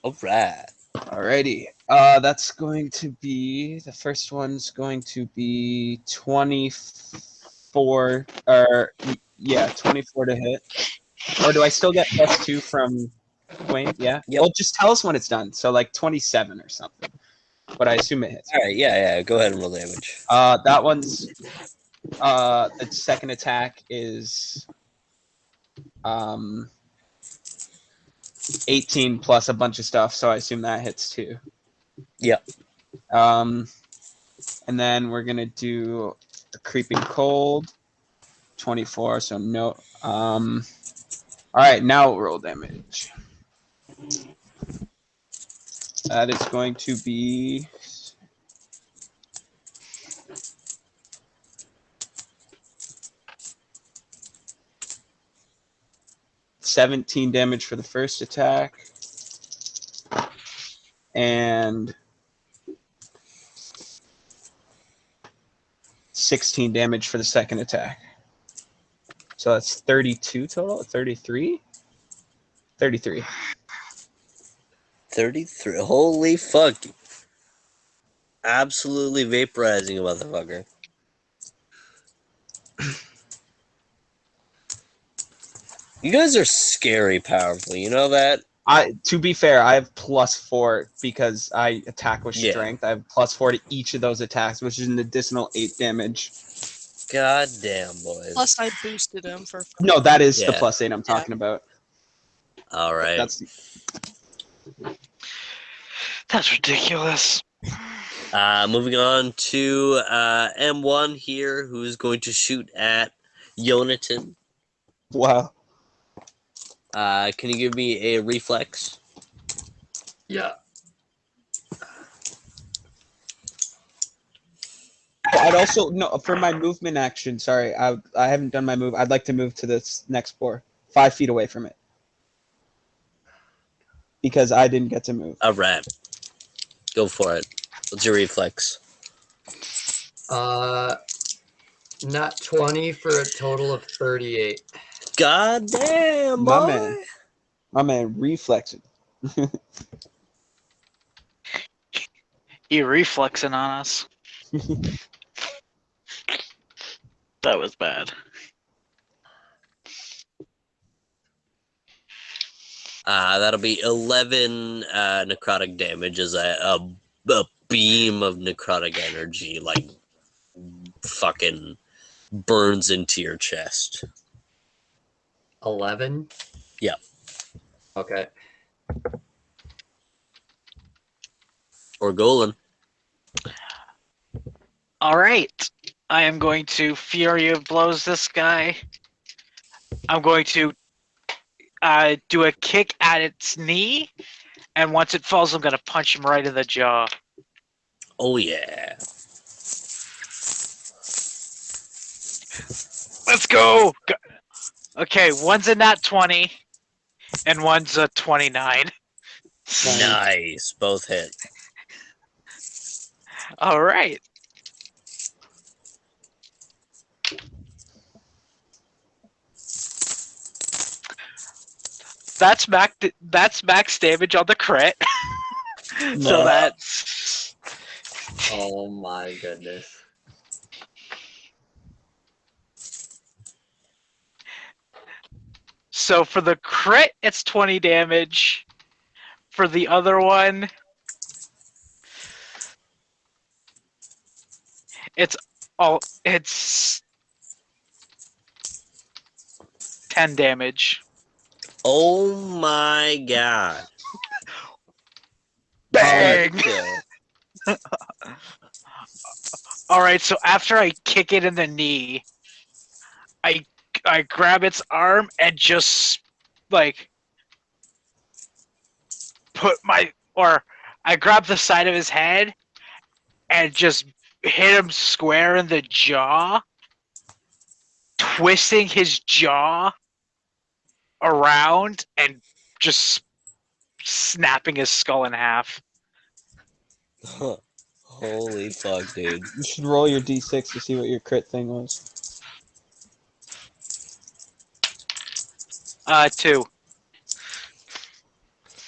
All right. Alrighty. That's going to be the first one's going to be 24 or yeah, 24 to hit. Or do I still get +2 from Wayne? Yeah. Yep. Well, just tell us when it's done. So like 27 or something. But I assume it hits. All right. Yeah. Go ahead and roll damage. That one's the second attack is 18 plus a bunch of stuff, so I assume that hits too. Yep. And then we're gonna do a creeping cold, 24. So no. All right, now roll damage. That is going to be 17 damage for the first attack, and 16 damage for the second attack. So that's 32 total? 33? 33. 33. Holy fuck. Absolutely vaporizing a motherfucker. You guys are scary powerful, you know that? To be fair, I have +4 because I attack with Yeah. strength. I have +4 to each of those attacks, which is an additional 8 damage. God damn, boys. Plus, I boosted him for. No, that is the Yeah. +8 I'm talking about. Alright. That's That's ridiculous. Moving on to M1 here, who's going to shoot at Yonatan. wow. Can you give me a reflex? Yeah. I'd also no for my movement action. Sorry, I haven't done my move. I'd like to move to this next floor, 5 feet away from it, because I didn't get to move. Alright. Go for it. What's your reflex? Not 20 for a total of 38. God damn, My boy. man. My man, reflexing. You reflexing on us. That was bad. That'll be 11 necrotic damage as a beam of necrotic energy, like, fucking burns into your chest. 11? Yeah. Okay. Or Golan. Alright. I am going to Fury of Blows this guy. I'm going to do a kick at its knee, and once it falls, I'm going to punch him right in the jaw. Oh, yeah. Let's go! Okay, one's a nat 20, and one's a 29. Nice. Both hit. Alright. That's max damage on the crit. So that's Oh my goodness. so for the crit it's 20 damage. For the other one it's 10 damage. Oh, my God. Bang! Kill. Alright, so after I kick it in the knee, I grab its arm and just like I grab the side of his head and just hit him square in the jaw, twisting his jaw around and just snapping his skull in half. Holy fuck, dude. You should roll your d6 to see what your crit thing was. 2.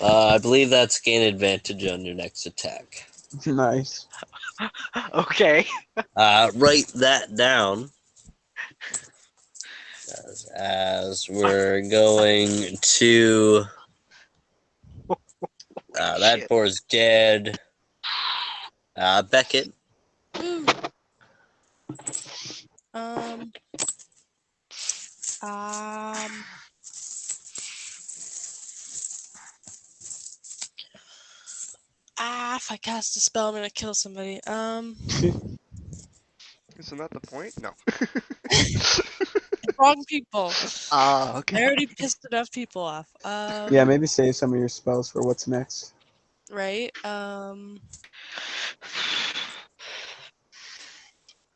I believe that's gain advantage on your next attack. Nice. Okay. Write that down. As we're going to... that boar's dead. Beckett. Woo. If I cast a spell, I'm gonna kill somebody. Isn't that the point? No. Wrong people. Ah, I okay. already pissed enough people off. Yeah, maybe save some of your spells for what's next. Right.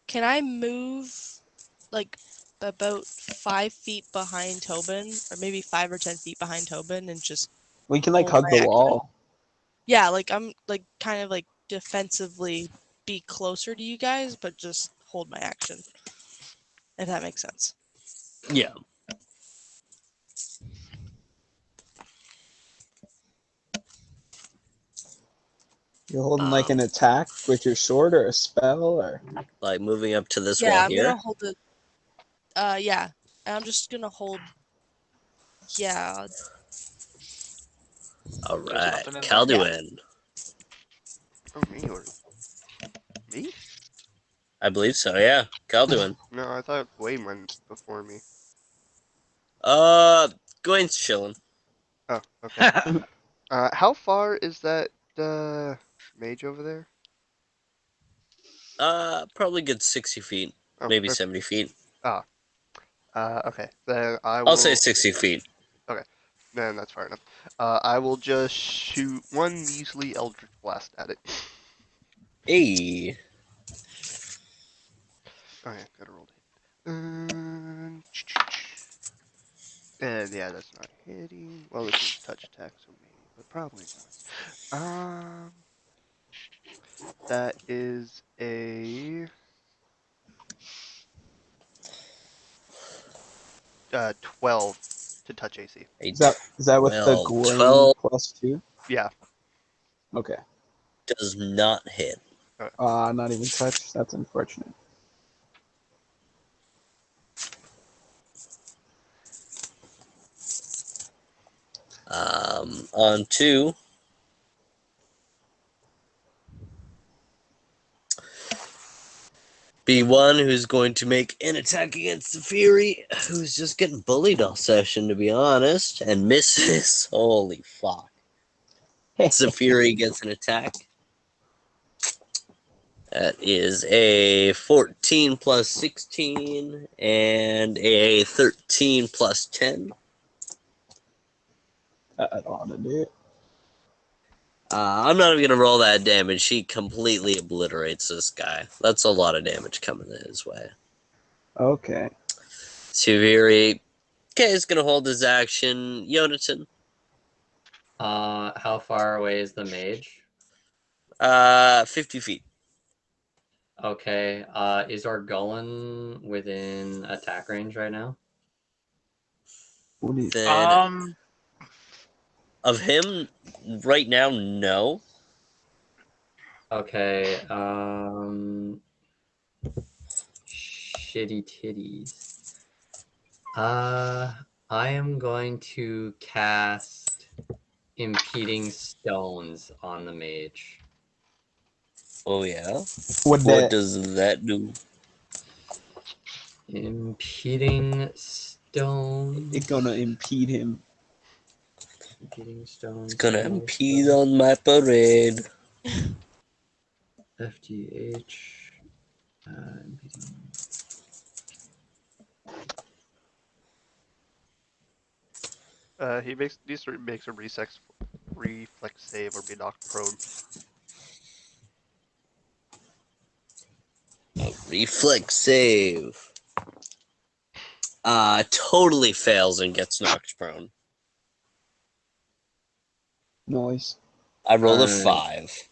Can I move like about 5 feet behind Tobin, or maybe 5 or 10 feet behind Tobin, and just We can like hold hug my the action? wall. Yeah, like I'm like kind of like defensively be closer to you guys, but just hold my action. If that makes sense. Yeah. You're holding like an attack with your sword or a spell or Like moving up to this Yeah, wall I'm here. gonna hold the. Yeah, and I'm just gonna hold. Yeah, All There's right, nothing in there. Calduin. Oh, me or me? I believe so. Yeah, Calduin. No, I thought Wayne went before me. Gawain's chilling. Oh, okay. How far is that mage over there? Probably good 60 feet, Oh, maybe okay. 70 feet. Okay. Then I I'll say will. 60 feet. Okay, then that's far enough. I will just shoot one measly Eldritch Blast at it. Hey. Oh yeah, gotta roll it. And yeah, that's not hitting. Well, this is a touch attack, so maybe, but probably not. That is a 12 to touch AC. A is that with the 12. Gawain 12 +2? Yeah. Okay. does not hit. Not even touch. That's unfortunate. On to B1, who's going to make an attack against the Fury, who's just getting bullied all session, to be honest, and misses. Holy fuck. Zafiri gets an attack. That is a 14 plus 16 and a 13 plus 10. That ought to do it. I'm not even going to roll that damage. He completely obliterates this guy. That's a lot of damage coming his way. Okay. Zafiri, okay, is going to hold his action. Yonatan, How far away is the mage? 50 feet. Okay. Is Argullen within attack range right now? What is Then of him right now, no. Okay. Shitty titties. I am going to cast Impeding Stones on the mage. Oh yeah. Would What that does that do? Impeding Stones. it gonna impede him? Impeding Stones. It's gonna impede on my parade. FDH. Impeding. He makes a reflex save or be knocked prone. Reflex save. Totally fails and gets knocked prone. Noise. I rolled a Alright. 5.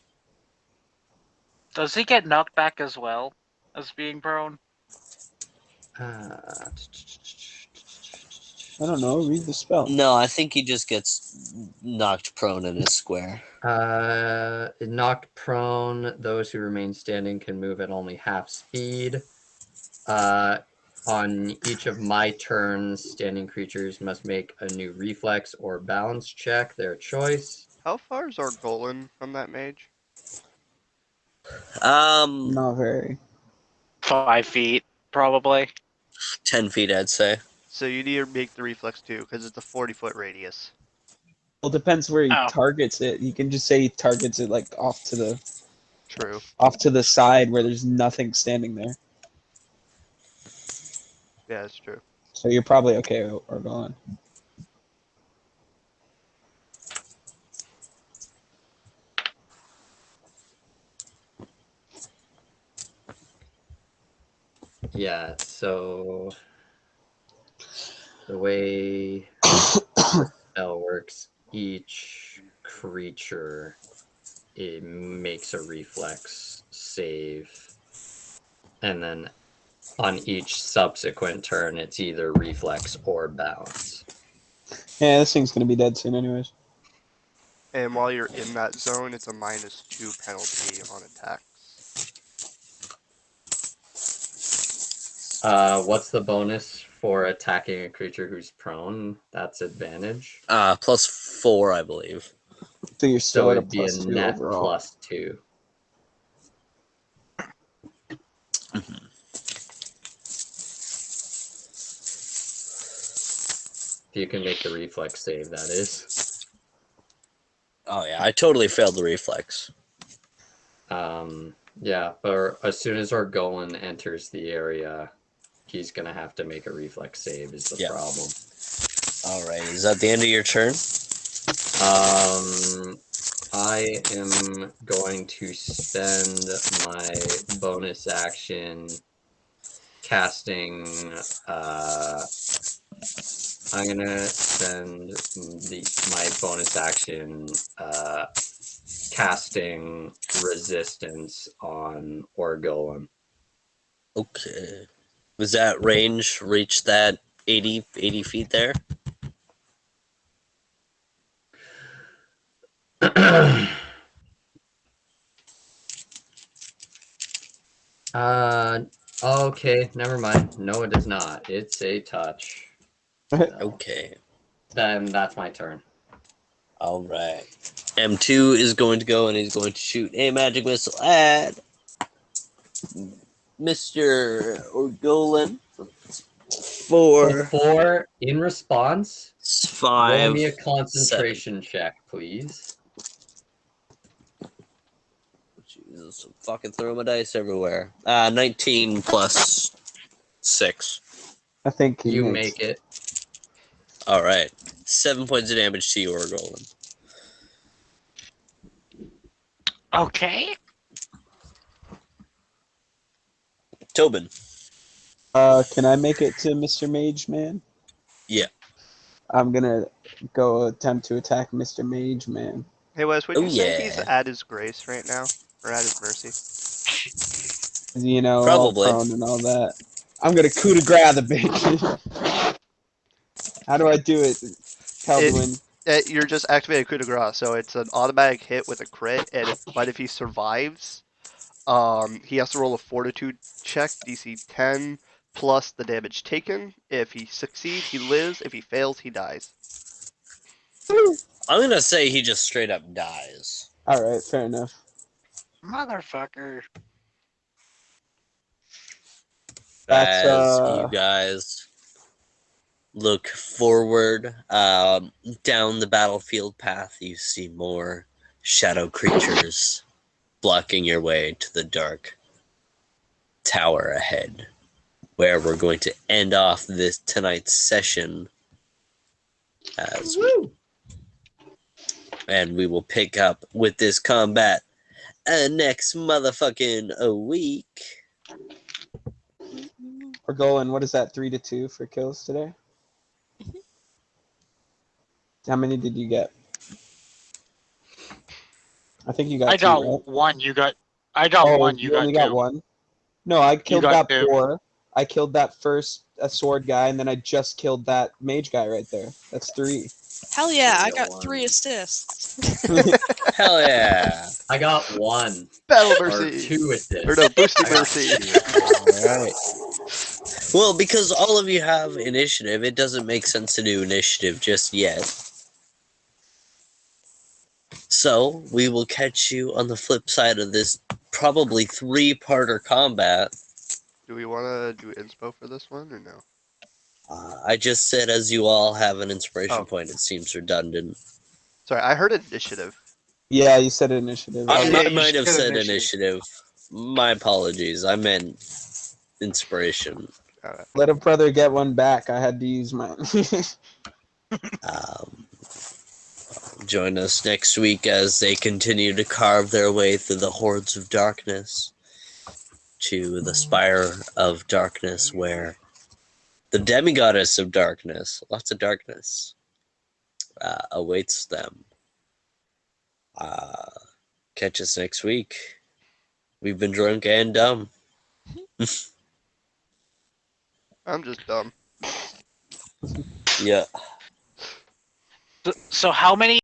Does he get knocked back as well as being prone? Uh, I don't know. Read the spell. No, I think he just gets knocked prone in his square. Knocked prone, those who remain standing can move at only half speed. On each of my turns, standing creatures must make a new reflex or balance check, their choice. How far is our Golan from that mage? Not very. 5 feet, probably. 10 feet, I'd say. So you need to make the reflex too, because it's a 40-foot radius. Well, it depends where he Oh. targets it. You can just say he targets it like off to True. the side where there's nothing standing there. Yeah, that's true. So you're probably okay or gone. Yeah, so the way the spell works, each creature it makes a reflex save and then on each subsequent turn, it's either reflex or bounce. Yeah, this thing's gonna be dead soon, anyways. And while you're in that zone, it's a -2 penalty on attacks. What's the bonus for attacking a creature who's prone? That's advantage. +4, I believe. So you're still So at a it'd be a +2 net overall. +2. If you can make the reflex save, that is. Oh yeah, I totally failed the reflex. Yeah, but as soon as Orgolan enters the area, he's gonna have to make a reflex save. Is the Yeah. problem? All right, is that the end of your turn? I am going to spend my bonus action casting. I'm gonna spend my bonus action casting resistance on Orgolan. Okay. Was that range reach that 80 feet there? Okay, never mind. No, it is not. It's a touch. So, Okay. then that's my turn. All right. M2 is going to go and he's going to shoot a magic missile at Mr. Orgolan for Before, in response, roll 5. me a 7. concentration check, please. Jesus, I'm fucking throwing my dice everywhere. 19 plus 6. I think he You makes. make it. All right. 7 points of damage to you, Orgolan. Okay. Tobin. Can I make it to Mr. Mage Man? Yeah. I'm gonna go attempt to attack Mr. Mage Man. Hey Wes, would Oh, you say he's yeah. at his grace right now? Or at his mercy? You know, all Probably. prone and all that. I'm gonna coup de grace the bitch. How do I do it, Calduin? You're just activating coup de grace, so it's an automatic hit with a crit, but if he survives, he has to roll a fortitude check, DC 10, plus the damage taken. If he succeeds, he lives. If he fails, he dies. I'm gonna say he just straight up dies. Alright, fair enough. Motherfucker. That's, As you guys look forward down the battlefield path, you see more shadow creatures blocking your way to the dark tower ahead, where we're going to end off this tonight's session as and we will pick up with this combat next motherfucking week. We're going, what is that, 3-2 for kills today? How many did you get? I think you got I 2, got right? one. I got one. You only got got two. 1? No, I killed got that 2. 4. I killed that first sword guy, and then I just killed that mage guy right there. That's 3. Hell yeah, I got got one. 3 assists. Hell yeah. I got 1. Battle Or mercy! 2 assists. Or no, boosting I got mercy. 2. Alright. Well, because all of you have initiative, it doesn't make sense to do initiative just yet. So, we will catch you on the flip side of this probably 3-parter combat. Do we want to do inspo for this one, or no? I just said as you all have an inspiration Oh. point, it seems redundant. Sorry, I heard initiative. Yeah, you said initiative. I Yeah, you might have said said initiative. initiative. My apologies. I meant inspiration. Alright. Let a brother get one back. I had to use mine. Um, join us next week as they continue to carve their way through the hordes of darkness to the spire of darkness, where the demigoddess of darkness, lots of darkness, awaits them. Catch us next week. We've been drunk and dumb. I'm just dumb. Yeah. So how many